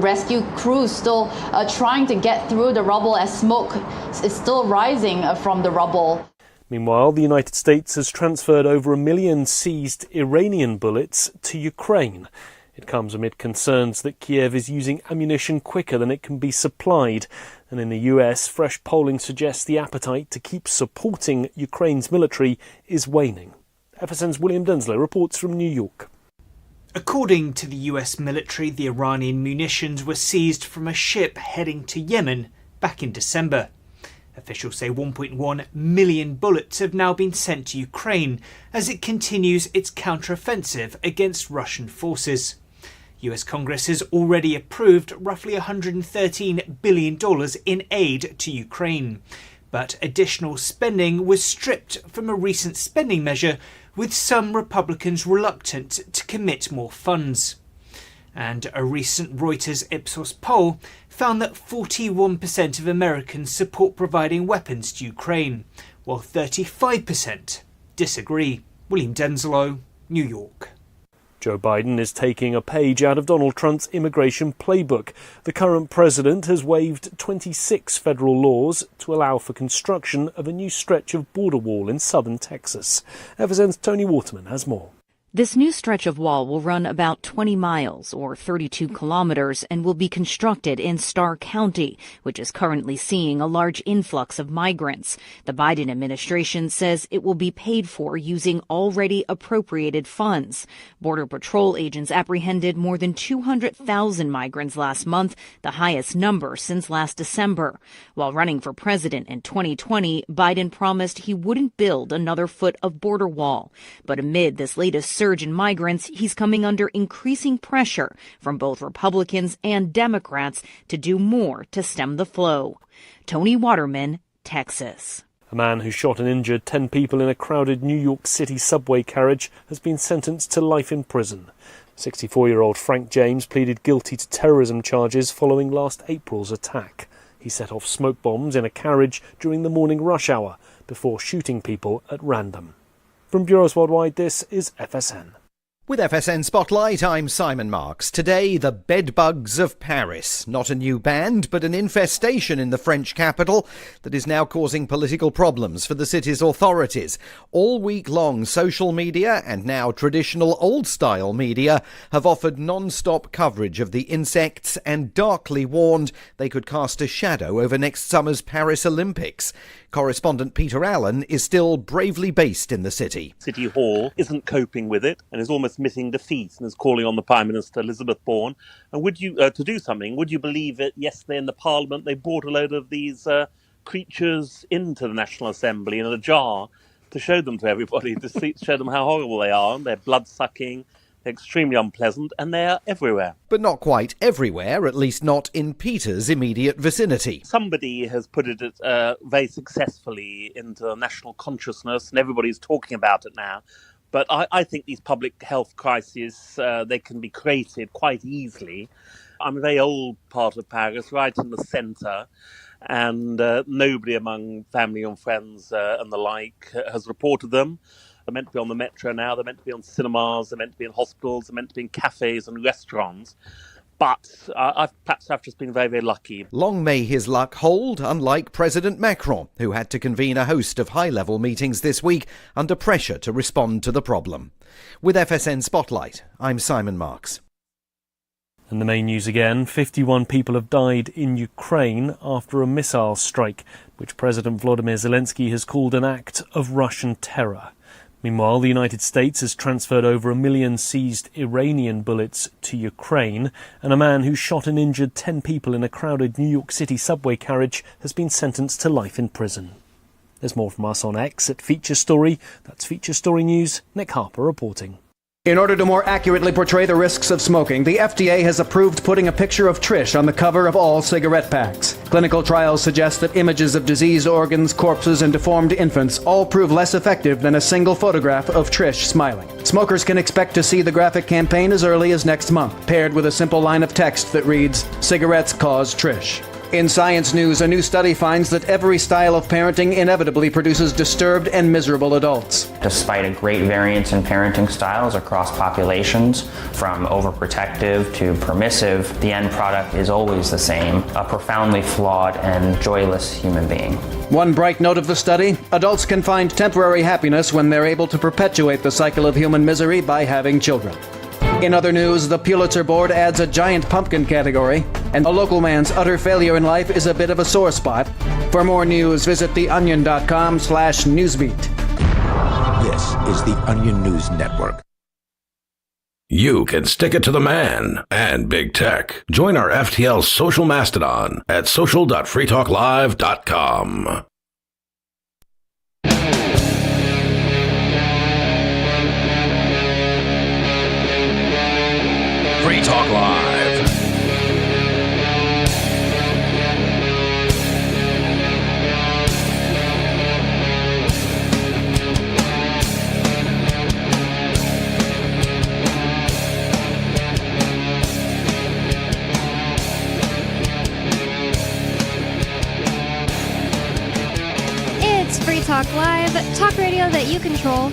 rescue crews still trying to get through the rubble as smoke is still rising from the rubble. Meanwhile, the United States has transferred over 1 million seized Iranian bullets to Ukraine. It comes amid concerns that Kiev is using ammunition quicker than it can be supplied. And in the US, fresh polling suggests the appetite to keep supporting Ukraine's military is waning. FSN's William Denslow reports from New York. According to the US military, the Iranian munitions were seized from a ship heading to Yemen back in December. Officials say 1.1 million bullets have now been sent to Ukraine as it continues its counteroffensive against Russian forces. US Congress has already approved roughly $113 billion in aid to Ukraine. But additional spending was stripped from a recent spending measure, with some Republicans reluctant to commit more funds. And a recent Reuters Ipsos poll found that 41% of Americans support providing weapons to Ukraine, while 35% disagree. William Denslow, New York. Joe Biden is taking a page out of Donald Trump's immigration playbook. The current president has waived 26 federal laws to allow for construction of a new stretch of border wall in southern Texas. FSN's Tony Waterman has more. This new stretch of wall will run about 20 miles or 32 kilometers and will be constructed in Starr County, which is currently seeing a large influx of migrants. The Biden administration says it will be paid for using already appropriated funds. Border Patrol agents apprehended more than 200,000 migrants last month, the highest number since last December. While running for president in 2020, Biden promised he wouldn't build another foot of border wall. But amid this latest surge in migrants, he's coming under increasing pressure from both Republicans and Democrats to do more to stem the flow. Tony Waterman, Texas. A man who shot and injured 10 people in a crowded New York City subway carriage has been sentenced to life in prison. 64-year-old Frank James pleaded guilty to terrorism charges following last April's attack. He set off smoke bombs in a carriage during the morning rush hour before shooting people at random. From Bureaus Worldwide, this is FSN. With FSN Spotlight, I'm Simon Marks. Today, the Bedbugs of Paris. Not a new band, but an infestation in the French capital that is now causing political problems for the city's authorities. All week long, social media and now traditional old-style media have offered non-stop coverage of the insects and darkly warned they could cast a shadow over next summer's Paris Olympics. Correspondent Peter Allen is still bravely based in the city. City Hall isn't coping with it and is almost missing defeat and is calling on the Prime Minister, Elizabeth Bourne, and would you to do something. Would you believe it? Yesterday in the Parliament they brought a load of these creatures into the National Assembly in a jar to show them to everybody, to show them how horrible they are. They're blood-sucking, they're extremely unpleasant, and they are everywhere. But not quite everywhere, at least not in Peter's immediate vicinity. Somebody has put it very successfully into national consciousness, and everybody's talking about it now. But I think these public health crises, they can be created quite easily. I'm a very old part of Paris, right in the centre, and nobody among family and friends and the like has reported them. They're meant to be on the metro now, they're meant to be on cinemas, they're meant to be in hospitals, they're meant to be in cafes and restaurants. But I've just been very, very lucky. Long may his luck hold, unlike President Macron, who had to convene a host of high-level meetings this week under pressure to respond to the problem. With FSN Spotlight, I'm Simon Marks. And the main news again, 51 people have died in Ukraine after a missile strike, which President Volodymyr Zelensky has called an act of Russian terror. Meanwhile, the United States has transferred over 1 million seized Iranian bullets to Ukraine, and a man who shot and injured 10 people in a crowded New York City subway carriage has been sentenced to life in prison. There's more from us on X at Feature Story. That's Feature Story News. Nick Harper reporting. In order to more accurately portray the risks of smoking, the FDA has approved putting a picture of Trish on the cover of all cigarette packs. Clinical trials suggest that images of diseased organs, corpses, and deformed infants all prove less effective than a single photograph of Trish smiling. Smokers can expect to see the graphic campaign as early as next month, paired with a simple line of text that reads, "Cigarettes cause Trish." In Science News, a new study finds that every style of parenting inevitably produces disturbed and miserable adults. Despite a great variance in parenting styles across populations, from overprotective to permissive, the end product is always the same, a profoundly flawed and joyless human being. One bright note of the study, adults can find temporary happiness when they're able to perpetuate the cycle of human misery by having children. In other news, the Pulitzer Board adds a giant pumpkin category, and a local man's utter failure in life is a bit of a sore spot. For more news, visit theonion.com/newsbeat. This is the Onion News Network. You can stick it to the man and big tech. Join our FTL social mastodon at social.freetalklive.com. Free Talk Live. It's Free Talk Live, talk radio that you control.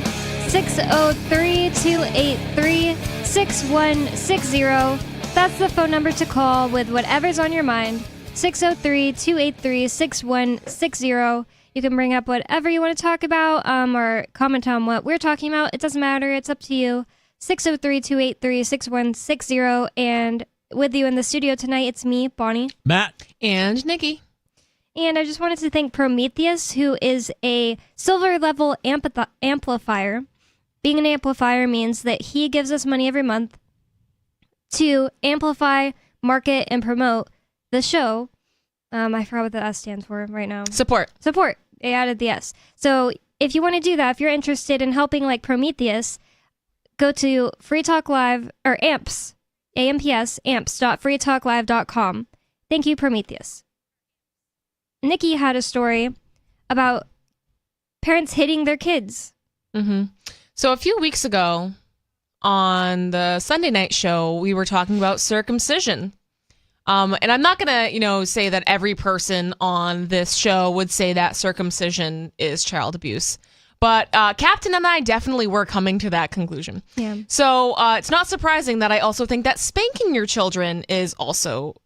603-283-6160. That's the phone number to call with whatever's on your mind. 603-283-6160. You can bring up whatever you want to talk about or comment on what we're talking about. It doesn't matter. It's up to you. 603-283-6160. And with you in the studio tonight, it's me, Bonnie. Matt. And Nikki. And I just wanted to thank Prometheus, who is a silver level amplifier. Being an amplifier means that he gives us money every month to amplify, market, and promote the show. I forgot what the S stands for right now. Support. They added the S. So if you want to do that, if you're interested in helping like Prometheus, go to Free Talk Live or amps, amps.freetalklive.com. Thank you, Prometheus. Nikki had a story about parents hitting their kids. Mm-hmm. So a few weeks ago on the Sunday night show, we were talking about circumcision. And I'm not going to, say that every person on this show would say that circumcision is child abuse. But Captain and I definitely were coming to that conclusion. Yeah. So it's not surprising that I also think that spanking your children is also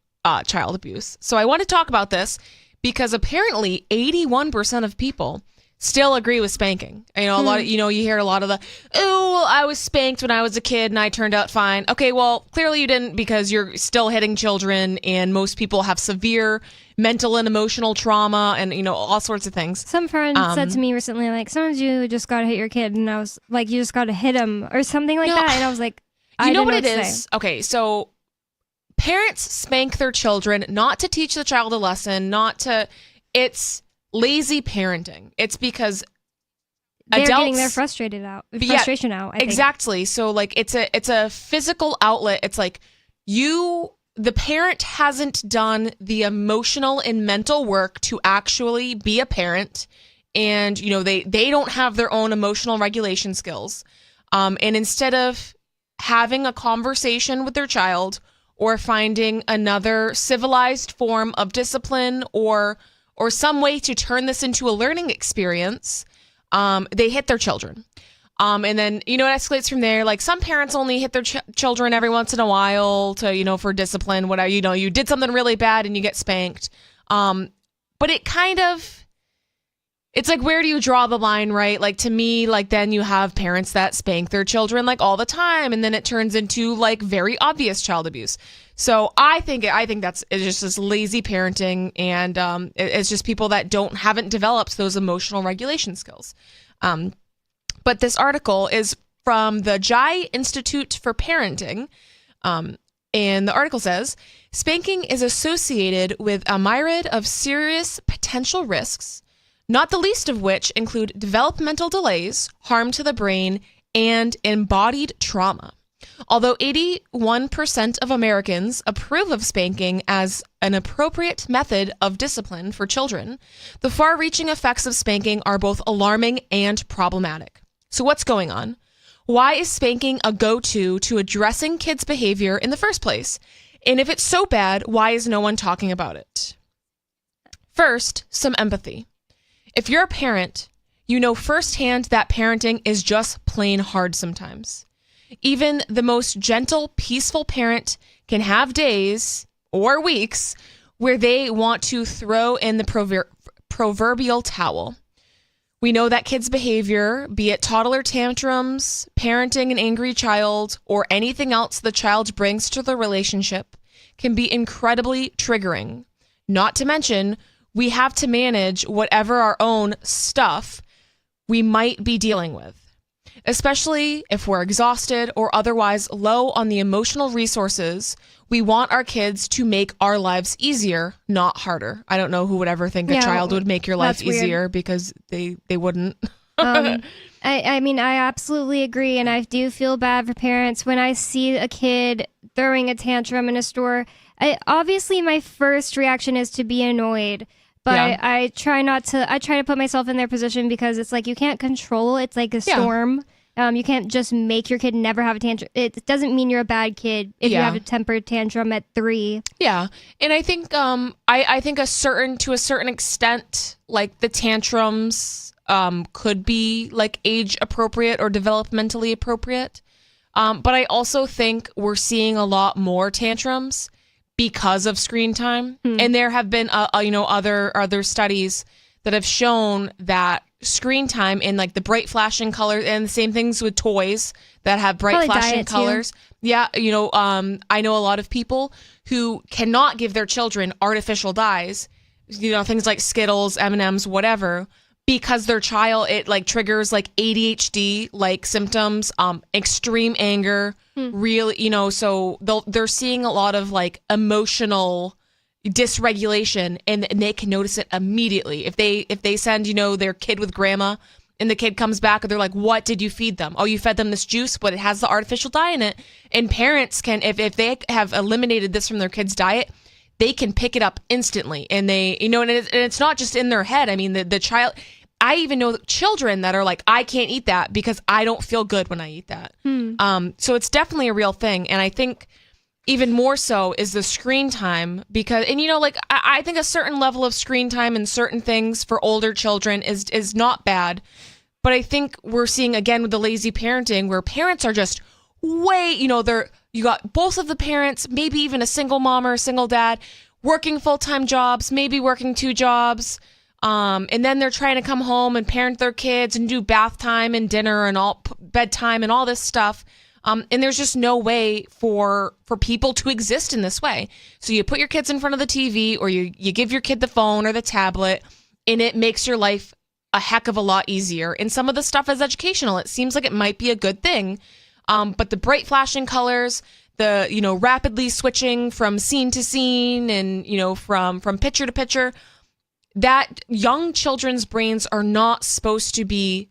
child abuse. So I want to talk about this because apparently 81% of people still agree with spanking. A lot of, you hear a lot of the, oh, I was spanked when I was a kid and I turned out fine. Okay, well, clearly you didn't because you're still hitting children and most people have severe mental and emotional trauma and, all sorts of things. Some friend said to me recently, like, sometimes you just got to hit your kid. And I was like, you just got to hit him or something like that. And I was like, I know didn't what know it to is? say. Okay, so parents spank their children not to teach the child a lesson, it's lazy parenting. It's because They're adults getting their frustration out. I think. Exactly. So like it's a physical outlet. It's like the parent hasn't done the emotional and mental work to actually be a parent, and they don't have their own emotional regulation skills. And instead of having a conversation with their child or finding another civilized form of discipline or some way to turn this into a learning experience, they hit their children. And then, it escalates from there. Like some parents only hit their children every once in a while to, for discipline, whatever, you did something really bad and you get spanked. But it's like, where do you draw the line, right? Like to me, like then you have parents that spank their children like all the time. And then it turns into like very obvious child abuse. So I think it's just this lazy parenting, and it's just people that haven't developed those emotional regulation skills. But this article is from the Jai Institute for Parenting, and the article says, spanking is associated with a myriad of serious potential risks, not the least of which include developmental delays, harm to the brain, and embodied trauma. Although 81% of Americans approve of spanking as an appropriate method of discipline for children, the far-reaching effects of spanking are both alarming and problematic. So what's going on? Why is spanking a go-to to addressing kids' behavior in the first place? And if it's so bad, why is no one talking about it? First, some empathy. If you're a parent, you know firsthand that parenting is just plain hard sometimes. Even the most gentle, peaceful parent can have days or weeks where they want to throw in the proverbial towel. We know that kids' behavior, be it toddler tantrums, parenting an angry child, or anything else the child brings to the relationship, can be incredibly triggering. Not to mention, we have to manage whatever our own stuff we might be dealing with. Especially if we're exhausted or otherwise low on the emotional resources, we want our kids to make our lives easier, not harder. I don't know who would ever think a child would make your life easier because they wouldn't. I mean, I absolutely agree, and I do feel bad for parents when I see a kid throwing a tantrum in a store. Obviously, my first reaction is to be annoyed. But Yeah. I try to put myself in their position because it's like you can't control. It's like a storm. You can't just make your kid never have a tantrum. It doesn't mean you're a bad kid if you Yeah. have a temper tantrum at 3. Yeah, and I think I think to a certain extent, like the tantrums could be like age appropriate or developmentally appropriate, but I also think we're seeing a lot more tantrums because of screen time, and there have been other studies that have shown that screen time and like the bright flashing colors, and the same things with toys that have bright Probably flashing diet, too. colors. Yeah, I know a lot of people who cannot give their children artificial dyes, things like Skittles, M&Ms, whatever, because their child, it like triggers like ADHD like symptoms, extreme anger, really, so they're seeing a lot of like emotional dysregulation, and they can notice it immediately. If they send their kid with grandma, and the kid comes back and they're like, what did you feed them? Oh, you fed them this juice, but it has the artificial dye in it. And parents can, if they have eliminated this from their kid's diet, they can pick it up instantly. And they, and it's not just in their head. I mean, the child, I even know children that are like, I can't eat that because I don't feel good when I eat that. So it's definitely a real thing. And I think even more so is the screen time, because, and I think a certain level of screen time and certain things for older children is not bad. But I think we're seeing again with the lazy parenting where parents are just way, you got both of the parents, maybe even a single mom or a single dad working full-time jobs, maybe working 2 jobs. And then they're trying to come home and parent their kids and do bath time and dinner and all bedtime and all this stuff. And there's just no way for people to exist in this way. So you put your kids in front of the TV, or you give your kid the phone or the tablet, and it makes your life a heck of a lot easier. And some of the stuff is educational. It seems like it might be a good thing. But the bright flashing colors, the, rapidly switching from scene to scene and, from picture to picture, that young children's brains are not supposed to be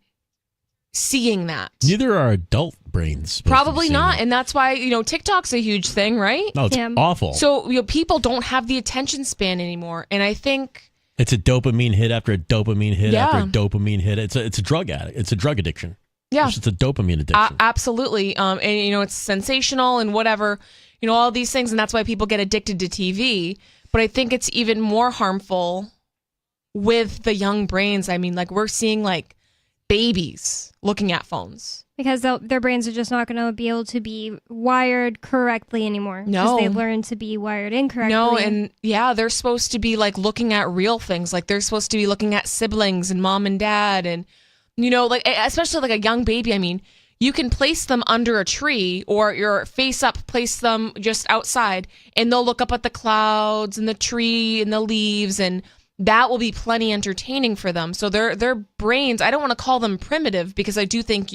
seeing that. Neither are adult brains. Probably not. And that's why, TikTok's a huge thing, right? No, it's awful. So, people don't have the attention span anymore. And I think it's a dopamine hit after a dopamine hit Yeah. after a dopamine hit. It's a drug addict. It's a drug addiction. Yeah. It's just a dopamine addiction. Absolutely. And, it's sensational and whatever, all these things. And that's why people get addicted to TV. But I think it's even more harmful with the young brains. I mean, like we're seeing like babies looking at phones. Because their brains are just not going to be able to be wired correctly anymore. No. Because they learn to be wired incorrectly. No, and yeah, they're supposed to be like looking at real things. Like they're supposed to be looking at siblings and mom and dad and, like especially like a young baby. I mean, you can place them under a tree or your face up, place them just outside and they'll look up at the clouds and the tree and the leaves, and that will be plenty entertaining for them. So their brains, I don't want to call them primitive because I do think,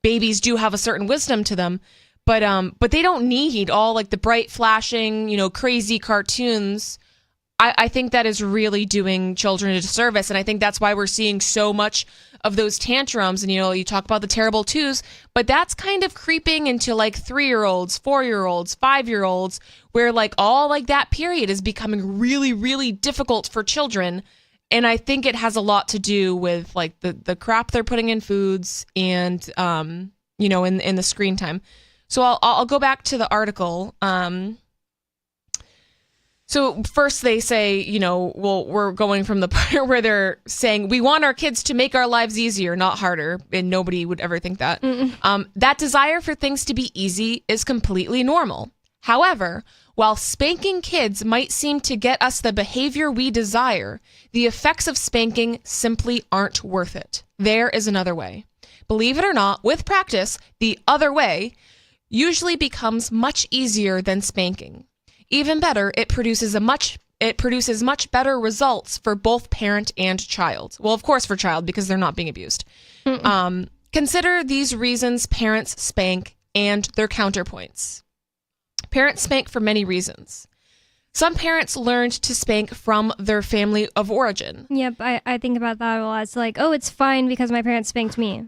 babies do have a certain wisdom to them, but they don't need all like the bright flashing, crazy cartoons. I think that is really doing children a disservice. And I think that's why we're seeing so much of those tantrums. And, you talk about the terrible twos, but that's kind of creeping into like 3-year-olds, 4-year-olds, 5-year-olds, where like all like that period is becoming really, really difficult for children. And I think it has a lot to do with like the crap they're putting in foods and, in the screen time. So I'll go back to the article. So first they say, we're going from the part where they're saying we want our kids to make our lives easier, not harder. And nobody would ever think that. That desire for things to be easy is completely normal. However, while spanking kids might seem to get us the behavior we desire, the effects of spanking simply aren't worth it. There is another way. Believe it or not, with practice, the other way usually becomes much easier than spanking. Even better, it produces much better results for both parent and child. Well, of course for child, because they're not being abused. Consider these reasons parents spank and their counterpoints. Parents spank for many reasons. Some parents learned to spank from their family of origin. Yep, I think about that a lot. It's like, oh, it's fine because my parents spanked me.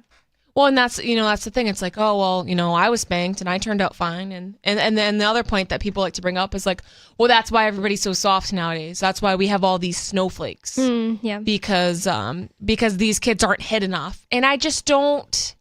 Well, and that's the thing. It's like, oh, well, I was spanked and I turned out fine. And then the other point that people like to bring up is like, well, that's why everybody's so soft nowadays. That's why we have all these snowflakes. Yeah. Because these kids aren't hit enough. And I just don't.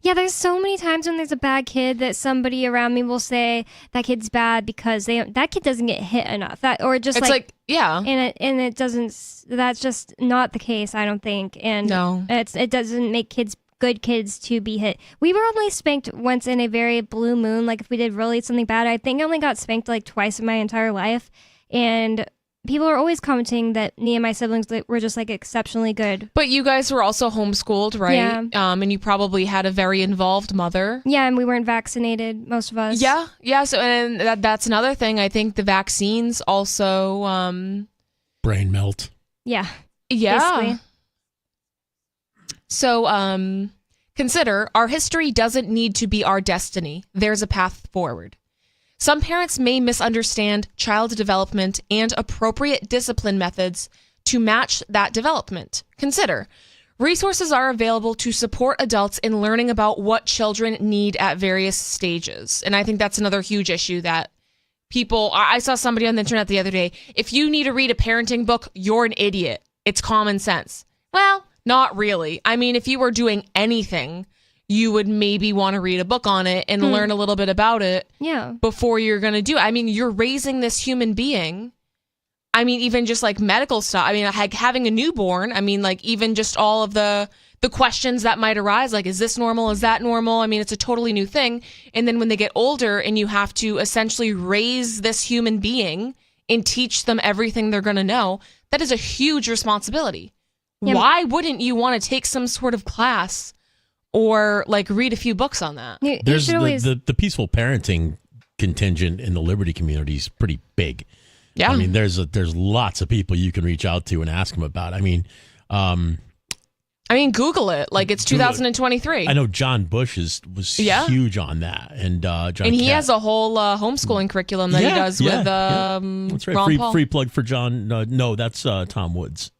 Yeah, there's so many times when there's a bad kid that somebody around me will say that kid's bad because that kid doesn't get hit enough. And it doesn't. That's just not the case, I don't think. And no, it doesn't make good kids to be hit. We were only spanked once in a very blue moon. Like if we did really something bad, I think I only got spanked like twice in my entire life, and people are always commenting that me and my siblings were just like exceptionally good. But you guys were also homeschooled, right? Yeah. And you probably had a very involved mother. Yeah, and we weren't vaccinated, most of us. Yeah. So, and that's another thing. I think the vaccines also brain melt. Yeah. Basically. So, consider our history doesn't need to be our destiny. There's a path forward. Some parents may misunderstand child development and appropriate discipline methods to match that development. Consider, resources are available to support adults in learning about what children need at various stages. And I think that's another huge issue that I saw somebody on the internet the other day. If you need to read a parenting book, you're an idiot. It's common sense. Well, not really. I mean, if you were doing anything, you would maybe want to read a book on it and learn a little bit about it before you're going to do it. I mean, you're raising this human being. I mean, even just like medical stuff. I mean, like having a newborn. I mean, like even just all of the questions that might arise, like, is this normal? Is that normal? I mean, it's a totally new thing. And then when they get older and you have to essentially raise this human being and teach them everything they're going to know, that is a huge responsibility. Yeah. Why wouldn't you want to take some sort of class or like read a few books on that? There's the peaceful parenting contingent in the Liberty community is pretty big. Yeah. I mean, there's lots of people you can reach out to and ask them about. I mean, Google it. Like it's 2023. I know John Bush was huge on that, and he has a whole homeschooling curriculum that he does with that's right. Ron Paul. Free plug for John. No, that's Tom Woods.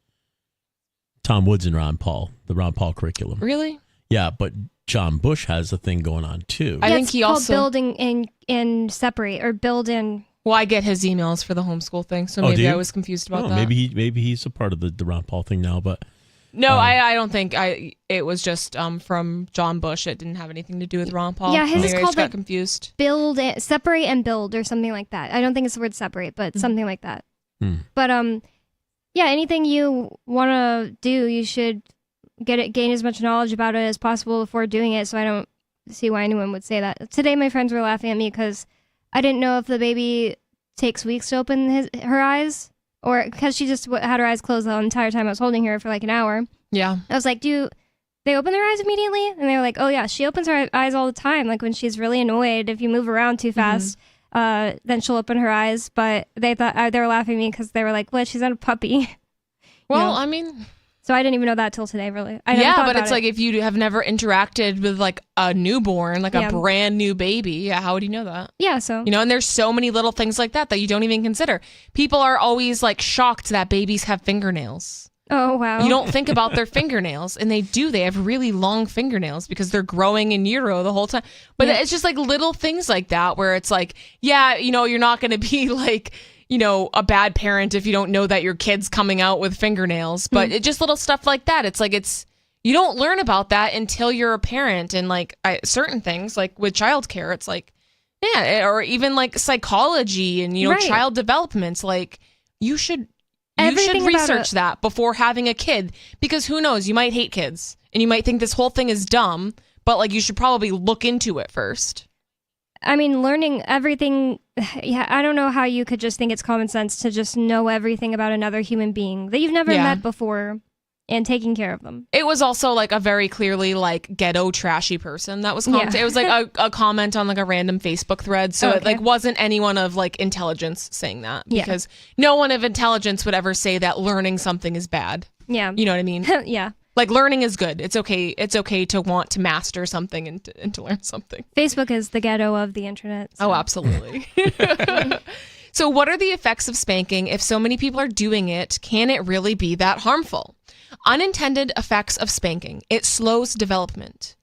Tom Woods and Ron Paul, the Ron Paul curriculum. Really? Yeah, but John Bush has a thing going on too. I think he also building in separate or build in. Well, I get his emails for the homeschool thing, so maybe I was confused about that. Maybe he's a part of the Ron Paul thing now, but no, I don't think it was just from John Bush. It didn't have anything to do with Ron Paul. Yeah, his is called got confused. Separate and build or something like that. I don't think it's the word separate, but something like that. But yeah, anything you want to do, you should gain as much knowledge about it as possible before doing it. So I don't see why anyone would say that. Today, my friends were laughing at me because I didn't know if the baby takes weeks to open her eyes, or because she just had her eyes closed the entire time I was holding her for like an hour. Yeah. I was like, do they open their eyes immediately? And they were like, oh yeah, she opens her eyes all the time. Like when she's really annoyed, if you move around too fast, then she'll open her eyes. But they thought they were laughing at me because they were like, well, she's not a puppy. Well, I mean, so I didn't even know that till today, really. But it's like if you have never interacted with like a newborn, like a brand new baby, how would you know that? Yeah, so. And there's so many little things like that you don't even consider. People are always like shocked that babies have fingernails. Oh, wow. You don't think about their fingernails, and they do. They have really long fingernails because they're growing in utero the whole time. But it's just like little things like that where it's like, you're not going to be like, a bad parent if you don't know that your kid's coming out with fingernails. But it's just little stuff like that. It's like you don't learn about that until you're a parent. And like certain things, like with childcare, it's like, or even like psychology and, child development. Like you should research that before having a kid, because who knows, you might hate kids and you might think this whole thing is dumb, but like you should probably look into it first. I mean, learning everything, I don't know how you could just think it's common sense to just know everything about another human being that you've never met before and taking care of them. It was also like a very clearly like ghetto trashy person that was commenting. It was like a comment on like a random Facebook thread. So it like wasn't anyone of like intelligence saying that, because no one of intelligence would ever say that learning something is bad. Yeah. You know what I mean? Yeah. Like learning is good. It's okay. It's okay to want to master something and to learn something. Facebook is the ghetto of the internet. So. Oh, absolutely. So what are the effects of spanking? If so many people are doing it, can it really be that harmful? Unintended effects of spanking. It slows development.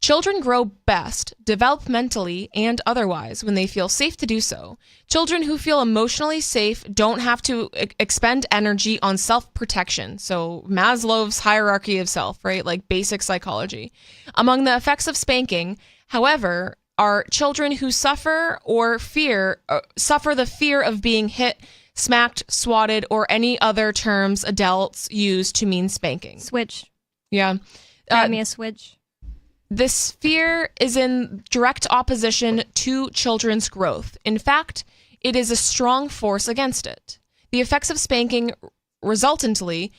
Children grow best, developmentally and otherwise, when they feel safe to do so. Children who feel emotionally safe don't have to expend energy on self-protection. So Maslow's hierarchy of self, right? Like basic psychology. Among the effects of spanking, however, are children who suffer the fear of being hit, smacked, swatted, or any other terms adults use to mean spanking. Switch. Yeah. Grab me a switch. This fear is in direct opposition to children's growth. In fact, it is a strong force against it. The effects of spanking resultantly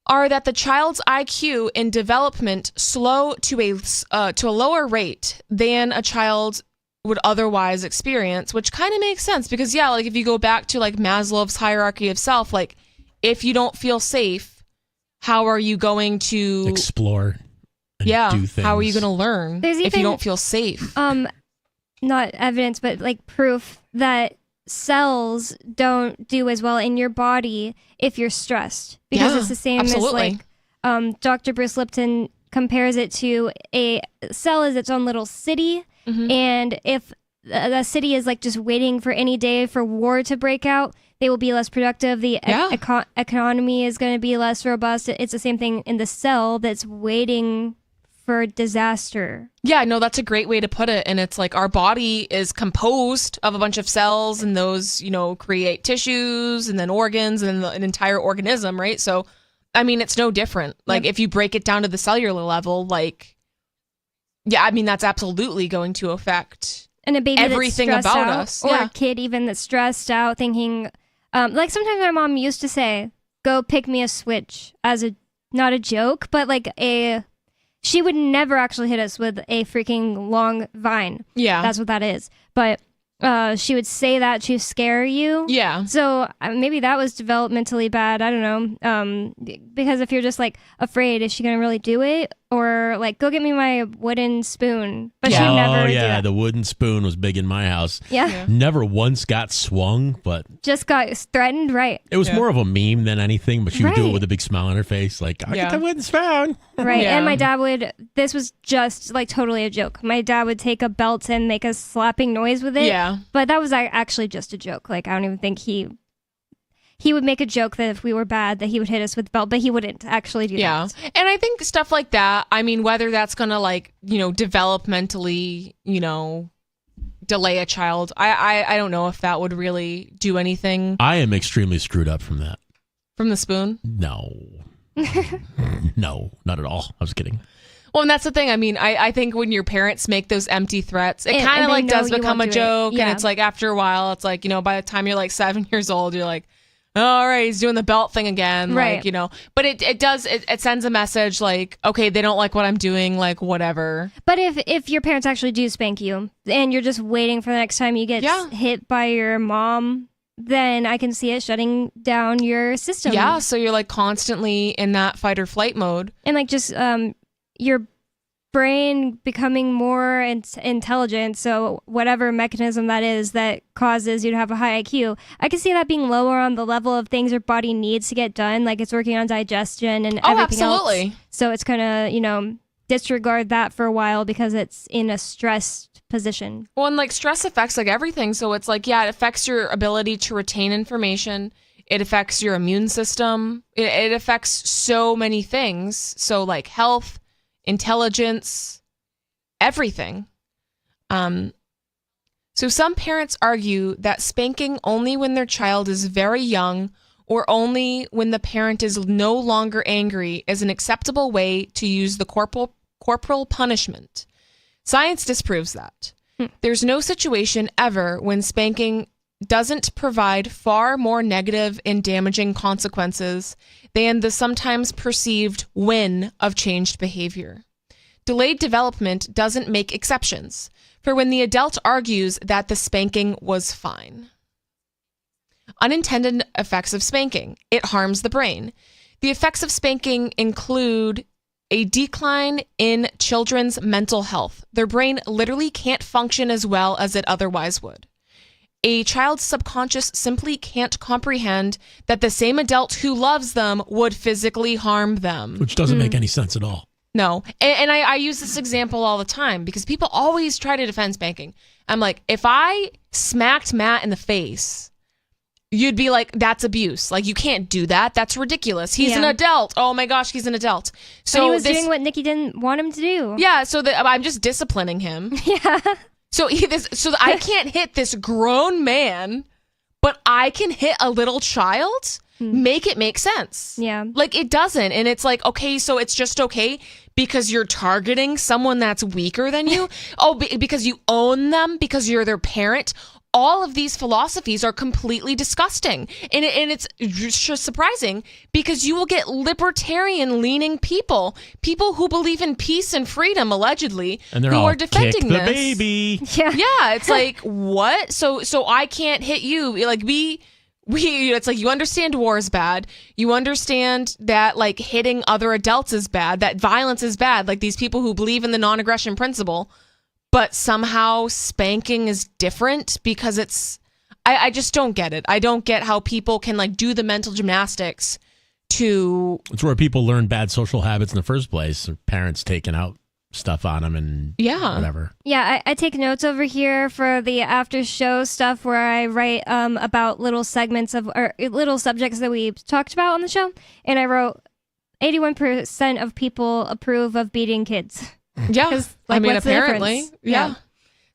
are that the child's IQ in development slow to a lower rate than a child would otherwise experience, which kind of makes sense because, yeah, like if you go back to like Maslow's hierarchy of self, like if you don't feel safe, how are you going to explore? Do things. How are you going to learn There's if you even, don't feel safe? Not evidence, but like proof that cells don't do as well in your body if you're stressed, because it's the same absolutely. as like Dr. Bruce Lipton compares it to a cell as its own little city, and if the city is like just waiting for any day for war to break out, they will be less productive. The economy is going to be less robust. It's the same thing in the cell that's waiting for disaster. Yeah, no, that's a great way to put it. And it's like our body is composed of a bunch of cells, and those, create tissues and then organs and an entire organism, right? So, I mean, it's no different. Like if you break it down to the cellular level, that's absolutely going to affect and a baby everything that's about out, us. Or a kid even that's stressed out thinking, like sometimes my mom used to say, go pick me a switch as not a joke, but like she would never actually hit us with a freaking long vine. Yeah. That's what that is. But she would say that to scare you. Yeah. So maybe that was developmentally bad. I don't know. Because if you're just like afraid, is she going to really do it? Or like, go get me my wooden spoon. But she never would do that. The wooden spoon was big in my house. Yeah. Never once got swung, but just got threatened, right? it was more of a meme than anything, but she would do Right. it with a big smile on her face, like, I get the wooden spoon. Right. And my dad this was just like totally a joke. My dad would take a belt and make a slapping noise with it. Yeah. But that was actually just a joke. Like, I don't even think he would make a joke that if we were bad, that he would hit us with the belt, but he wouldn't actually do that. And I think stuff like that, I mean, whether that's going to developmentally, delay a child, I don't know if that would really do anything. I am extremely screwed up from that. From the spoon? No. No, not at all. I was kidding. Well, and that's the thing. I mean, I think when your parents make those empty threats, it kind of they like does know you become a won't do it. joke. Yeah. And it's like after a while, it's like, by the time you're like 7 years old, you're like, oh, all right, he's doing the belt thing again. Right. Like, but it sends a message like, okay, they don't like what I'm doing, like whatever. But if your parents actually do spank you and you're just waiting for the next time you get hit by your mom, then I can see it shutting down your system. Yeah, so you're like constantly in that fight or flight mode. And like just your brain becoming more intelligent, so whatever mechanism that is that causes you to have a high IQ, I can see that being lower on the level of things your body needs to get done, like it's working on digestion and everything absolutely. else. So it's gonna, disregard that for a while because it's in a stressed position. Well, and like stress affects like everything. So it's like, it affects your ability to retain information. It affects your immune system. It affects so many things. So like health, intelligence, everything. So some parents argue that spanking only when their child is very young or only when the parent is no longer angry is an acceptable way to use the corporal punishment. Science disproves that. There's no situation ever when spanking doesn't provide far more negative and damaging consequences than the sometimes perceived win of changed behavior. Delayed development doesn't make exceptions for when the adult argues that the spanking was fine. Unintended effects of spanking. It harms the brain. The effects of spanking include a decline in children's mental health. Their brain literally can't function as well as it otherwise would. A child's subconscious simply can't comprehend that the same adult who loves them would physically harm them. Which doesn't make any sense at all. No. And I use this example all the time because people always try to defend spanking. I'm like, if I smacked Matt in the face, you'd be like, that's abuse. Like, you can't do that. That's ridiculous. He's an adult. Oh my gosh, he's an adult. So but he was doing what Nikki didn't want him to do. Yeah, so I'm just disciplining him. Yeah. So I can't hit this grown man, but I can hit a little child? Make it make sense. Yeah. Like, it doesn't. And it's like, okay, so it's just okay because you're targeting someone that's weaker than you? Because you own them, because you're their parent? All of these philosophies are completely disgusting. And it's just surprising because you will get libertarian-leaning people who believe in peace and freedom, allegedly, and they're who all, are defending kick the this. baby. Yeah, it's like, what? So I can't hit you. Like, it's like, you understand war is bad. You understand that, like, hitting other adults is bad, that violence is bad. Like, these people who believe in the non-aggression principle, but somehow spanking is different because I just don't get it. I don't get how people can, like, do the mental gymnastics to... It's where people learn bad social habits in the first place. Their parents taking out stuff on them and whatever. Yeah, I take notes over here for the after show stuff where I write about little segments or little subjects that we talked about on the show. And I wrote 81% of people approve of beating kids. Yeah, like, what's the apparently. difference? Yeah.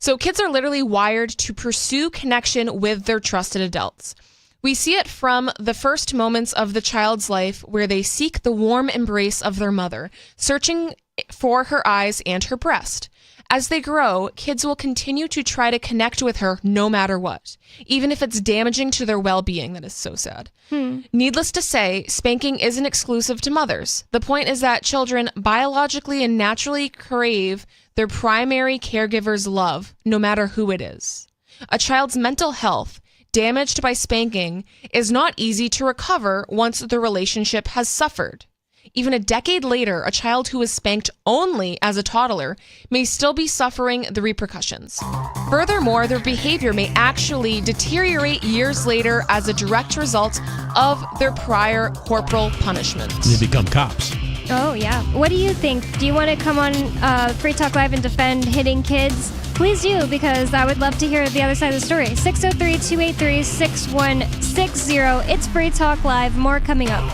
So kids are literally wired to pursue connection with their trusted adults. We see it from the first moments of the child's life where they seek the warm embrace of their mother, searching for her eyes and her breast. As they grow, kids will continue to try to connect with her no matter what, even if it's damaging to their well-being. That is so sad. Needless to say, spanking isn't exclusive to mothers. The point is that children biologically and naturally crave their primary caregiver's love, no matter who it is. A child's mental health damaged by spanking is not easy to recover once the relationship has suffered. Even a decade later, a child who was spanked only as a toddler may still be suffering the repercussions. Furthermore, their behavior may actually deteriorate years later as a direct result of their prior corporal punishment. They become cops. Oh, yeah. What do you think? Do you want to come on Free Talk Live and defend hitting kids? Please do, because I would love to hear the other side of the story. 603-283-6160. It's Free Talk Live. More coming up.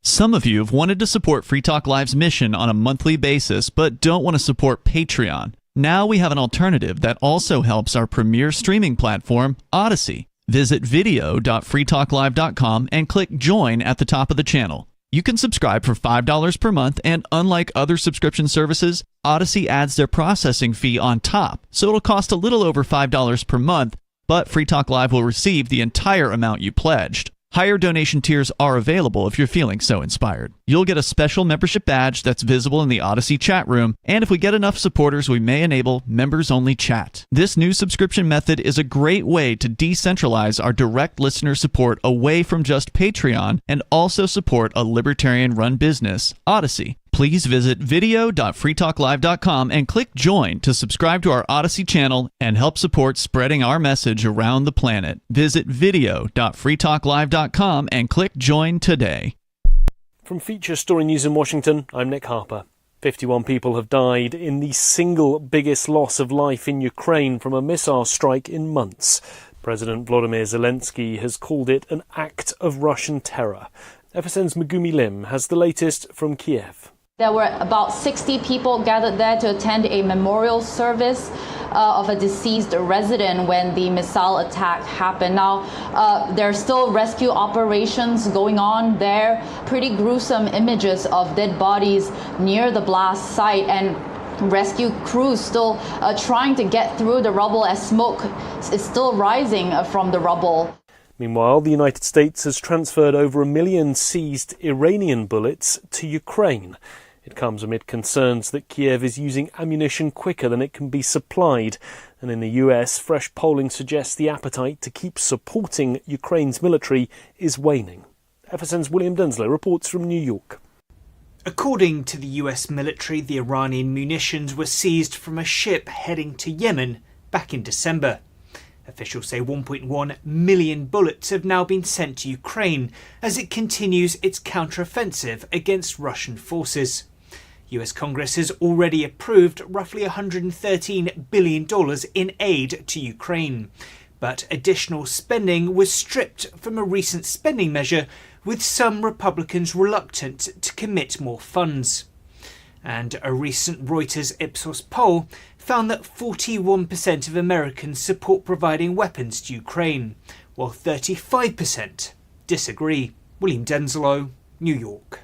Some of you have wanted to support Free Talk Live's mission on a monthly basis, but don't want to support Patreon. Now we have an alternative that also helps our premier streaming platform, Odyssey. Visit video.freetalklive.com and click join at the top of the channel. You can subscribe for $5 per month, and unlike other subscription services, Odyssey adds their processing fee on top, so it'll cost a little over $5 per month, but Free Talk Live will receive the entire amount you pledged. Higher donation tiers are available if you're feeling so inspired. You'll get a special membership badge that's visible in the Odyssey chat room, and if we get enough supporters, we may enable members-only chat. This new subscription method is a great way to decentralize our direct listener support away from just Patreon and also support a libertarian-run business, Odyssey. Please visit video.freetalklive.com and click join to subscribe to our Odyssey channel and help support spreading our message around the planet. Visit video.freetalklive.com and click join today. From Feature Story News in Washington, I'm Nick Harper. 51 people have died in the single biggest loss of life in Ukraine from a missile strike in months. President Volodymyr Zelensky has called it an act of Russian terror. FSN's Megumi Lim has the latest from Kiev. There were about 60 people gathered there to attend a memorial service of a deceased resident when the missile attack happened. Now, there are still rescue operations going on there. Pretty gruesome images of dead bodies near the blast site, and rescue crews still trying to get through the rubble as smoke is still rising from the rubble. Meanwhile, the United States has transferred over 1 million seized Iranian bullets to Ukraine. It comes amid concerns that Kiev is using ammunition quicker than it can be supplied. And in the US, fresh polling suggests the appetite to keep supporting Ukraine's military is waning. FSN's William Denslow reports from New York. According to the US military, the Iranian munitions were seized from a ship heading to Yemen back in December. Officials say 1.1 million bullets have now been sent to Ukraine as it continues its counteroffensive against Russian forces. US Congress has already approved roughly $113 billion in aid to Ukraine. But additional spending was stripped from a recent spending measure, with some Republicans reluctant to commit more funds. And a recent Reuters Ipsos poll found that 41% of Americans support providing weapons to Ukraine, while 35% disagree. William Denzelo, New York.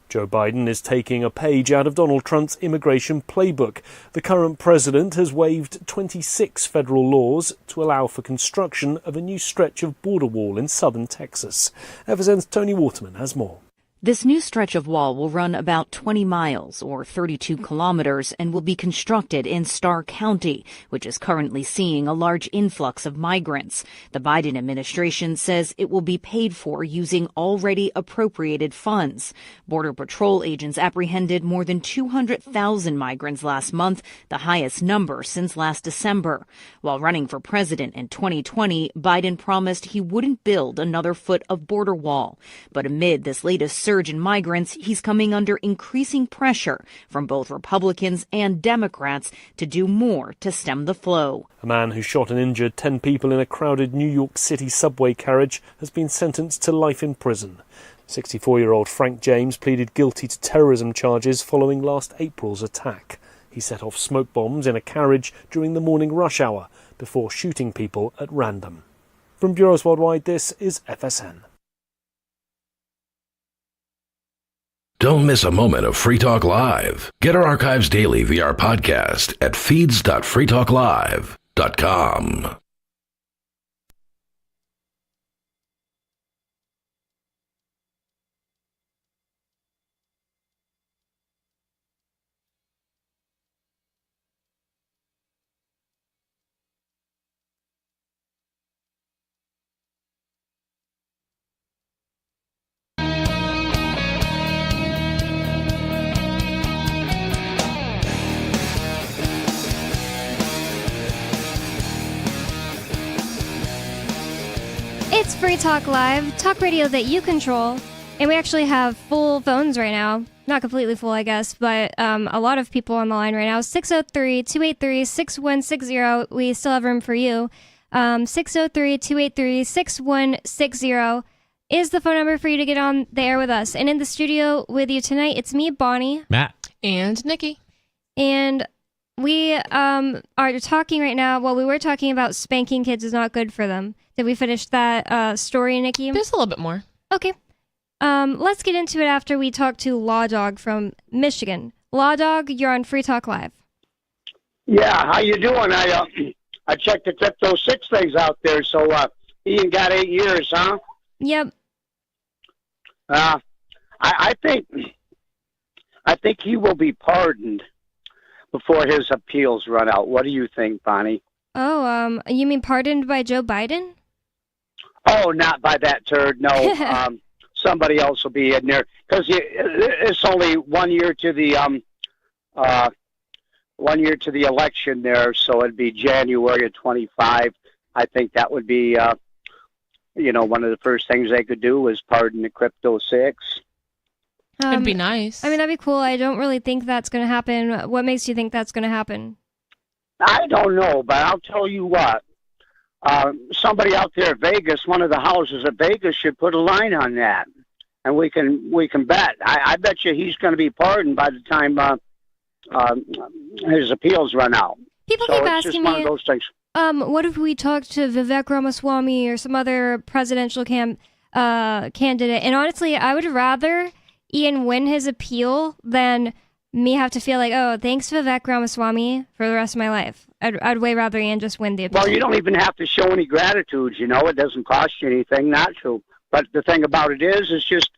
Joe Biden is taking a page out of Donald Trump's immigration playbook. The current president has waived 26 federal laws to allow for construction of a new stretch of border wall in southern Texas. FSN's Tony Waterman has more. This new stretch of wall will run about 20 miles or 32 kilometers and will be constructed in Starr County, which is currently seeing a large influx of migrants. The Biden administration says it will be paid for using already appropriated funds. Border Patrol agents apprehended more than 200,000 migrants last month, the highest number since last December. While running for president in 2020, Biden promised he wouldn't build another foot of border wall. But amid this latest surge in migrants, he's coming under increasing pressure from both Republicans and Democrats to do more to stem the flow. A man who shot and injured 10 people in a crowded New York City subway carriage has been sentenced to life in prison. 64-year-old Frank James pleaded guilty to terrorism charges following last April's attack. He set off smoke bombs in a carriage during the morning rush hour before shooting people at random. From Bureaus Worldwide, this is FSN. Don't miss a moment of Free Talk Live. Get our archives daily via our podcast at feeds.freetalklive.com. It's Free Talk Live, talk radio that you control. And we actually have full phones right now. Not completely full, I guess, but a lot of people on the line right now. 603-283-6160. We still have room for you. 603-283-6160 is the phone number for you to get on the air with us. And in the studio with you tonight, it's me, Bonnie. Matt. And Nikki. And we are talking right now, well, we were talking about spanking kids is not good for them. Did we finish that story, Nikki? There's a little bit more. Okay. Let's get into it after we talk to Law Dog from Michigan. Law Dog, you're on Free Talk Live. Yeah, how you doing? I checked the Crypto 6 things out there, so Ian got 8 years, huh? Yep. I think he will be pardoned before his appeals run out. What do you think, Bonnie? Oh, you mean pardoned by Joe Biden? Oh, not by that turd. No, somebody else will be in there because it's only 1 year to the 1 year to the election there, so it'd be January of 25. I think that would be, one of the first things they could do was pardon the Crypto 6. It'd be nice. I mean, that'd be cool. I don't really think that's going to happen. What makes you think that's going to happen? I don't know, but I'll tell you what. Somebody out there at Vegas, one of the houses at Vegas, should put a line on that, and we can bet. I bet you he's going to be pardoned by the time his appeals run out. People so keep it's asking just me, one of those things. What if we talked to Vivek Ramaswamy or some other presidential candidate? And honestly, I would rather Ian win his appeal than me have to feel like, oh, thanks Vivek Ramaswamy for the rest of my life. I'd way rather Ian just win the appeal. Well, you don't even have to show any gratitude, it doesn't cost you anything not to. But the thing about it is just,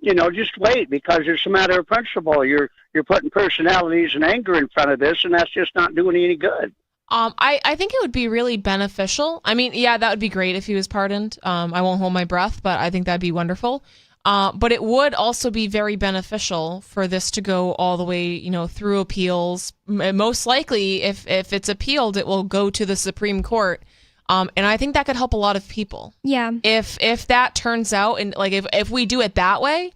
just wait, because it's a matter of principle. You're putting personalities and anger in front of this, and that's just not doing any good. I think it would be really beneficial. I mean, yeah, that would be great if he was pardoned. I won't hold my breath, but I think that'd be wonderful. But it would also be very beneficial for this to go all the way, through appeals. Most likely, if it's appealed, it will go to the Supreme Court. And I think that could help a lot of people. Yeah. If that turns out, and like if we do it that way,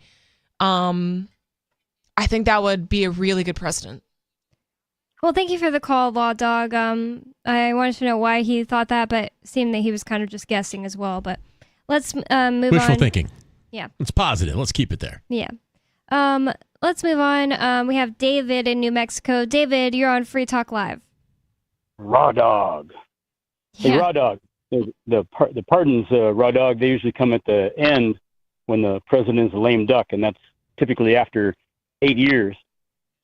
I think that would be a really good precedent. Well, thank you for the call, Law Dog. I wanted to know why he thought that, but it seemed that he was kind of just guessing as well. But let's move on. Wishful thinking. Yeah. It's positive. Let's keep it there. Yeah. Let's move on. We have David in New Mexico. David, you're on Free Talk Live. Raw Dog. Hey, Yeah. Raw Dog. The pardons, Raw Dog, they usually come at the end when the president's a lame duck, and that's typically after 8 years.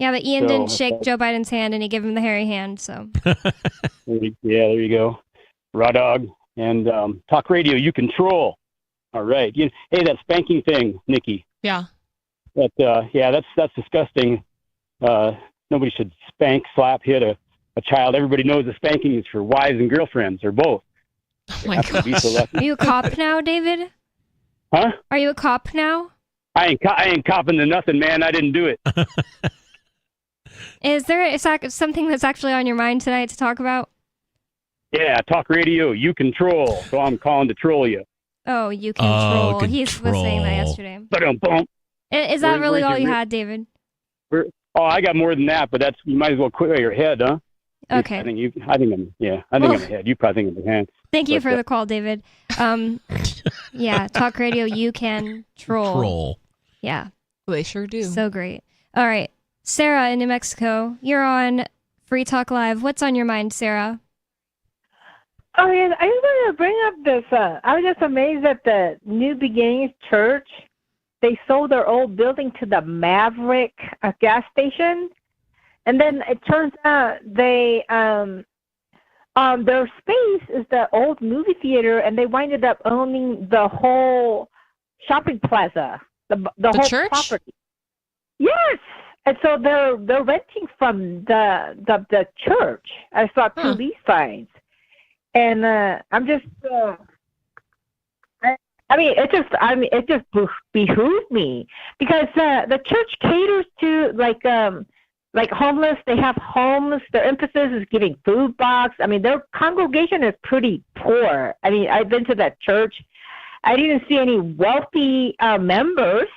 Yeah, but Ian didn't So- shake Joe Biden's hand, and he gave him the hairy hand. So There you go. Raw Dog. And talk radio, you control. All right. Hey, that spanking thing, Nikki. Yeah. That that's disgusting. Nobody should spank, slap, hit a child. Everybody knows the spanking is for wives and girlfriends, or both. Oh my Have to be so lucky. are you a cop now, David? Huh? Are you a cop now? I ain't copping to nothing, man. I didn't do it. Is there something that's actually on your mind tonight to talk about? Yeah, talk radio, you control. So I'm calling to troll you. Oh, you control. He was saying that control. yesterday. Ba-dum-bum. Is that really Where's all you your- had, David? I got more than that, but you might as well quit your head, huh? Okay. I think I'm ahead. You probably think I'm ahead. Thank you But, for the call, David. Yeah, talk radio, you can troll. Yeah. They sure do. So great. All right. Sarah in New Mexico, you're on Free Talk Live. What's on your mind, Sarah? Oh, yes. I just wanted to bring up this. I was just amazed at the New Beginnings Church. They sold their old building to the Maverick gas station. And then it turns out they their space is the old movie theater, and they winded up owning the whole shopping plaza, the whole church? property. Yes, and so they're renting from the church. I saw two lease signs, and I'm just. It just behooved me because the church caters to like homeless. They have homes. Their emphasis is giving food box. I mean, their congregation is pretty poor. I mean, I've been to that church. I didn't see any wealthy members.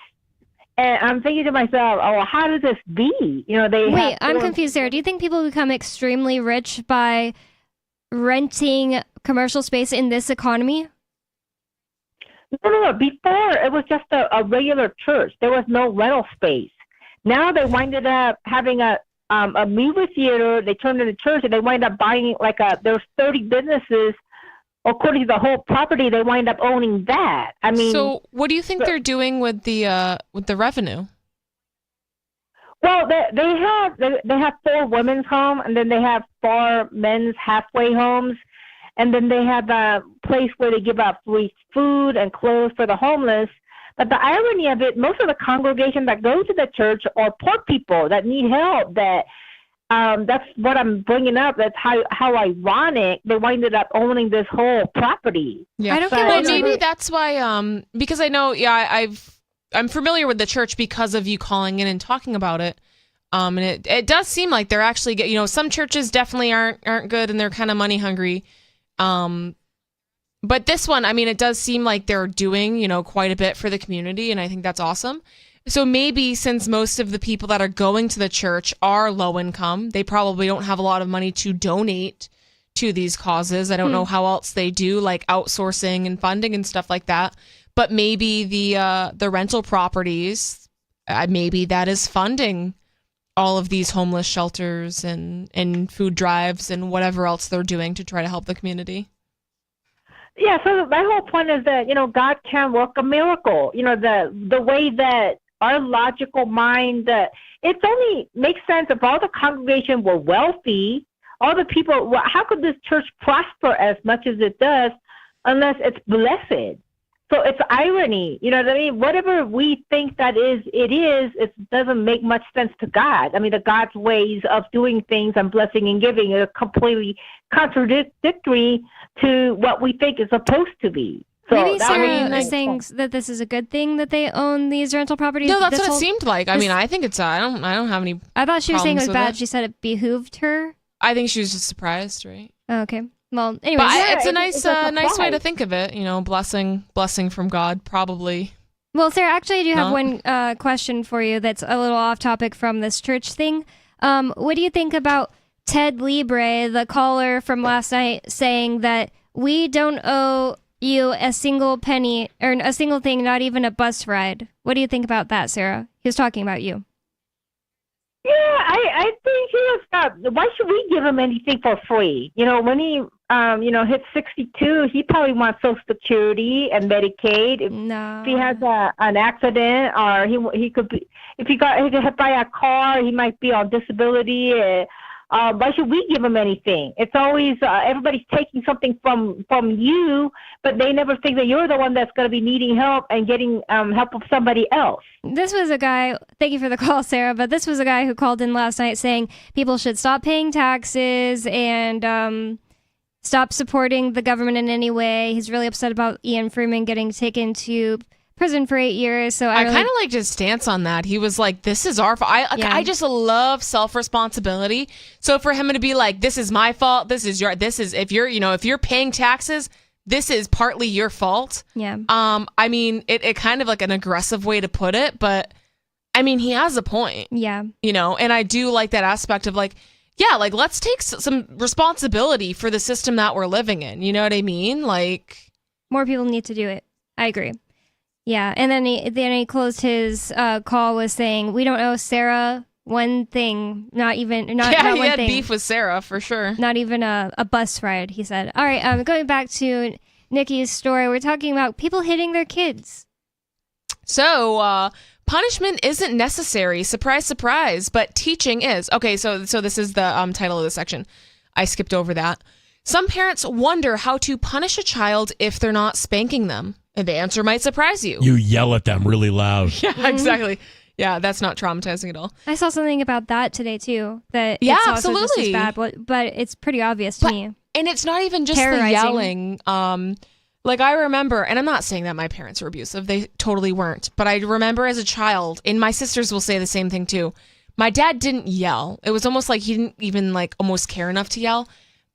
And I'm thinking to myself, oh, how does this be? Wait, I'm confused, Sarah. Do you think people become extremely rich by renting commercial space in this economy? No. Before, it was just a regular church. There was no rental space. Now they winded up having a movie theater. They turned it into church, and they wind up buying there's 30 businesses. According to the whole property, they wind up owning that. I mean, so what do you think they're doing with the revenue? Well, they have 4 women's homes, and then they have 4 men's halfway homes, and then they have a place where they give out free food and clothes for the homeless. But the irony of it, most of the congregation that go to the church are poor people that need help. That's what I'm bringing up. That's how ironic they winded up owning this whole property. Yeah, I don't get why. Maybe that's why. Because I know. Yeah, I'm familiar with the church because of you calling in and talking about it. And it does seem like they're actually some churches definitely aren't good and they're kind of money hungry. But this one, I mean, it does seem like they're doing, quite a bit for the community, and I think that's awesome. So maybe since most of the people that are going to the church are low income, they probably don't have a lot of money to donate to these causes. I don't know how else they do, like outsourcing and funding and stuff like that. But maybe the rental properties, maybe that is funding all of these homeless shelters and food drives and whatever else they're doing to try to help the community. Yeah, so my whole point is that, God can work a miracle. The way that our logical mind, it only makes sense if all the congregation were wealthy, all the people, how could this church prosper as much as it does unless it's blessed? So it's irony, you know what I mean? Whatever we think that is, it doesn't make much sense to God. I mean, the God's ways of doing things and blessing and giving are completely contradictory to what we think is supposed to be. So Maybe Sarah is saying that this is a good thing that they own these rental properties. No, that's what it seemed like. I mean, I think it's. I don't have any. I thought she was saying it was problems bad. with She said it behooved her. I think she was just surprised, right? Oh, okay. Well, anyways. But it's a nice a nice way to surprise. think of it. You know, blessing from God, probably. Well, Sarah, actually, I do have No? one question for you that's a little off topic from this church thing. What do you think about Ted Libre, the caller from last night, saying that we don't owe you a single penny or a single thing, not even a bus ride? What do you think about that, Sarah? He was talking about you. Yeah, I think he was. Why should we give him anything for free? You know, when he hits 62, he probably wants Social Security and Medicaid. If he has an accident, or he could be, if he got hit by a car, he might be on disability. Why should we give him anything? It's always everybody's taking something from you, but they never think that you're the one that's going to be needing help and getting help of somebody else. This was a guy, thank you for the call, Sarah, but this was a guy who called in last night saying people should stop paying taxes and stop supporting the government in any way. He's really upset about Ian Freeman getting taken to prison for 8 years. So I kind of liked his stance on that. He was like, "This is our fault." I just love self-responsibility. So for him to be like, "This is my fault. This is if you're paying taxes, this is partly your fault." Yeah. I mean, it kind of like an aggressive way to put it, but I mean, he has a point. Yeah. You know, and I do like that aspect of like, yeah, like let's take some responsibility for the system that we're living in. You know what I mean? Like, more people need to do it. I agree. Yeah, and then he closed his call with saying, "We don't owe Sarah one thing, not he one had thing. beef with Sarah for sure. Not even a bus ride," he said. All right, going back to Nikki's story, we're talking about people hitting their kids. So, punishment isn't necessary. Surprise, surprise. But teaching is. Okay, so this is the title of the section. I skipped over that. Some parents wonder how to punish a child if they're not spanking them. And the answer might surprise you. You yell at them really loud. Yeah, exactly. Yeah, that's not traumatizing at all. I saw something about that today, too. That Yeah, it's also just as absolutely. bad, but it's pretty obvious to me. And it's not even just the Terrorizing. yelling. Like I remember, and I'm not saying that my parents were abusive. They totally weren't. But I remember as a child, and my sisters will say the same thing too. My dad didn't yell. It was almost like he didn't even like almost care enough to yell.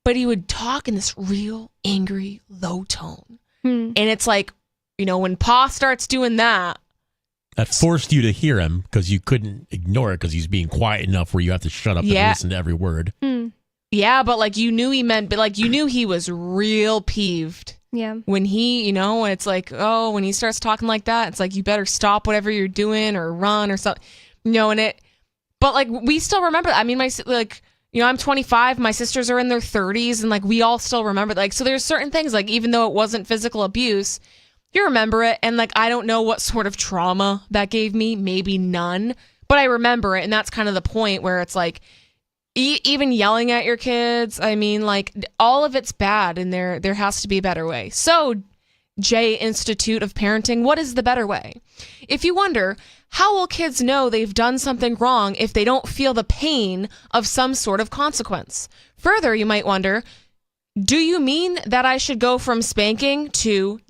But he would talk in this real angry, low tone. And it's like, you know, when Pa starts doing that. That forced you to hear him because you couldn't ignore it because he's being quiet enough where you have to shut up and listen to every word. Yeah, but like you knew he meant, but like you knew he was real peeved. Yeah. When he, you know, it's like, oh, when he starts talking like that, it's like you better stop whatever you're doing or run or something. You know, but like we still remember that. I mean, I'm 25, my sisters are in their 30s, and like we all still remember, like, so there's certain things, like even though it wasn't physical abuse, you remember it, and like I don't know what sort of trauma that gave me, maybe none, but I remember it, and that's kind of the point where it's like even yelling at your kids, I mean, like all of it's bad, and there has to be a better way. So J Institute of Parenting, what is the better way? If you wonder, how will kids know they've done something wrong if they don't feel the pain of some sort of consequence? Further, you might wonder, do you mean that I should go from spanking to ...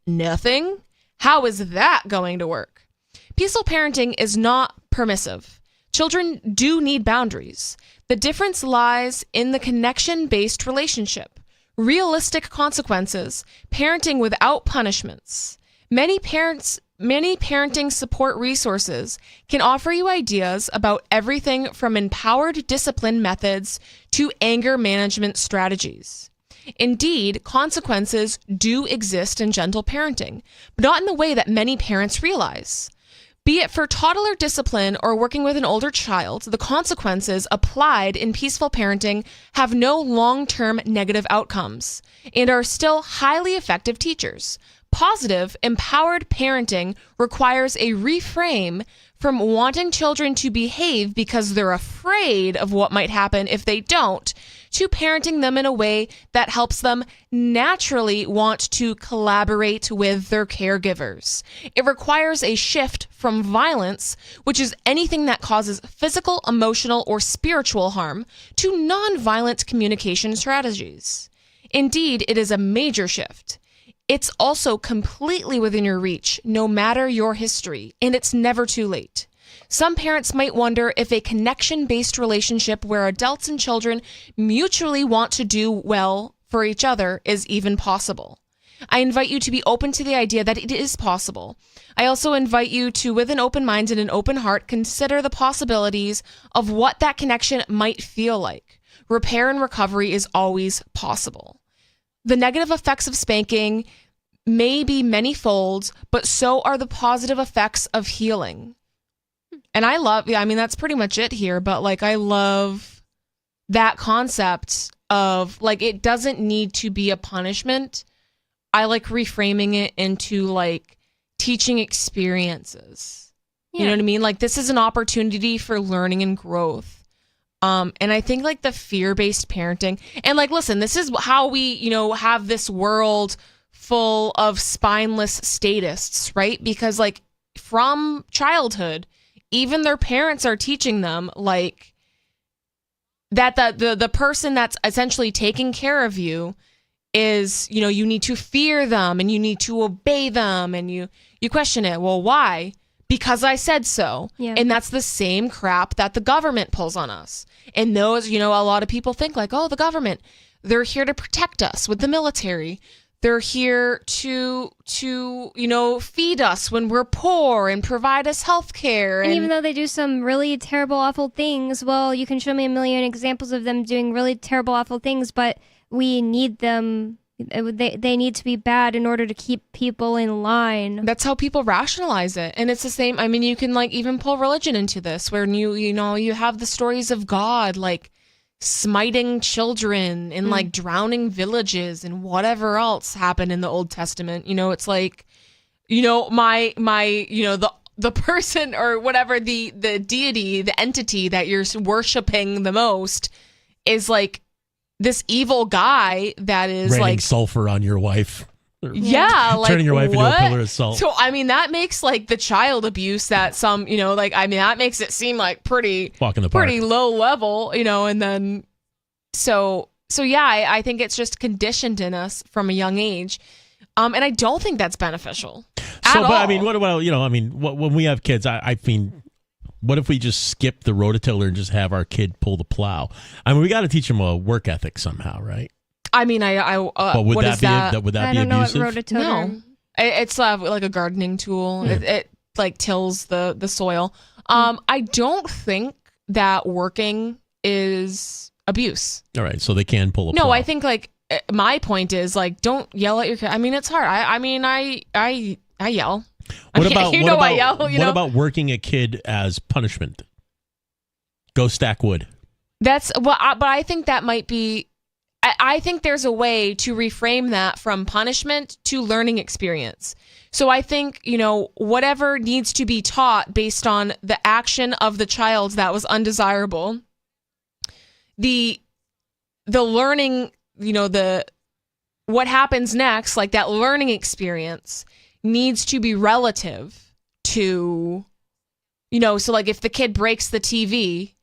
nothing? How is that going to work? Peaceful parenting is not permissive. Children do need boundaries. The difference lies in the connection-based relationship. Realistic consequences, parenting without punishments. Many parenting support resources can offer you ideas about everything from empowered discipline methods to anger management strategies. Indeed, consequences do exist in gentle parenting, but not in the way that many parents realize. Be it for toddler discipline or working with an older child, the consequences applied in peaceful parenting have no long-term negative outcomes and are still highly effective teachers. Positive, empowered parenting requires a reframe from wanting children to behave because they're afraid of what might happen if they don't, to parenting them in a way that helps them naturally want to collaborate with their caregivers. It requires a shift from violence, which is anything that causes physical, emotional, or spiritual harm, to nonviolent communication strategies. Indeed, it is a major shift. It's also completely within your reach, no matter your history, and it's never too late. Some parents might wonder if a connection-based relationship where adults and children mutually want to do well for each other is even possible. I invite you to be open to the idea that it is possible. I also invite you to, with an open mind and an open heart, consider the possibilities of what that connection might feel like. Repair and recovery is always possible. The negative effects of spanking may be many-fold, but so are the positive effects of healing. And that's pretty much it here, but like, I love that concept of like, it doesn't need to be a punishment. I like reframing it into like teaching experiences. Yeah. You know what I mean? Like, this is an opportunity for learning and growth. And I think like the fear-based parenting, and like, listen, this is how we, have this world full of spineless statists, right? Because like from childhood, even their parents are teaching them like that the person that's essentially taking care of you is, you need to fear them and you need to obey them, and you question it. Well, why? Because I said so. Yeah. And that's the same crap that the government pulls on us. And those, a lot of people think like, oh, the government, they're here to protect us with the military. They're here to feed us when we're poor and provide us health care. And even though they do some really terrible, awful things, well, you can show me a million examples of them doing really terrible, awful things, but we need them. They need to be bad in order to keep people in line. That's how people rationalize it. And it's the same. I mean, you can like even pull religion into this, where you have the stories of God like smiting children and like drowning villages and whatever else happened in the Old Testament. It's like, the person or whatever, the deity, the entity that you're worshiping the most is like this evil guy that is raining like sulfur on your wife. Yeah, like turning your wife what? into a pillar of salt. So I mean, that makes like the child abuse that some, that makes it seem like pretty Walk in the park. pretty low level, and then so yeah, I think it's just conditioned in us from a young age. And I don't think that's beneficial at all. But I mean, what about, when we have kids, I mean, what if we just skip the rototiller and just have our kid pull the plow? I mean, we got to teach them a work ethic somehow, right? I mean, But would what that is be that? would that I be don't know what abusive? rotototer. No, it's like a gardening tool. Yeah. It like tills the soil. I don't think that working is abuse. All right, so they can pull a plow. No, I think like my point is like, don't yell at your kid. I mean, it's hard. I yell. What about I yell. What about working a kid as punishment? Go stack wood. That's but I think that might be. I think there's a way to reframe that from punishment to learning experience. So I think, whatever needs to be taught based on the action of the child that was undesirable, the learning, what happens next, like that learning experience needs to be relative to, so like if the kid breaks the TV,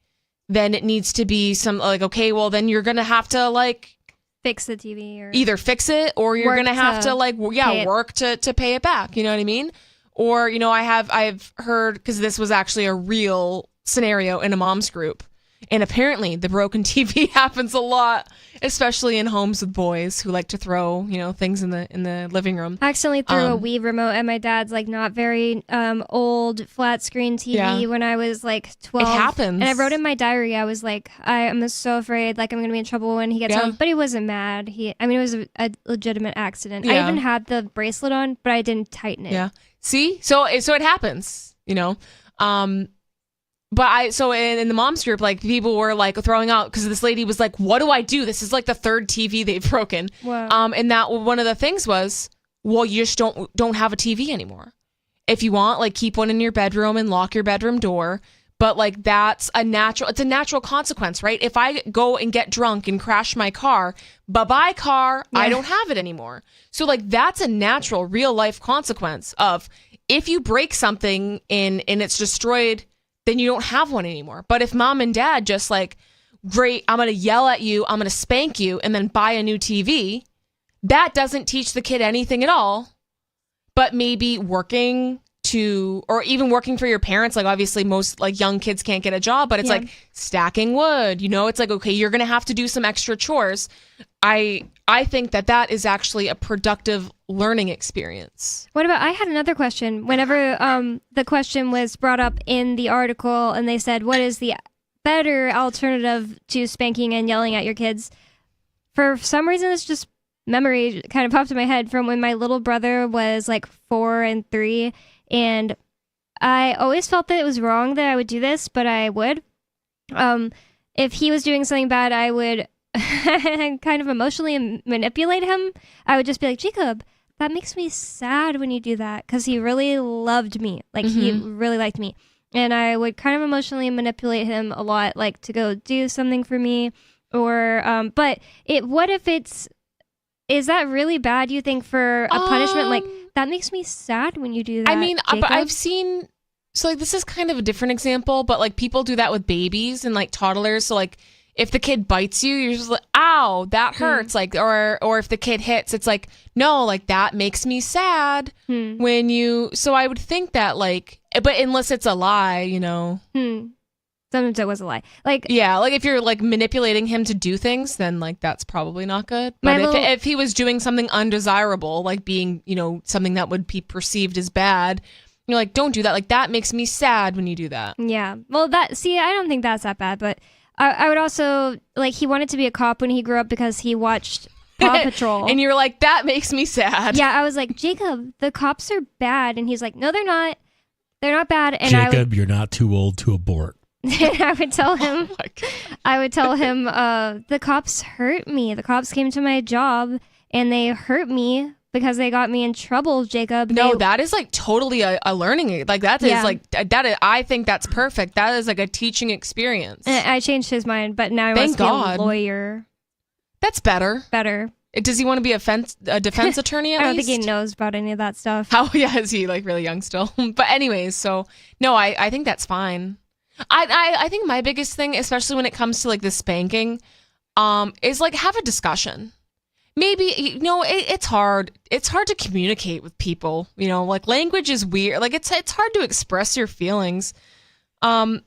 then it needs to be some like, okay, well then you're going to have to like fix the TV or either fix it or you're going to have to like, work to pay it back. You know what I mean? Or, I've heard, because this was actually a real scenario in a mom's group. And apparently the broken TV happens a lot, especially in homes with boys who like to throw, things in the living room. I accidentally threw a Wii remote at my dad's like not very old flat screen TV when I was like 12. It happens. And I wrote in my diary, I was like, I'm so afraid like I'm going to be in trouble when he gets home. But he wasn't mad. It was a legitimate accident. I even had the bracelet on, but I didn't tighten it. Yeah. See? So it happens, But in the mom's group, like people were like throwing out because this lady was like, "What do I do? This is like the third TV they've broken." Wow. And that one of the things was, well, you just don't have a TV anymore. If you want, like keep one in your bedroom and lock your bedroom door. But like it's a natural consequence, right? If I go and get drunk and crash my car, bye-bye car, I don't have it anymore. So like that's a natural real life consequence of if you break something and it's destroyed, then you don't have one anymore. But if mom and dad just like, great, I'm going to yell at you, I'm going to spank you, and then buy a new TV, that doesn't teach the kid anything at all, but maybe working or even working for your parents. Like obviously most like young kids can't get a job, but it's like stacking wood, it's like, okay, you're going to have to do some extra chores. I think that is actually a productive learning experience. What about, I had another question. Whenever the question was brought up in the article and they said, what is the better alternative to spanking and yelling at your kids? For some reason, it's just memory kind of popped in my head from when my little brother was like 4 and 3. And I always felt that it was wrong that I would do this, but I would. If he was doing something bad, I would kind of emotionally manipulate him. I would just be like, Jacob, that makes me sad when you do that, because he really loved me. Like, he really liked me. And I would kind of emotionally manipulate him a lot, like to go do something for me. Or, but what if is that really bad, you think, for a punishment? Like, that makes me sad when you do that. I mean, Jacob? but I've seen, so like this is kind of a different example, but like people do that with babies and like toddlers. So like if the kid bites you, you're just like, ow, that hurts. Like, or if the kid hits, it's like, no, like that makes me sad when you, so I would think that like, but unless it's a lie, Sometimes it was a lie. Like, yeah, like if you're like manipulating him to do things, then like that's probably not good. But if he was doing something undesirable, like being, something that would be perceived as bad, you're like, don't do that. Like that makes me sad when you do that. Yeah. Well, I don't think that's that bad, but I would also, like, he wanted to be a cop when he grew up because he watched Paw Patrol. And you're like, that makes me sad. Yeah, I was like, Jacob, the cops are bad. And he's like, no, they're not. They're not bad. And Jacob, you're not too old to abort. I would tell him, the cops hurt me. The cops came to my job and they hurt me because they got me in trouble, Jacob. No, that is like totally a learning. Like that is like, I think that's perfect. That is like a teaching experience. And I changed his mind, but now he wants to be a lawyer. That's better. Better. Does he want to be a defense attorney at I don't least? think he knows about any of that stuff. How, is he like really young still? But anyways, so no, I think that's fine. I think my biggest thing, especially when it comes to like the spanking, is like have a discussion. Maybe, it's hard. It's hard to communicate with people, like language is weird. Like it's hard to express your feelings. But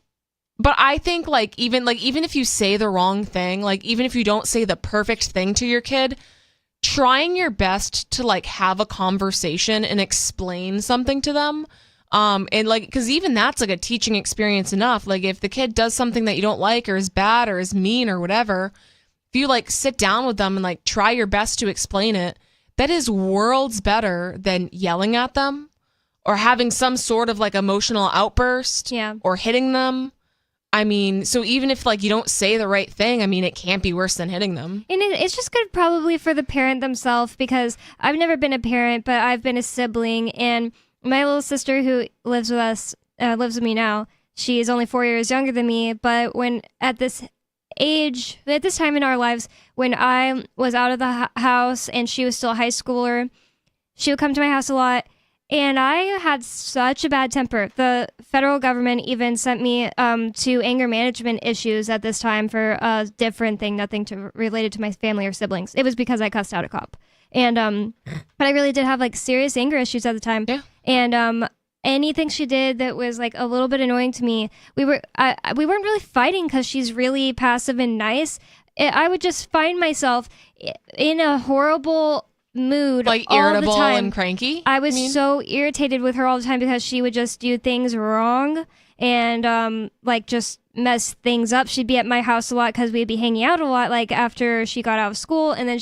I think even if you say the wrong thing, like even if you don't say the perfect thing to your kid, trying your best to like have a conversation and explain something to them. And like, cause even that's like a teaching experience enough. Like if the kid does something that you don't like or is bad or is mean or whatever, if you like sit down with them and like try your best to explain it, that is worlds better than yelling at them or having some sort of like emotional outburst or hitting them. I mean, so even if like you don't say the right thing, I mean, it can't be worse than hitting them. And it's just good probably for the parent themselves, because I've never been a parent, but I've been a sibling. And my little sister who lives with us, lives with me now, she is only 4 years younger than me. But when at this time in our lives, when I was out of the house and she was still a high schooler, she would come to my house a lot. And I had such a bad temper. The federal government even sent me to anger management issues at this time for a different thing, nothing related to my family or siblings. It was because I cussed out a cop. And but I really did have like serious anger issues at the time. Yeah. And anything she did that was like a little bit annoying to me, we weren't really fighting because she's really passive and nice. I would just find myself in a horrible mood, like all irritable the time. And cranky. I was so irritated with her all the time because she would just do things wrong and like just mess things up. She'd be at my house a lot because we'd be hanging out a lot, like after she got out of school. And then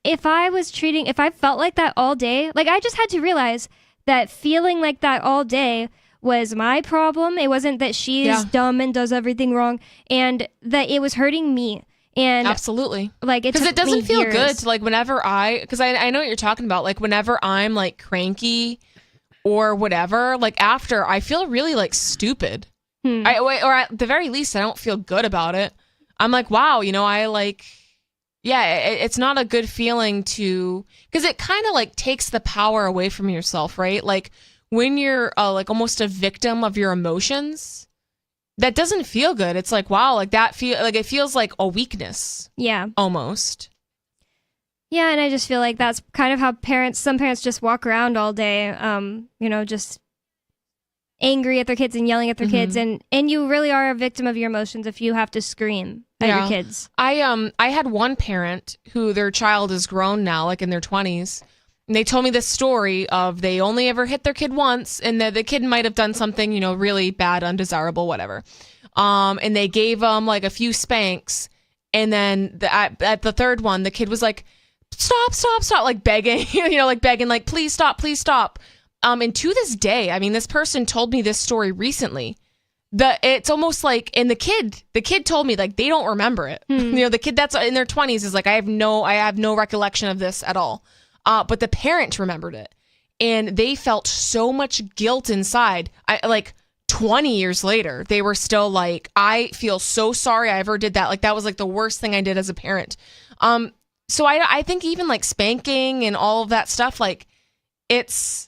if I felt like that all day, like I just had to realize that feeling like that all day was my problem. It wasn't that she is dumb and does everything wrong, and that it was hurting me. And absolutely, like because it doesn't feel years. good to like whenever because I know what you're talking about. Like whenever I'm like cranky or whatever, like after I feel really like stupid. Or at the very least, I don't feel good about it. I'm like, wow, I like. Yeah, it's not a good feeling because it kind of like takes the power away from yourself, right? Like when you're like almost a victim of your emotions, that doesn't feel good. It's like, wow, like it feels like a weakness. Yeah. Almost. Yeah, and I just feel like that's kind of how some parents just walk around all day, just angry at their kids and yelling at their kids, and you really are a victim of your emotions if you have to scream at your kids. I had one parent who their child is grown now, like in their 20s, and they told me this story of they only ever hit their kid once, and the kid might have done something, really bad, undesirable, whatever. And they gave them like a few spanks, and then at the third one, the kid was like, stop, like begging, like, please stop. And to this day, I mean, this person told me this story recently. It's almost like, and the kid told me like they don't remember it. The kid that's in their 20s is like, I have no recollection of this at all. But the parent remembered it, and they felt so much guilt inside. 20 years later, they were still like, I feel so sorry I ever did that. Like that was like the worst thing I did as a parent. So I think even like spanking and all of that stuff, like it's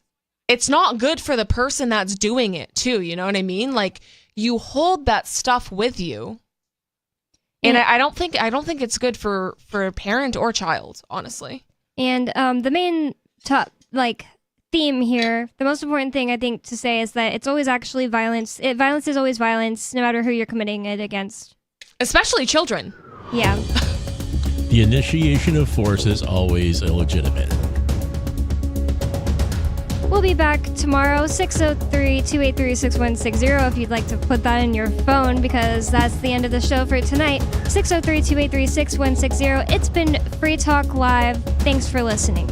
not good for the person that's doing it too. You know what I mean? Like you hold that stuff with you. And I don't think it's good for a parent or child, honestly. And the main theme here, the most important thing I think to say is that it's always actually violence. Violence is always violence, no matter who you're committing it against. Especially children. Yeah. The initiation of force is always illegitimate. We'll be back tomorrow, 603-283-6160, if you'd like to put that in your phone, because that's the end of the show for tonight. 603-283-6160. It's been Free Talk Live. Thanks for listening.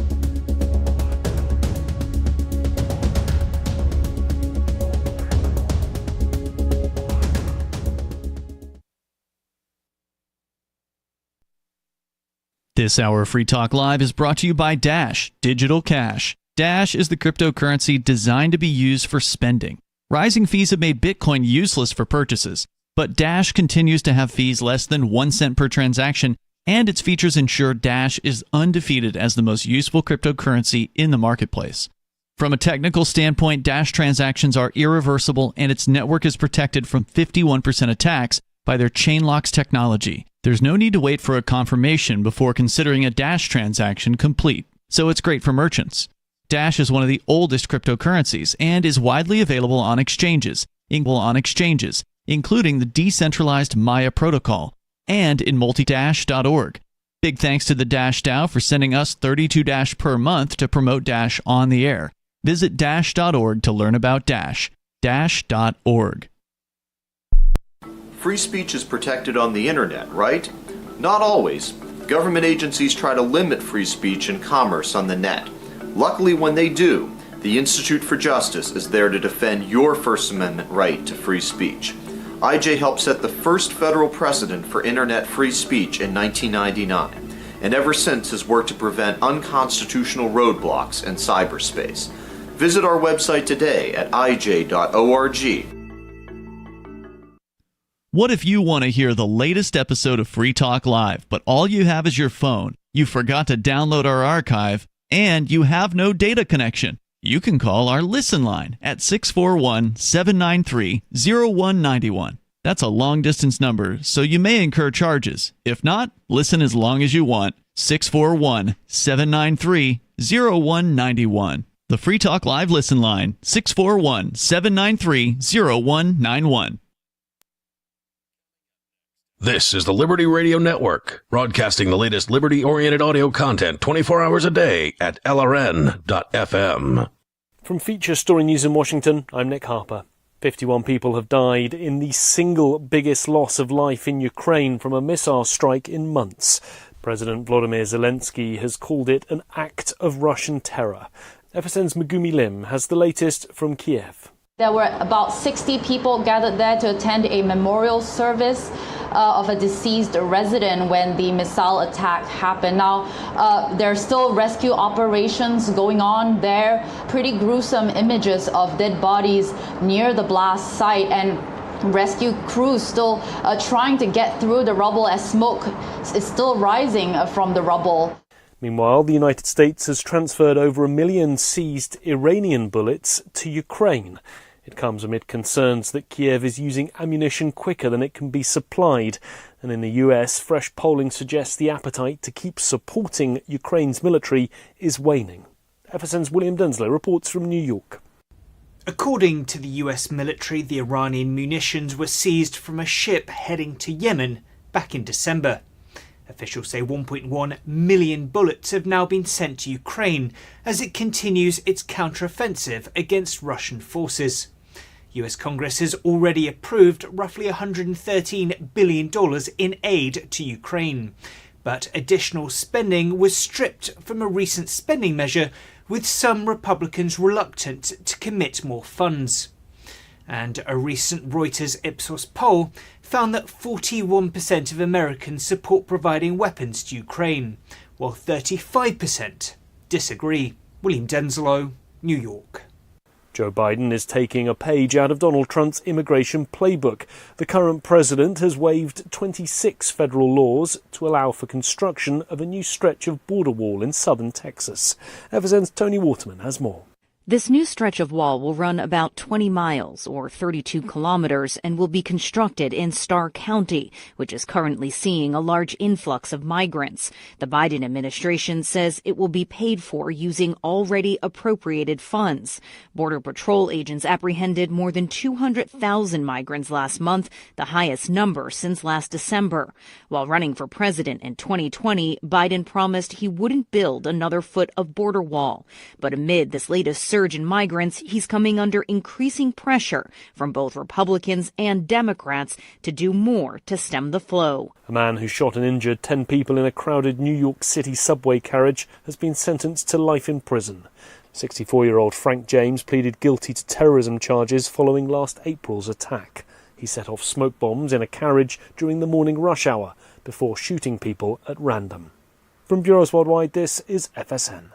This hour of Free Talk Live is brought to you by Dash Digital Cash. Dash is the cryptocurrency designed to be used for spending. Rising fees have made Bitcoin useless for purchases, but Dash continues to have fees less than 1 cent per transaction, and its features ensure Dash is undefeated as the most useful cryptocurrency in the marketplace. From a technical standpoint, Dash transactions are irreversible, and its network is protected from 51% attacks by their Chainlocks technology. There's no need to wait for a confirmation before considering a Dash transaction complete, so it's great for merchants. Dash is one of the oldest cryptocurrencies and is widely available on exchanges, including the decentralized Maya protocol, and in multidash.org. Big thanks to the Dash DAO for sending us 32 Dash per month to promote Dash on the air. Visit dash.org to learn about Dash. Dash.org. Free speech is protected on the internet, right? Not always. Government agencies try to limit free speech and commerce on the net. Luckily, when they do, the Institute for Justice is there to defend your First Amendment right to free speech. IJ helped set the first federal precedent for internet free speech in 1999, and ever since has worked to prevent unconstitutional roadblocks in cyberspace. Visit our website today at ij.org. What if you want to hear the latest episode of Free Talk Live, but all you have is your phone, you forgot to download our archive, and you have no data connection? You can call our Listen line at 641-793-0191. That's a long-distance number, so you may incur charges. If not, listen as long as you want. 641-793-0191. The Free Talk Live Listen line, 641-793-0191. This is the Liberty Radio Network, broadcasting the latest liberty-oriented audio content 24 hours a day at LRN.FM. From Feature Story News in Washington, I'm Nick Harper. 51 people have died in the single biggest loss of life in Ukraine from a missile strike in months. President Volodymyr Zelensky has called it an act of Russian terror. FSN's Megumi Lim has the latest from Kiev. There were about 60 people gathered there to attend a memorial service of a deceased resident when the missile attack happened. Now, there are still rescue operations going on there. Pretty gruesome images of dead bodies near the blast site, and rescue crews still trying to get through the rubble as smoke is still rising from the rubble. Meanwhile, the United States has transferred over 1 million seized Iranian bullets to Ukraine. It comes amid concerns that Kiev is using ammunition quicker than it can be supplied. And in the US, fresh polling suggests the appetite to keep supporting Ukraine's military is waning. FSN's William Denslow reports from New York. According to the US military, the Iranian munitions were seized from a ship heading to Yemen back in December. Officials say 1.1 million bullets have now been sent to Ukraine as it continues its counteroffensive against Russian forces. US Congress has already approved roughly $113 billion in aid to Ukraine, but additional spending was stripped from a recent spending measure, with some Republicans reluctant to commit more funds. And a recent Reuters Ipsos poll found that 41% of Americans support providing weapons to Ukraine, while 35% disagree. William Denslow, New York. Joe Biden is taking a page out of Donald Trump's immigration playbook. The current president has waived 26 federal laws to allow for construction of a new stretch of border wall in southern Texas. FSN's Tony Waterman has more. This new stretch of wall will run about 20 miles or 32 kilometers and will be constructed in Starr County, which is currently seeing a large influx of migrants. The Biden administration says it will be paid for using already appropriated funds. Border Patrol agents apprehended more than 200,000 migrants last month, the highest number since last December. While running for president in 2020, Biden promised he wouldn't build another foot of border wall. But amid this latest surge in migrants, he's coming under increasing pressure from both Republicans and Democrats to do more to stem the flow. A man who shot and injured 10 people in a crowded New York City subway carriage has been sentenced to life in prison. 64-year-old Frank James pleaded guilty to terrorism charges following last April's attack. He set off smoke bombs in a carriage during the morning rush hour before shooting people at random. From Bureaus Worldwide, this is FSN.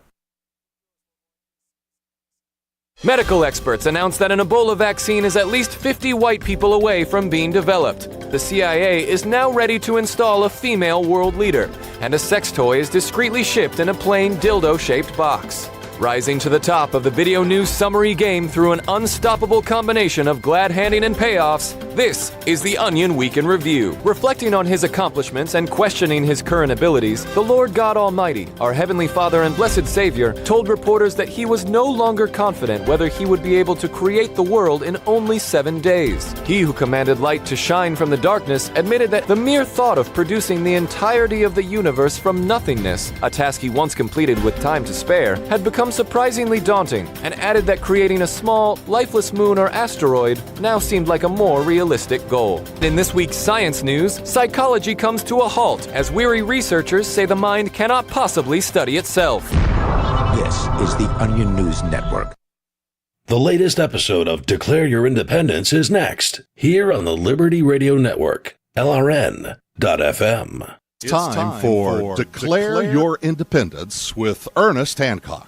Medical experts announce that an Ebola vaccine is at least 50 white people away from being developed. The CIA is now ready to install a female world leader, and a sex toy is discreetly shipped in a plain dildo-shaped box. Rising to the top of the video news summary game through an unstoppable combination of glad-handing and payoffs, this is the Onion Week in Review. Reflecting on his accomplishments and questioning his current abilities, the Lord God Almighty, our Heavenly Father and Blessed Savior, told reporters that he was no longer confident whether he would be able to create the world in only 7 days. He who commanded light to shine from the darkness admitted that the mere thought of producing the entirety of the universe from nothingness, a task he once completed with time to spare, had become surprisingly daunting, and added that creating a small, lifeless moon or asteroid now seemed like a more realistic goal. In this week's science news, psychology comes to a halt as weary researchers say the mind cannot possibly study itself. This is the Onion News Network. The latest episode of Declare Your Independence is next, here on the Liberty Radio Network, LRN.FM. It's time for Declare Your Independence with Ernest Hancock.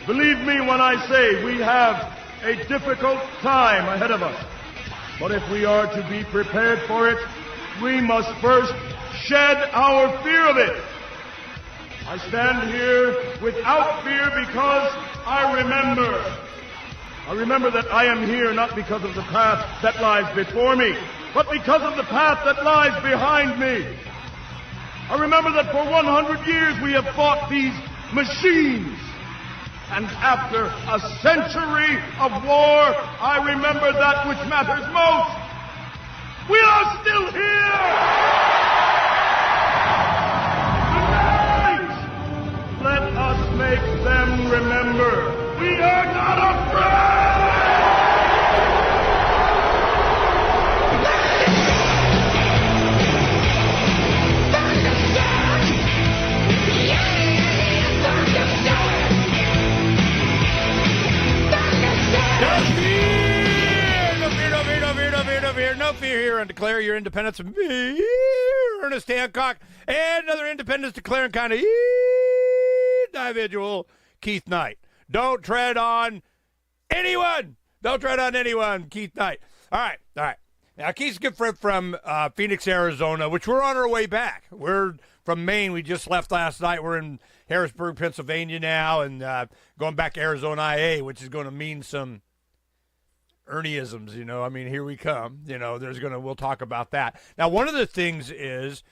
Believe me when I say we have a difficult time ahead of us. But if we are to be prepared for it, we must first shed our fear of it. I stand here without fear because I remember that I am here not because of the path that lies before me, but because of the path that lies behind me. I remember that for 100 years we have fought these machines. And after a century of war, I remember that which matters most. We are still here! Tonight, let us make them remember we are not afraid! No fear here, and declare your independence of me, Ernest Hancock, and another independence declaring kind of individual, Keith Knight. Don't tread on anyone. Don't tread on anyone, Keith Knight. All right. Now, Keith's a good friend from Phoenix, Arizona, which we're on our way back. We're from Maine. We just left last night. We're in Harrisburg, Pennsylvania now, and going back to Arizona IA, which is going to mean some Ernieisms, here we come. We'll talk about that. Now, one of the things is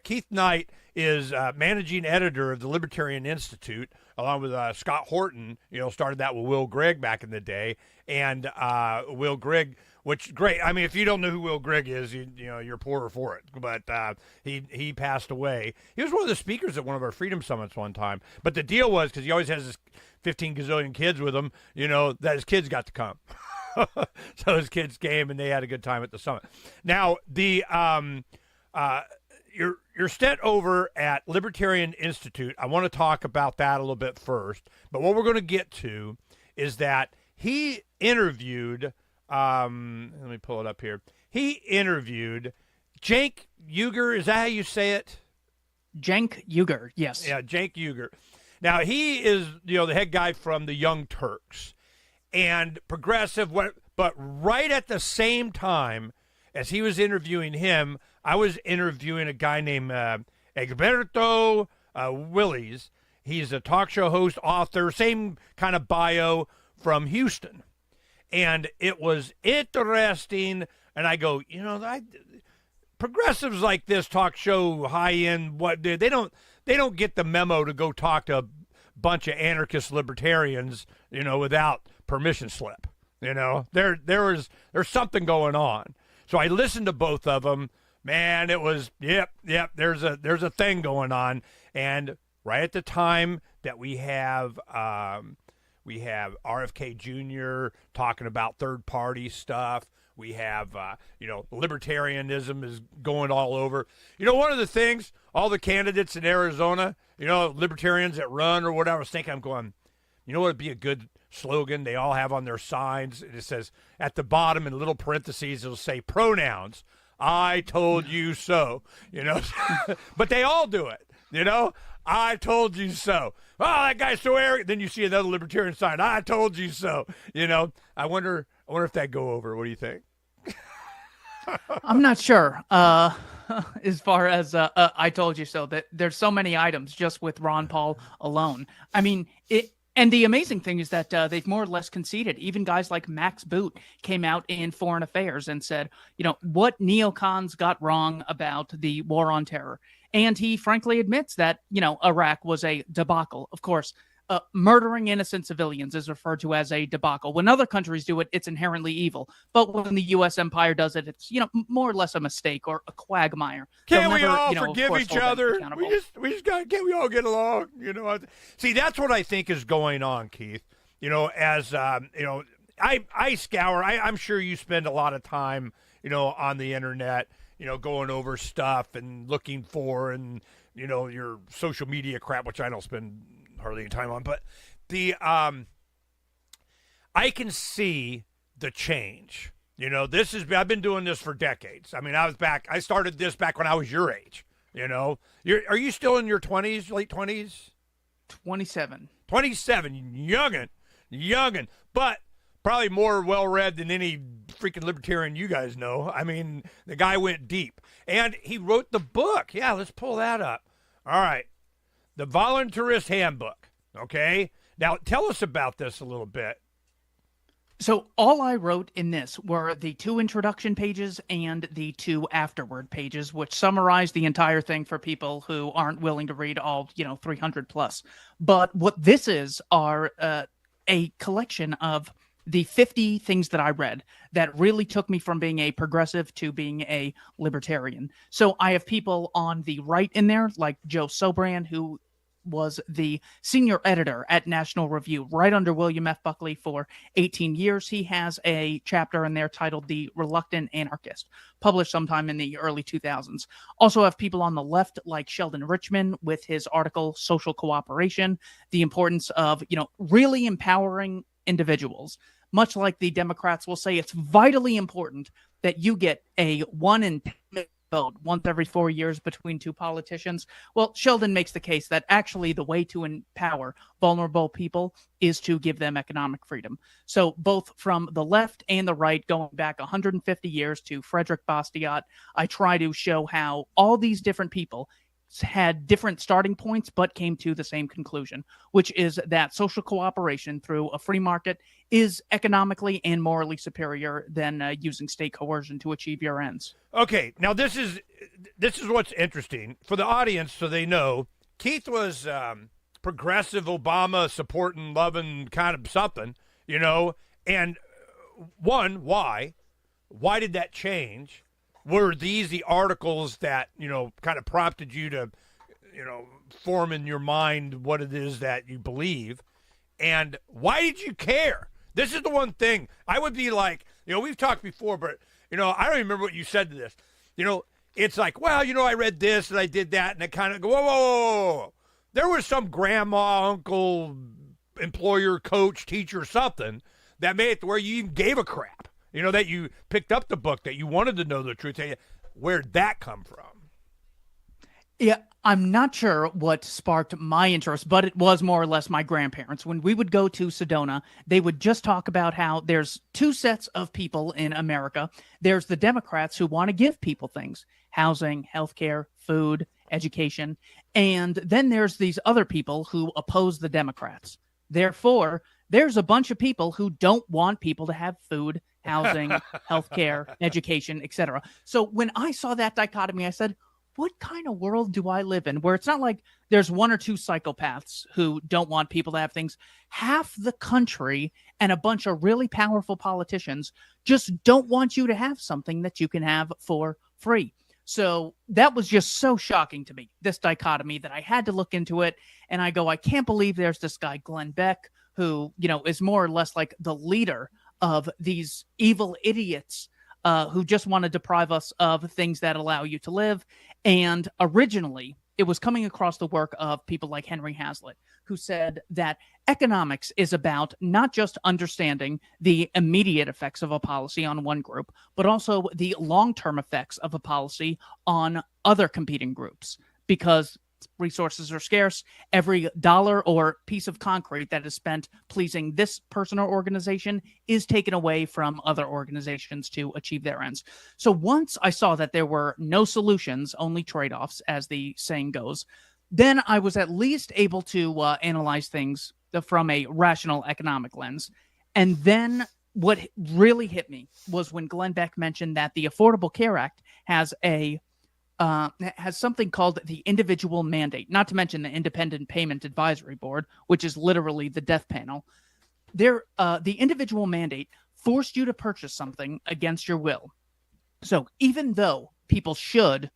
Keith Knight is managing editor of the Libertarian Institute, along with Scott Horton. Started that with Will Grigg back in the day, and Will Grigg, which great. I mean, if you don't know who Will Grigg is, you're poorer for it. But he passed away. He was one of the speakers at one of our Freedom Summits one time. But the deal was, because he always has this 15 gazillion kids with him, that his kids got to come. So his kids came and they had a good time at the summit. Now, the your stint over at Libertarian Institute, I want to talk about that a little bit first. But what we're going to get to is that he interviewed, let me pull it up here. He interviewed Cenk Uygur. Is that how you say it? Cenk Uygur, yes. Yeah, Cenk Uygur. Now, he is, the head guy from the Young Turks and progressive, but right at the same time as he was interviewing him, I was interviewing a guy named Egberto Willies. He's a talk show host, author, same kind of bio from Houston. And it was interesting. And I go, progressives like this talk show high end, they don't get the memo to go talk to a bunch of anarchist libertarians, without permission slip. There's something going on. So I listened to both of them. Man, it was yep. There's a thing going on, and right at the time that we have RFK Jr. talking about third party stuff. We have libertarianism is going all over. One of the things, all the candidates in Arizona, libertarians that run or whatever, I was thinking, I'm going, what would be a good slogan they all have on their signs? It says at the bottom in little parentheses, it'll say pronouns. I told you so, but they all do it, I told you so. Oh, that guy's so arrogant. Then you see another libertarian sign. I told you so. I wonder if that go over. What do you think? I'm not sure. As far as I told you so, that there's so many items just with Ron Paul alone. I mean, and the amazing thing is that they've more or less conceded. Even guys like Max Boot came out in Foreign Affairs and said, what neocons got wrong about the war on terror. And he frankly admits that, Iraq was a debacle. Of course, murdering innocent civilians is referred to as a debacle. When other countries do it, it's inherently evil. But when the U.S. empire does it, it's, more or less a mistake or a quagmire. Can't we all forgive each other? We just got. Can't we all get along? See, that's what I think is going on, Keith. As I scour. I'm sure you spend a lot of time, on the internet, going over stuff and looking for and your social media crap, which I don't spend hardly any time on, but I can see the change. I've been doing this for decades. I mean, I started this back when I was your age. Are you still in your 20s, late 20s? 27. 27, youngin', but probably more well-read than any freaking libertarian you guys know. I mean, the guy went deep, and he wrote the book. Yeah, let's pull that up. All right. The Voluntarist Handbook, okay? Now, tell us about this a little bit. So all I wrote in this were the 2 introduction pages and the 2 afterward pages, which summarize the entire thing for people who aren't willing to read all, 300 plus. But what this is are a collection of the 50 things that I read that really took me from being a progressive to being a libertarian. So I have people on the right in there, like Joe Sobran, who was the senior editor at National Review right under William F. Buckley for 18 years. He has a chapter in there titled The Reluctant Anarchist, published sometime in the early 2000s. Also have people on the left like Sheldon Richman with his article Social Cooperation, the importance of, really empowering individuals. Much like the Democrats will say, it's vitally important that you get a 1 in 10 vote once every 4 years between 2 politicians. Well, Sheldon makes the case that actually the way to empower vulnerable people is to give them economic freedom. So both from the left and the right, going back 150 years to Frederick Bastiat, I try to show how all these different people had different starting points, but came to the same conclusion, which is that social cooperation through a free market is economically and morally superior than using state coercion to achieve your ends. Okay, now this is what's interesting for the audience, so they know. Keith was progressive, Obama supporting, loving kind of something, and why did that change? Were these the articles that, kind of prompted you to, form in your mind what it is that you believe? And why did you care? This is the one thing. I would be like, we've talked before, but, I don't even remember what you said to this. It's like, well, I read this and I did that, and I kind of go, whoa. There was some grandma, uncle, employer, coach, teacher, something that made it to where you even gave a crap. That you picked up the book, that you wanted to know the truth. Where'd that come from? Yeah, I'm not sure what sparked my interest, but it was more or less my grandparents. When we would go to Sedona, they would just talk about how there's two sets of people in America. There's the Democrats who want to give people things: housing, healthcare, food, education. And then there's these other people who oppose the Democrats. Therefore, there's a bunch of people who don't want people to have food, housing, healthcare, education, etc. So when I saw that dichotomy, I said, what kind of world do I live in where it's not like there's one or two psychopaths who don't want people to have things? Half the country and a bunch of really powerful politicians just don't want you to have something that you can have for free. So that was just so shocking to me, this dichotomy, that I had to look into it. And I go, I can't believe there's this guy, Glenn Beck, who, is more or less like the leader of these evil idiots who just want to deprive us of things that allow you to live. And originally, it was coming across the work of people like Henry Hazlitt, who said that economics is about not just understanding the immediate effects of a policy on one group, but also the long-term effects of a policy on other competing groups. Because resources are scarce, every dollar or piece of concrete that is spent pleasing this person or organization is taken away from other organizations to achieve their ends. So once I saw that there were no solutions, only trade-offs, as the saying goes, then I was at least able to analyze things from a rational economic lens. And then what really hit me was when Glenn Beck mentioned that the Affordable Care Act has something called the individual mandate, not to mention the Independent Payment Advisory Board, which is literally the death panel. The individual mandate forced you to purchase something against your will. So even though people should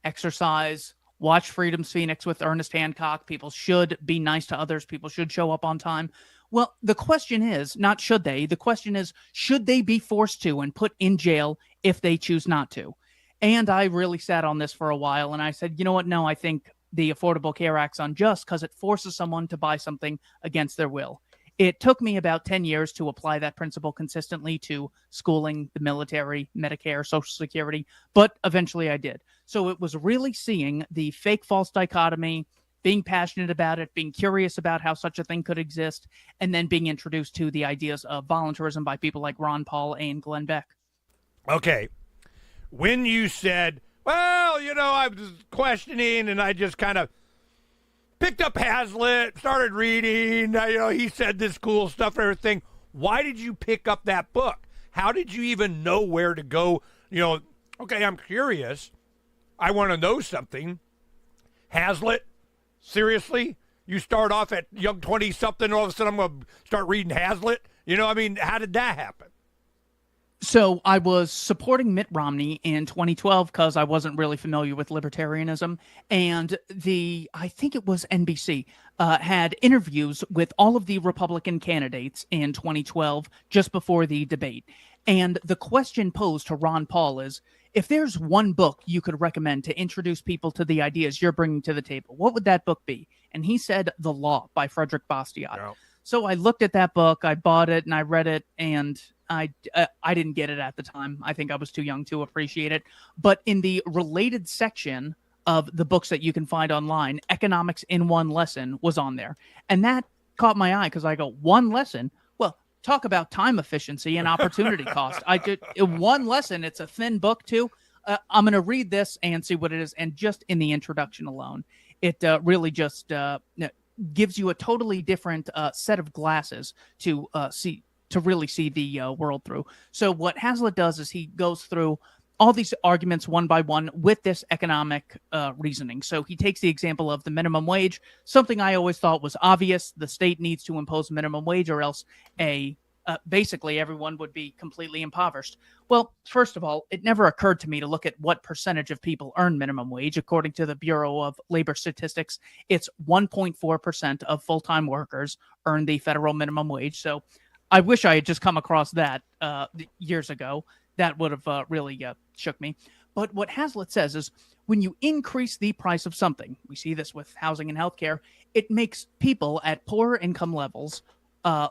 exercise, watch Freedom's Phoenix with Ernest Hancock, people should be nice to others, people should show up on time. Well, the question is not should they, the question is should they be forced to and put in jail if they choose not to? And I really sat on this for a while, and I said, you know what? No, I think the Affordable Care Act's unjust because it forces someone to buy something against their will. It took me about 10 years to apply that principle consistently to schooling, the military, Medicare, Social Security, but eventually I did. So it was really seeing the fake-false dichotomy, being passionate about it, being curious about how such a thing could exist, and then being introduced to the ideas of voluntarism by people like Ron Paul and Glenn Beck. Okay. When you said, well, I was questioning and I just kind of picked up Hazlitt, started reading, he said this cool stuff and everything. Why did you pick up that book? How did you even know where to go? Okay, I'm curious. I want to know something. Hazlitt? Seriously? You start off at young 20-something, all of a sudden I'm going to start reading Hazlitt? How did that happen? So I was supporting Mitt Romney in 2012 because I wasn't really familiar with libertarianism. And I think it was NBC, had interviews with all of the Republican candidates in 2012, just before the debate. And the question posed to Ron Paul is, if there's one book you could recommend to introduce people to the ideas you're bringing to the table, what would that book be? And he said The Law by Frederick Bastiat. No. So I looked at that book, I bought it, and I read it, and I didn't get it at the time. I think I was too young to appreciate it. But in the related section of the books that you can find online, Economics in One Lesson was on there. And that caught my eye because I go, one lesson? Well, talk about time efficiency and opportunity cost. One lesson, it's a thin book too. I'm going to read this and see what it is. And just in the introduction alone, it really just gives you a totally different set of glasses to really see the world through. So what Hazlitt does is he goes through all these arguments one by one with this economic reasoning. So he takes the example of the minimum wage, something I always thought was obvious. The state needs to impose minimum wage or else basically everyone would be completely impoverished. Well, first of all, it never occurred to me to look at what percentage of people earn minimum wage. According to the Bureau of Labor Statistics, it's 1.4% of full-time workers earn the federal minimum wage. So I wish I had just come across that years ago. That would have really shook me. But what Hazlitt says is when you increase the price of something, we see this with housing and healthcare, it makes people at poorer income levels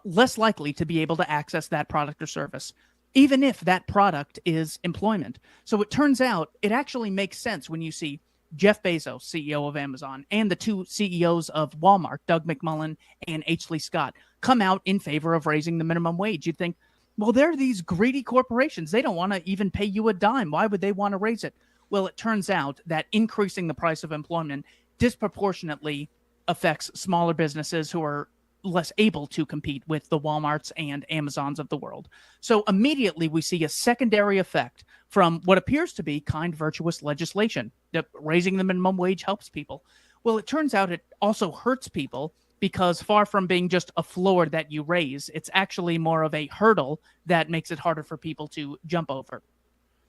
less likely to be able to access that product or service, even if that product is employment. So it turns out it actually makes sense when you see Jeff Bezos, CEO of Amazon, and the two CEOs of Walmart, Doug McMullen and H. Lee Scott, come out in favor of raising the minimum wage. You'd think, well, they're these greedy corporations. They don't want to even pay you a dime. Why would they want to raise it? Well, it turns out that increasing the price of employment disproportionately affects smaller businesses who are less able to compete with the Walmarts and Amazons of the world. So immediately we see a secondary effect from what appears to be kind, virtuous legislation. That raising the minimum wage helps people. Well, it turns out it also hurts people because far from being just a floor that you raise, it's actually more of a hurdle that makes it harder for people to jump over.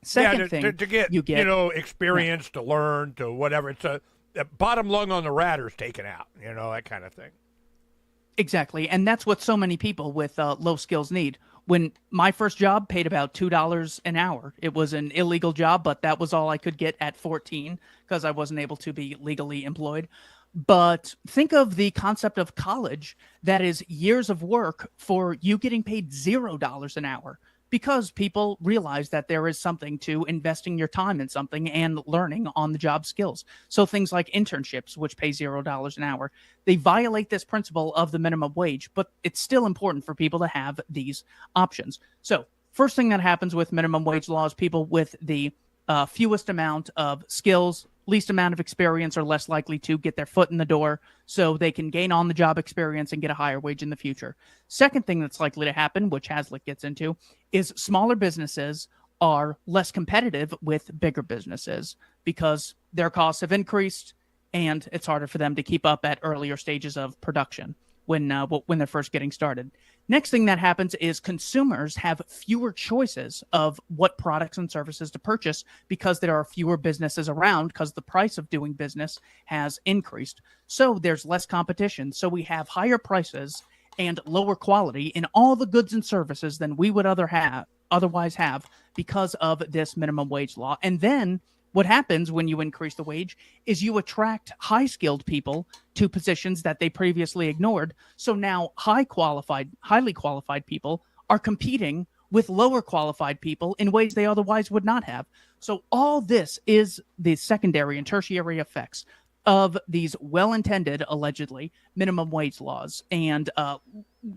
Second thing, to get experience, to learn, to whatever. It's a bottom lung on the ratters taken out, that kind of thing. Exactly. And that's what so many people with low skills need. When my first job paid about $2 an hour, it was an illegal job, but that was all I could get at 14 because I wasn't able to be legally employed. But think of the concept of college that is years of work for you getting paid $0 an hour because people realize that there is something to investing your time in something and learning on the job skills. So things like internships, which pay $0 an hour, they violate this principle of the minimum wage, but it's still important for people to have these options. So first thing that happens with minimum wage laws, people with the fewest amount of skills, least amount of experience are less likely to get their foot in the door so they can gain on the job experience and get a higher wage in the future. Second thing that's likely to happen, which Hazlitt gets into, is smaller businesses are less competitive with bigger businesses because their costs have increased and it's harder for them to keep up at earlier stages of production when they're first getting started. Next thing that happens is consumers have fewer choices of what products and services to purchase because there are fewer businesses around because the price of doing business has increased. So there's less competition. So we have higher prices and lower quality in all the goods and services than we would otherwise have because of this minimum wage law. And then what happens when you increase the wage is you attract high-skilled people to positions that they previously ignored. So now highly qualified people are competing with lower qualified people in ways they otherwise would not have. So all this is the secondary and tertiary effects of these well-intended, allegedly, minimum wage laws. And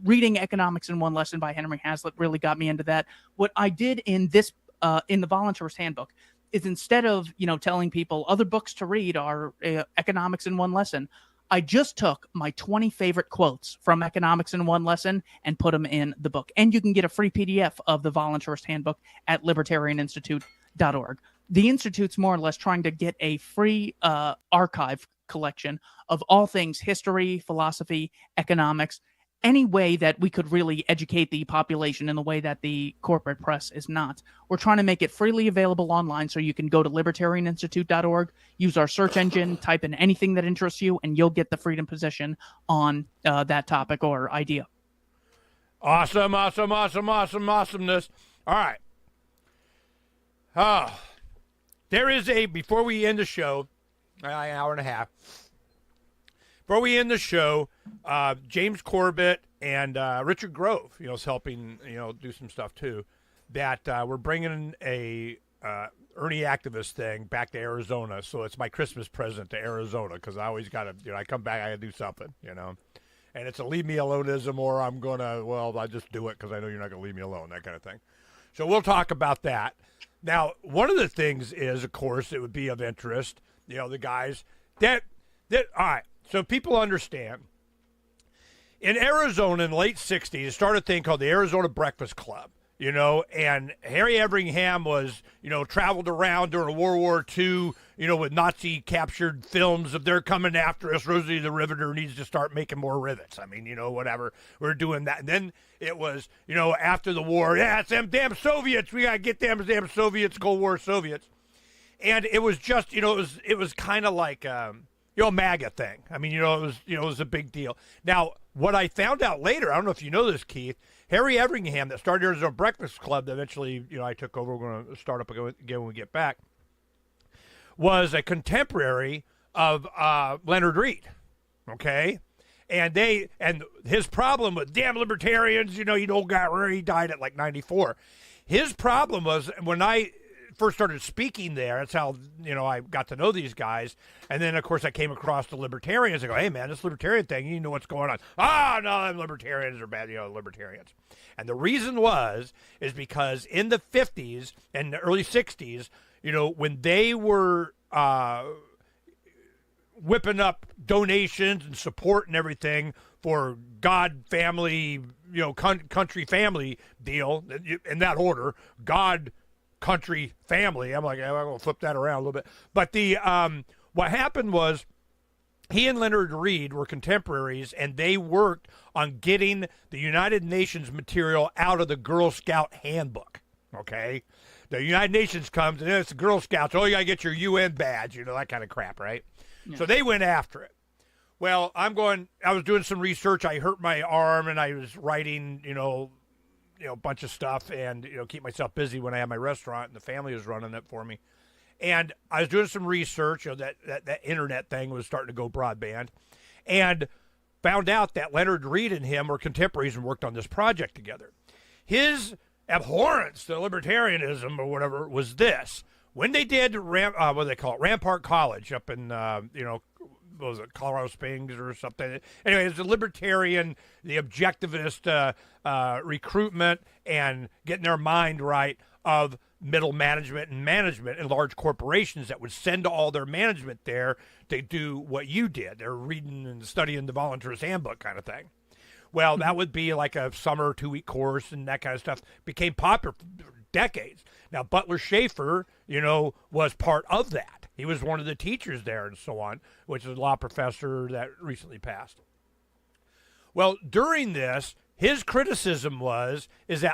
reading Economics in One Lesson by Henry Hazlitt really got me into that. What I did in this in the Voluntarist Handbook is instead of telling people other books to read are Economics in One Lesson, I just took my 20 favorite quotes from Economics in One Lesson and put them in the book. And you can get a free PDF of the Voluntarist Handbook at libertarianinstitute.org. The Institute's more or less trying to get a free archive collection of all things history, philosophy, economics, any way that we could really educate the population in the way that the corporate press is not. We're trying to make it freely available online so you can go to libertarianinstitute.org, use our search engine, type in anything that interests you, and you'll get the freedom position on that topic or idea. Awesomeness. All right. There is before we end the show, an hour and a half, before we end the show, James Corbett and Richard Grove, is helping, do some stuff too. That we're bringing a Ernie activist thing back to Arizona. So it's my Christmas present to Arizona because I always got to, I come back, I got to do something, And it's a leave me aloneism or I'm going to, I just do it because I know you're not going to leave me alone, that kind of thing. So we'll talk about that. Now, one of the things is, of course, it would be of interest, the guys that all right, so people understand. In Arizona in the late 60s, it started a thing called the Arizona Breakfast Club, and Harry Everingham was, traveled around during World War II, with Nazi captured films of they're coming after us. Rosie the Riveter needs to start making more rivets. I mean, whatever. We're doing that. And then it was, after the war, it's them damn Soviets. We got to get them damn Soviets, Cold War Soviets. And it was just, it was kind of like, a MAGA thing. I mean, it was a big deal. Now, what I found out later, I don't know if you know this, Keith, Harry Everingham that started Arizona Breakfast Club that eventually, I took over, we're going to start up again when we get back, was a contemporary of Leonard Read, okay? And his problem with damn libertarians, he old guy, he died at like 94. His problem was when I first started speaking there, that's how, I got to know these guys. And then, of course, I came across the libertarians. I go, hey, man, this libertarian thing, you know what's going on. No, them libertarians are bad, libertarians. And the reason is because in the 50s and the early 60s, when they were whipping up donations and support and everything for God, family, country, family deal, in that order, God, country, family. I'm like, I'm going to flip that around a little bit. But what happened was he and Leonard Read were contemporaries, and they worked on getting the United Nations material out of the Girl Scout handbook, okay? The United Nations comes, and then it's the Girl Scouts. Oh, you got to get your UN badge, that kind of crap, right? Yeah. So they went after it. Well, I was doing some research. I hurt my arm, and I was writing, a bunch of stuff and, keep myself busy when I had my restaurant, and the family was running it for me. And I was doing some research, that internet thing was starting to go broadband, and found out that Leonard Read and him were contemporaries and worked on this project together. His abhorrence to libertarianism or whatever was this. When they did, what do they call it, Rampart College up in, what was it, Colorado Springs or something. Anyway, it's the libertarian, the objectivist recruitment and getting their mind right of middle management and large corporations that would send all their management there to do what you did. They're reading and studying the volunteer's handbook kind of thing. Well, that would be like a summer 2-week course, and that kind of stuff became popular for decades. Now, Butler Schaefer, was part of that. He was one of the teachers there and so on, which is a law professor that recently passed. Well, during this, his criticism is that